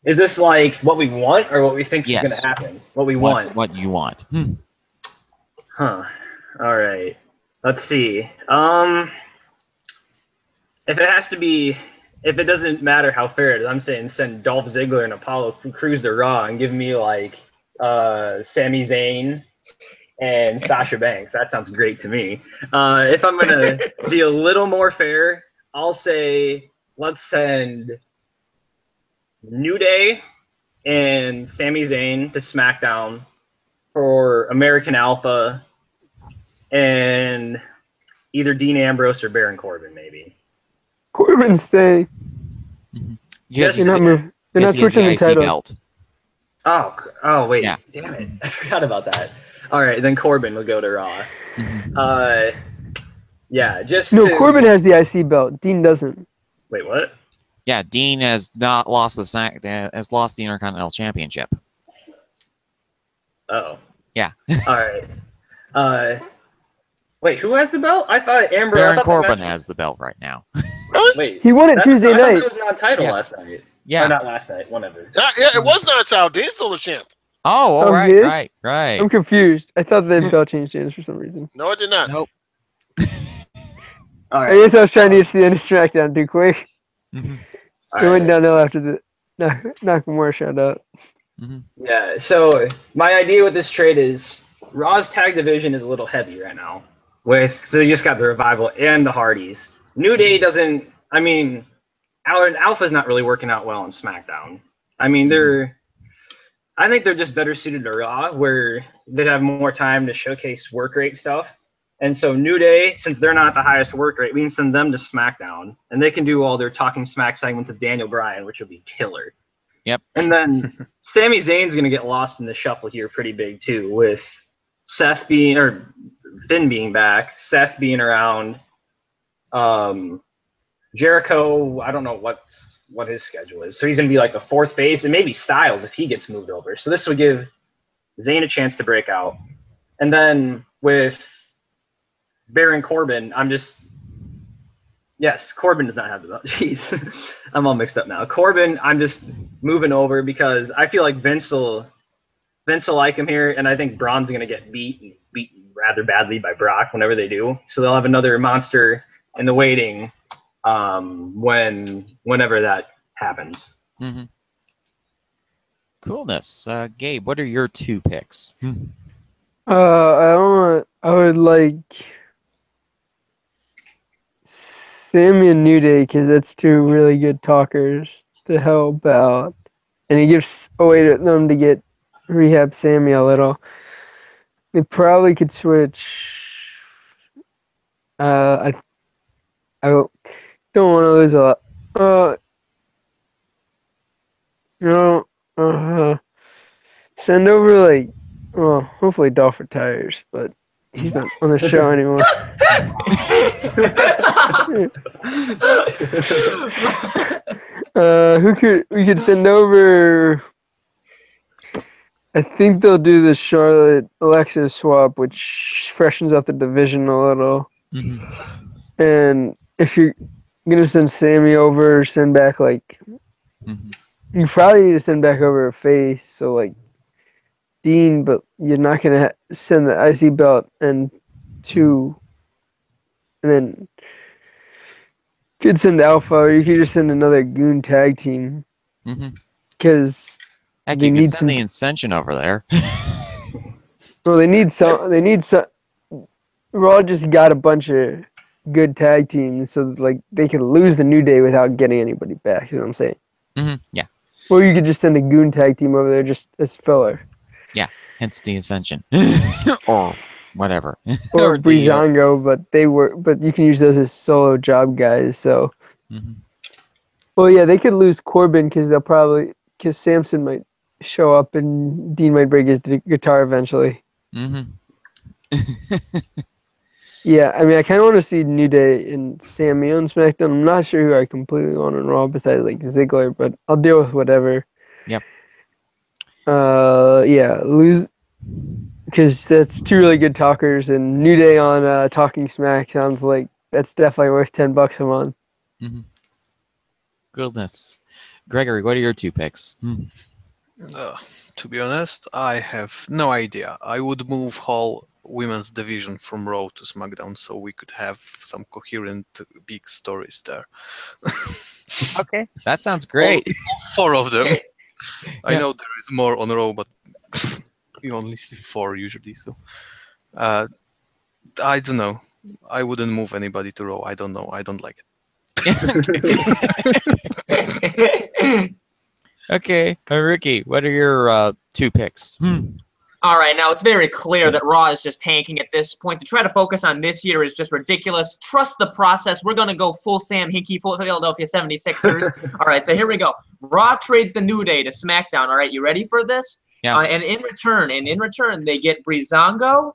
Is this like what we want or what we think is going to happen? What we want. What you want. Huh. All right. Let's see. If it doesn't matter how fair it is, I'm saying send Dolph Ziggler and Apollo Crews to Raw and give me like Sami Zayn and Sasha Banks. That sounds great to me. If I'm going to be a little more fair, I'll say let's send New Day and Sami Zayn to SmackDown for American Alpha and either Dean Ambrose or Baron Corbin, maybe. Corbin stay. Yes, they're not switching the title. Belt. Oh, wait. Yeah. Damn it. I forgot about that. All right, then Corbin will go to Raw. Yeah, just Corbin has the IC belt. Dean doesn't. Wait, what? Yeah, Dean has not lost has lost the Intercontinental Championship. Oh. Yeah. All right. Wait, who has the belt? I thought Ambrose. Baron Corbin has the belt right now. Wait, he won it Tuesday night. It was non-title last night. Yeah. Or not last night. Whatever. Yeah, it was not a title. Dean's still the champ. Oh, right. I'm confused. I thought the belt changed hands for some reason. No, it did not. Nope. All right. I guess I was trying to get to the end of SmackDown too quick. All It went downhill after the Nakamura shout out. Yeah, so my idea with this trade is Raw's tag division is a little heavy right now. So you just got the Revival and the Hardys. New Day doesn't. I mean, Alpha's not really working out well on SmackDown. I mean, I think they're just better suited to Raw, where they'd have more time to showcase work rate stuff. And so New Day, since they're not the highest work rate, we can send them to SmackDown, and they can do all their Talking Smack segments of Daniel Bryan, which will be killer. Yep. And then Sami Zayn's going to get lost in the shuffle here pretty big too, with Finn being back, Seth being around, Jericho. I don't know what his schedule is, so he's going to be like the fourth face, and maybe Styles if he gets moved over. So this would give Zayn a chance to break out, and then with Baron Corbin, Corbin does not have the belt. Jeez, I'm all mixed up now. Corbin, I'm just moving over because I feel like Vince will like him here, and I think Braun's going to get beaten rather badly by Brock whenever they do. So they'll have another monster in the waiting whenever that happens. Coolness. Gabe, what are your two picks? I would like Sammy and New Day because that's two really good talkers to help out, and it gives a way to them to rehab Sammy a little. They probably could switch. I don't want to lose a lot. Send over hopefully Dolph retires, but he's not on the show anymore. We could send over. I think they'll do the Charlotte Alexa swap, which freshens up the division a little. And if you're gonna send Sammy over, send back you probably need to send back over a face, so Dean, but you're not gonna send the IC belt and then you could send Alpha, or you could just send another goon tag team. Because Heck, They you can need send the Ascension over there. So they need some. They need some. Raw just got a bunch of good tag teams, so like they could lose the New Day without getting anybody back. You know what I'm saying? Yeah. Or you could just send a goon tag team over there just as filler. Yeah. Hence the Ascension. Or whatever. Or the, Breezango, but you can use those as solo job guys. So, well, yeah, they could lose Corbin because Samson might show up and Dean might break his guitar eventually. Yeah, I mean, I kind of want to see New Day and Sammy on SmackDown. I'm not sure who I completely want on Raw besides like Ziggler, but I'll deal with whatever. Yep. Yeah, lose because that's two really good talkers, and New Day on Talking Smack sounds like that's definitely worth $10 a month. Goodness. Gregory, what are your 2 picks? To be honest, I have no idea. I would move whole women's division from Raw to SmackDown so we could have some coherent big stories there. Okay, that sounds great. 4 of them. I know there is more on Raw, but you only see 4 usually. So I don't know. I wouldn't move anybody to Raw. I don't know. I don't like it. Okay, Ricky, what are your 2 picks? All right, now it's very clear that Raw is just tanking at this point. To try to focus on this year is just ridiculous. Trust the process. We're going to go full Sam Hinkie, full Philadelphia 76ers. All right, so here we go. Raw trades the New Day to SmackDown. All right, you ready for this? Yeah. And in return, they get Breezango,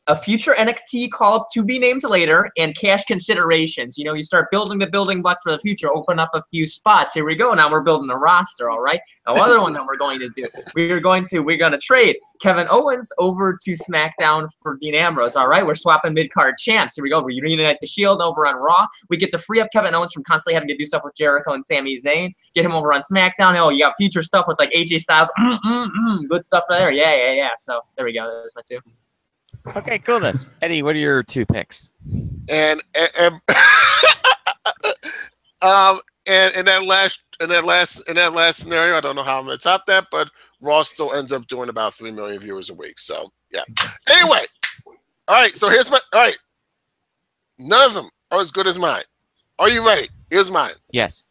a future NXT call-up to be named later, and cash considerations. You know, you start building the building blocks for the future, open up a few spots. Here we go. Now we're building a roster, all right? Now, other one that we're going to do, we're going to trade Kevin Owens over to SmackDown for Dean Ambrose, all right? We're swapping mid-card champs. Here we go. We're reuniting the Shield over on Raw. We get to free up Kevin Owens from constantly having to do stuff with Jericho and Sami Zayn. Get him over on SmackDown. Oh, you got future stuff with like AJ Styles. Good stuff right there. Yeah. So there we go. There's my 2. Okay, coolness. Eddie, what are your 2 picks? And in that last scenario, I don't know how I'm gonna top that, but Raw still ends up doing about 3 million viewers a week. So yeah. Anyway, all right. So here's all right. None of them are as good as mine. Are you ready? Here's mine. Yes.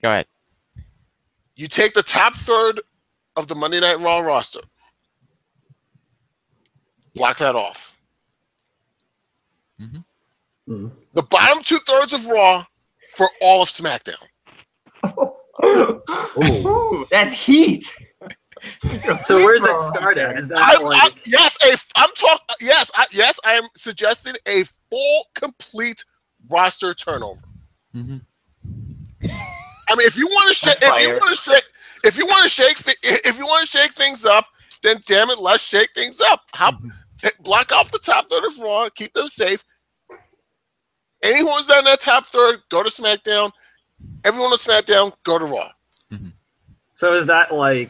Go ahead. You take the top third of the Monday Night Raw roster. Block that off. The bottom 2/3 of Raw for all of SmackDown. Ooh, that's heat. So where's that start at? Is that yes, I am suggesting a full, complete roster turnover. I mean, if you want to shake things up, then damn it, let's shake things up. Block off the top third of Raw, keep them safe. Anyone who's down that top third, go to SmackDown. Everyone on SmackDown, go to Raw. So is that I'm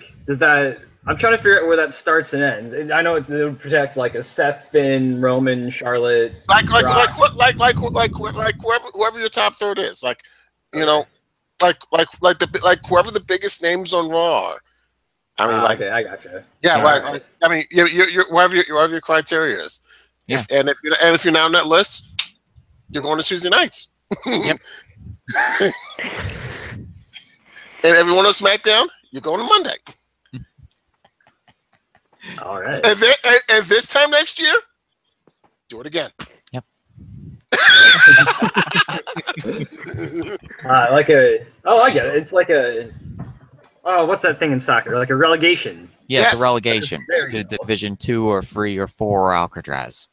trying to figure out where that starts and ends. I know it would protect like a Seth, Finn, Roman, Charlotte, whoever your top third is, like whoever the biggest names on Raw are. I mean, okay, I gotcha. Yeah, I mean, you're wherever your criteria is. Yeah. If you're now on that list, you're going to Tuesday nights. Yep. And everyone on SmackDown, you're going to Monday. All right. And this time next year, do it again. Yep. I get it. It's like what's that thing in soccer? Like a relegation. Yeah, Yes. it's a relegation to Division 2 or 3 or 4 or Alcatraz.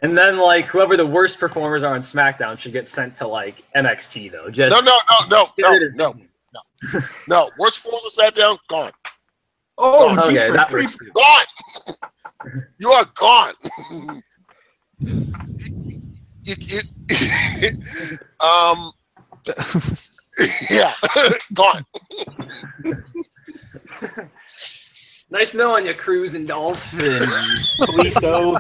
And then like whoever the worst performers are on SmackDown should get sent to like NXT though. Just no. Worst performers on SmackDown, gone. Oh, okay, that works too. Gone. You are gone. Yeah, gone. Nice knowing you, Cruz and Dolph and Kalisto.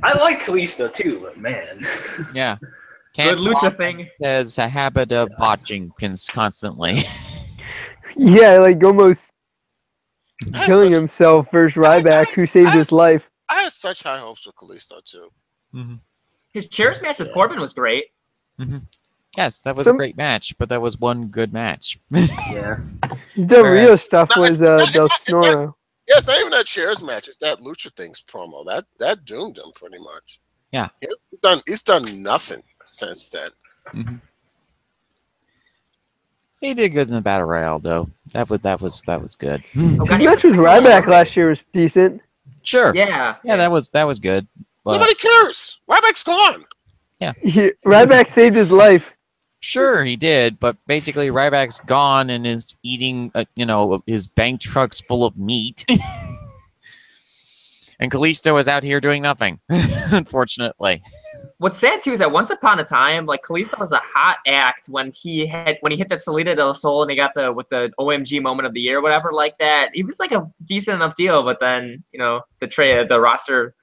I like Kalisto too, but man. Yeah. Can't Good lucha talk, thing. has a habit of botching constantly. Yeah, like almost I had killing such- himself versus Ryback, who saved his life. I had such high hopes for Kalisto too. His chairs match with Corbin was great. Yes, that was a great match, but that was one good match. Yeah. His Del Whereas- Rio stuff No, was Del Snoro. Yeah, it's not even that chairs match. It's that Lucha Things promo. That doomed him pretty much. Yeah. He's done nothing since then. He did good in the Battle Royale, though. That was good. Oh, His God, he match was with so Ryback eliminated. last year was decent. Sure. Yeah. Yeah, that was good. But Nobody cares. Ryback's gone. Ryback saved his life. sure, he did. But basically, Ryback's gone and is eating, his bank trucks full of meat. And Kalisto is out here doing nothing, unfortunately. What's sad too is that once upon a time, like Kalisto was a hot act when he hit that Salida del Sol and he got the OMG moment of the year, whatever, like that. He was like a decent enough deal, but then the roster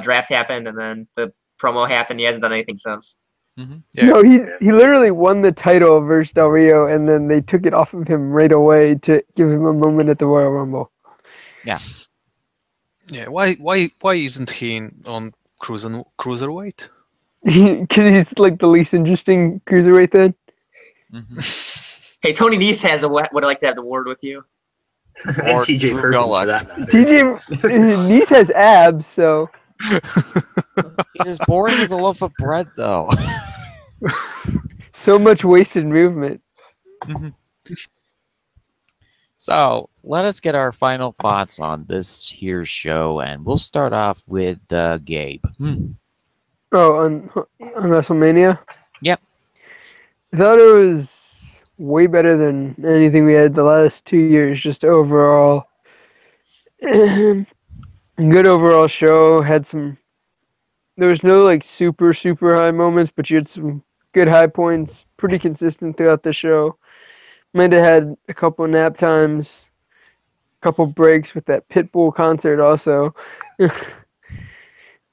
draft happened and then the promo happened. He hasn't done anything since. Yeah. No, he literally won the title versus Del Rio, and then they took it off of him right away to give him a moment at the Royal Rumble. Yeah. Yeah. Why isn't he on cruiserweight? Because he's like the least interesting cruiserweight then. Hey, Tony Nese has would like to have the word with you. And Or TJ Drew Perkins Gulak. for that matter. TJ Nese has abs, so He's as boring as a loaf of bread, though. so much wasted movement. So let us get our final thoughts on this here show, and we'll start off with Gabe. Oh, on WrestleMania? Yep. I thought it was way better than anything we had the last 2 years, just overall. Good overall show. There was no like super high moments, but you had some good high points, pretty consistent throughout the show. Might have had a couple nap times, a couple breaks with that Pitbull concert also.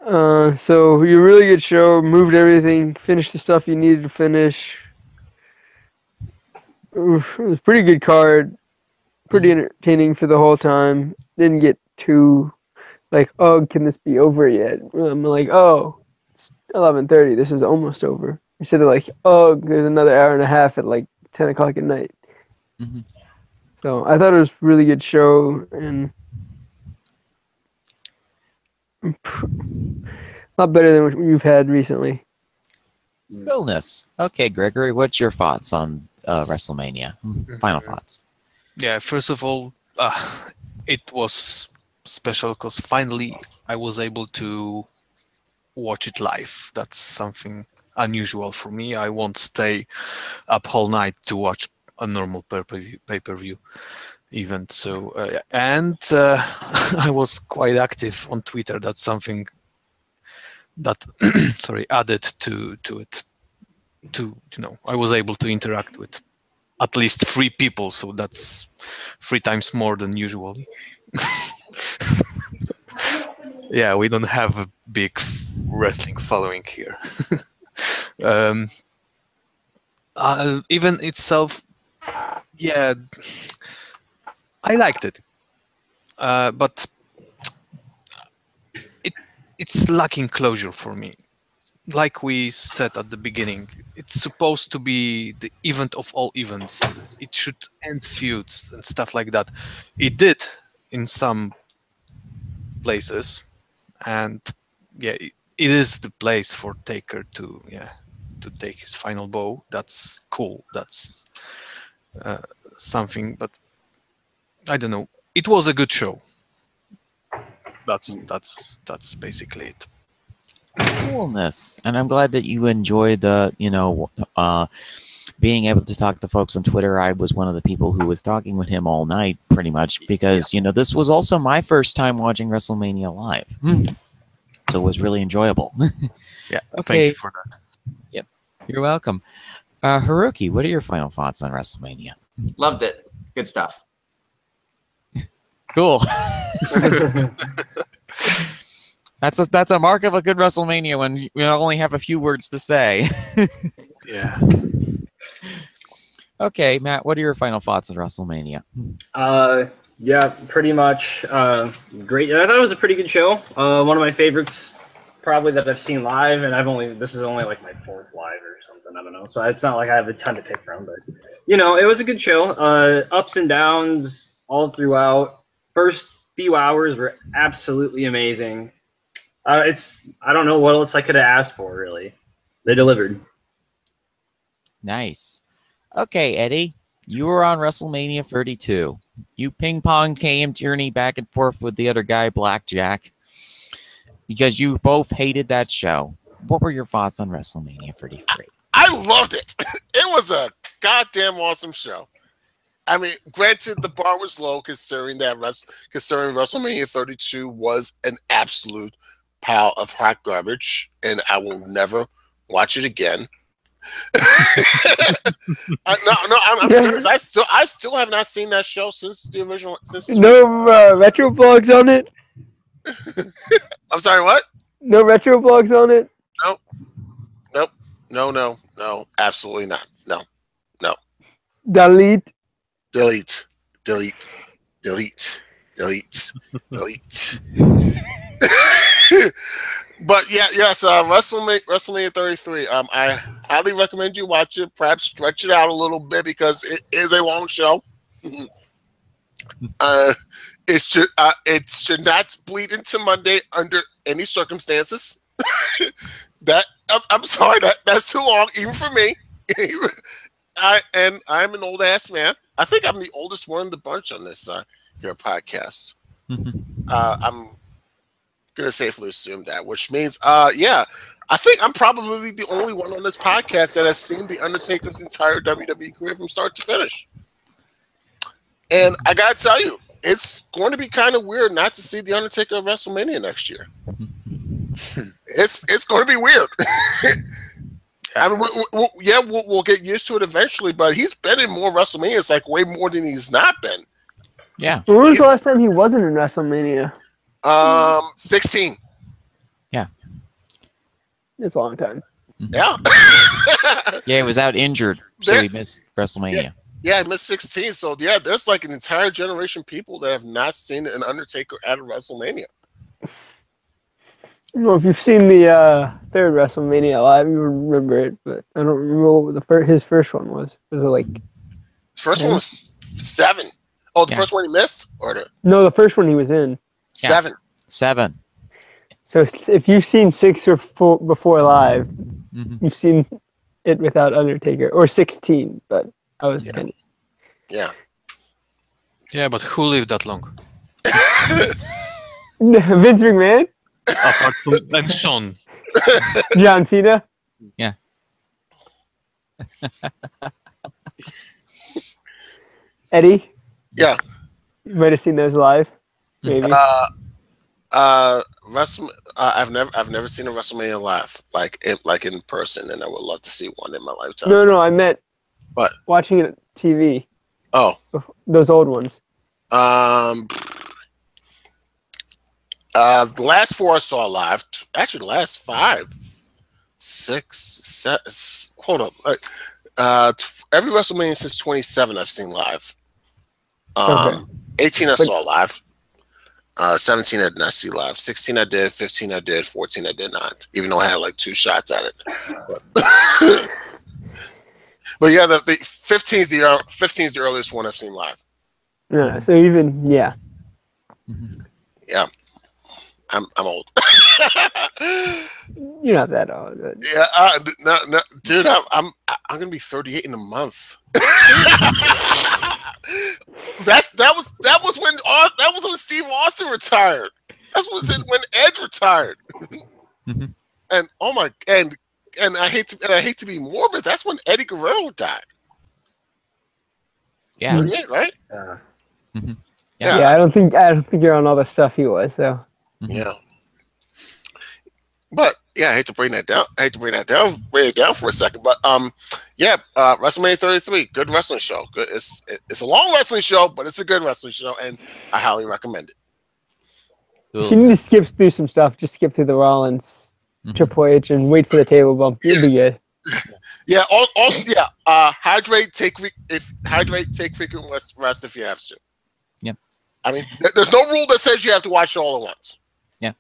So a really good show, moved everything, finished the stuff you needed to finish. Oof, it was a pretty good card, pretty entertaining for the whole time. Didn't get too like, oh, can this be over yet? I'm like, oh, it's 11:30, this is almost over. Instead of like, oh, there's another hour and a half at like 10 o'clock at night. So I thought it was a really good show and a lot better than what you've had recently. Coolness. Okay, Gregory, what's your thoughts on WrestleMania? Final thoughts. Yeah, first of all, it was special because finally I was able to watch it live. That's something unusual for me. I won't stay up whole night to watch a normal pay-per-view event. So, I was quite active on Twitter. That's something that added to it. I was able to interact with at least 3 people, so that's 3 times more than usual. Yeah, we don't have a big wrestling following here. Even itself, yeah, I liked it, but it's lacking closure for me. Like we said at the beginning, it's supposed to be the event of all events. It should end feuds and stuff like that. It did in some places, and yeah, it is the place for Taker to take his final bow. That's cool. That's something, but I don't know. It was a good show. That's basically it. Coolness. And I'm glad that you enjoyed the, being able to talk to folks on Twitter. I was one of the people who was talking with him all night, pretty much, because, this was also my first time watching WrestleMania live. So it was really enjoyable. Yeah, Okay. thank you for that. Yep, you're welcome. Haruki, what are your final thoughts on WrestleMania? Loved it. Good stuff. That's a mark of a good WrestleMania when you only have a few words to say. Yeah. Okay, Matt, what are your final thoughts on WrestleMania? Yeah, pretty much. Great. I thought it was a pretty good show. One of my favorites, probably that I've seen live, and this is only like my fourth live or something. I don't know. So it's not like I have a ton to pick from, but it was a good show. Ups and downs all throughout. First few hours were absolutely amazing. I don't know what else I could have asked for, really. They delivered. Nice. Okay, Eddie, you were on WrestleMania 32. You ping-pong came journey back and forth with the other guy, Blackjack, because you both hated that show. What were your thoughts on WrestleMania 33? I loved it. It was a goddamn awesome show. I mean, granted, the bar was low considering WrestleMania 32 was an absolute pile of hot garbage, and I will never watch it again. I'm serious. I still have not seen that show since the original. No retro blogs on it. I'm sorry. What? No retro blogs on it. Nope. No. Absolutely not. No. Delete. But yes, WrestleMania 33. I highly recommend you watch it. Perhaps stretch it out a little bit because it is a long show. It should not bleed into Monday under any circumstances. I'm sorry, that's too long, even for me. I'm an old ass man. I think I'm the oldest one in the bunch on this here podcast. I'm gonna safely assume that, which means I think I'm probably the only one on this podcast that has seen the Undertaker's entire WWE career from start to finish. And I gotta tell you, it's going to be kind of weird not to see the Undertaker at WrestleMania next year. It's going to be weird. I mean, we'll get used to it eventually, but he's been in more WrestleManias, like way more than he's not been. Yeah. When was the last time he wasn't in WrestleMania? 16. Yeah. It's a long time. Yeah. Yeah, he was out injured, so he missed WrestleMania. Yeah, I missed 16. So yeah, there's like an entire generation of people that have not seen an Undertaker at a WrestleMania. Well, if you've seen the third WrestleMania live, you remember it, but I don't remember what his first one was. Was it like? First one was 7. Oh, the first one he missed, No, the first one he was in. 7. 7. So if you've seen 6 or 4 before live, you've seen it without Undertaker, or 16. But I was 10. Yeah. Yeah, but who lived that long? Vince McMahon. Apart from and Sean. John Cena. Yeah. Eddie. Yeah. You might have seen those live. Maybe. I've never seen a WrestleMania live, like in person, and I would love to see one in my lifetime. No, I meant what? Watching it on TV. Oh, those old ones. The last 4 I saw live. Actually, the last 5, 6, 7. Hold up. Every WrestleMania since 27 I've seen live. 18 I saw live. 17 I did not see live. 16 I did. 15 I did. 14 I did not. Even though I had like 2 shots at it. But yeah, the 15 is the earliest one I've seen live. Yeah. So even Yeah. I'm old. You're not that old. But... Yeah, no, dude, I'm gonna be 38 in a month. that was when Steve Austin retired. When Edge retired. And oh my, and I hate to be morbid. That's when Eddie Guerrero died. Yeah. 38, right? Yeah. I don't think you're on all the stuff he was though. Yeah. But yeah, I hate to bring it down for a second. But WrestleMania 33, good wrestling show. Good. It's a long wrestling show, but it's a good wrestling show, and I highly recommend it. You need to skip through some stuff. Just skip through the Rollins, Triple H, and wait for the table bump. You'll be good. Yeah. Also, yeah. Hydrate. Take frequent rest if you have to. Yeah. I mean, there's no rule that says you have to watch it all at once. Yeah.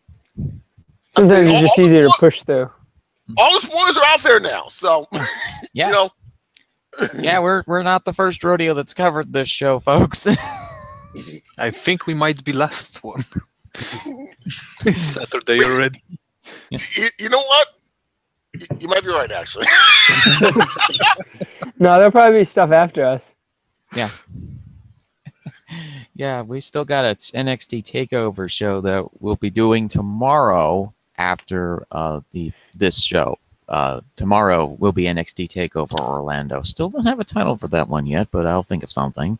Sometimes it's just easier to push through. All the spoilers are out there now, so Yeah. you know. Yeah, we're not the first rodeo that's covered this show, folks. I think we might be last one. It's Saturday already. You know what? You might be right, actually. No, there'll probably be stuff after us. Yeah. Yeah, we still got an NXT Takeover show that we'll be doing tomorrow after this show. Tomorrow will be NXT Takeover Orlando. Still don't have a title for that one yet, but I'll think of something.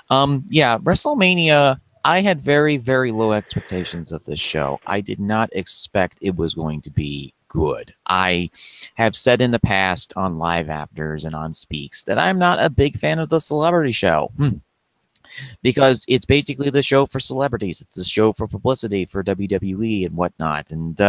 Yeah, WrestleMania, I had very, very low expectations of this show. I did not expect it was going to be good. I have said in the past on live afters and on speaks that I'm not a big fan of the celebrity show. Because it's basically the show for celebrities. It's a show for publicity for WWE and whatnot. And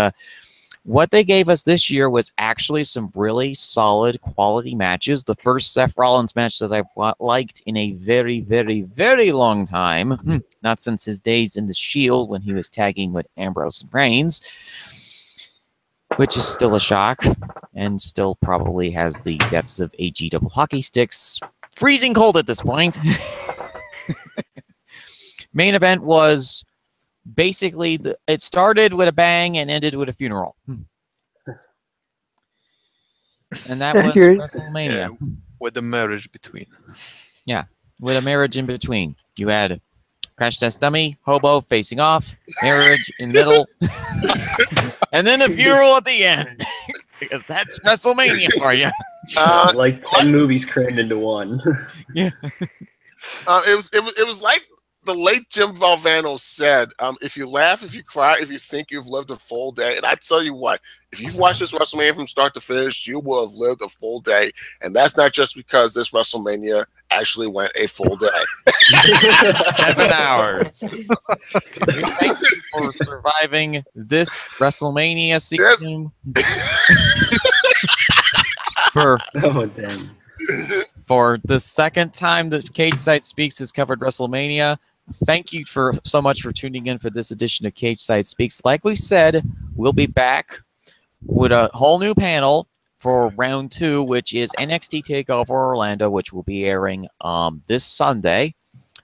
what they gave us this year was actually some really solid quality matches. The first Seth Rollins match that I've liked in a very, very, very long time. Not since his days in the Shield when he was tagging with Ambrose and Reigns. Which is still a shock. And still probably has the depths of AG double hockey sticks. Freezing cold at this point. Main event was basically it started with a bang and ended with a funeral, and that was WrestleMania. Yeah, with a marriage between. Yeah, with a marriage in between. You had Crash Test Dummy, Hobo facing off, marriage in the middle, and then the funeral at the end. Because that's WrestleMania for you. Like 10 movies crammed into one. Yeah. It was like the late Jim Valvano said, if you laugh, if you cry, if you think you've lived a full day, and I tell you what, if you've watched this WrestleMania from start to finish, you will have lived a full day. And that's not just because this WrestleMania actually went a full day. 7 hours. Thank you for surviving this WrestleMania season. For the second time that Cageside Speaks has covered WrestleMania. Thank you so much for tuning in for this edition of Cageside Speaks. Like we said, we'll be back with a whole new panel for round 2, which is NXT TakeOver Orlando, which will be airing this Sunday.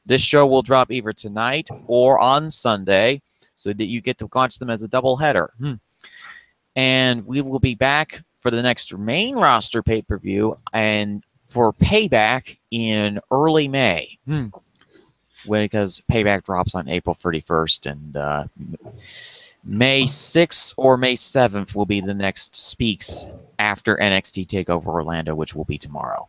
This show will drop either tonight or on Sunday, so that you get to watch them as a doubleheader. And we will be back for the next main roster pay-per-view and for Payback in early May. Because Payback drops on April 31st, and May 6th or May 7th will be the next Speaks after NXT TakeOver Orlando, which will be tomorrow.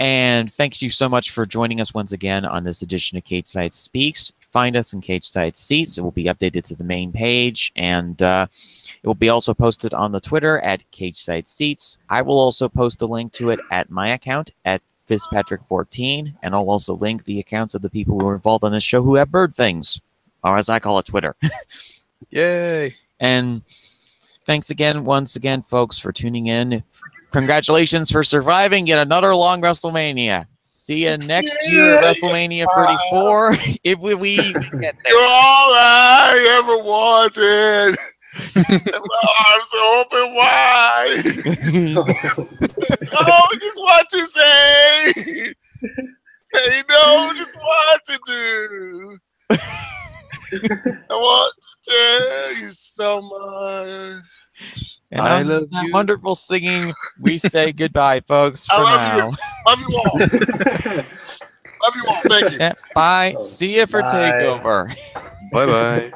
And thanks you so much for joining us once again on this edition of Cageside Speaks. Find us in Cageside Seats. It will be updated to the main page, and it will be also posted on the Twitter at Cageside Seats. I will also post a link to it at my account at Fitzpatrick14, and I'll also link the accounts of the people who are involved on this show who have bird things, or as I call it, Twitter. Yay! And thanks again, once again, folks, for tuning in. Congratulations for surviving yet another long WrestleMania. See you next year at WrestleMania 34 if we get there. You're all I ever wanted. And my arms are open wide. I just want to say, they know just what to do. I want to tell you so much. And I love that wonderful singing. We say goodbye, folks. For now. Love you all. Love you all. Thank you. Yeah, bye. See you for TakeOver. Bye bye.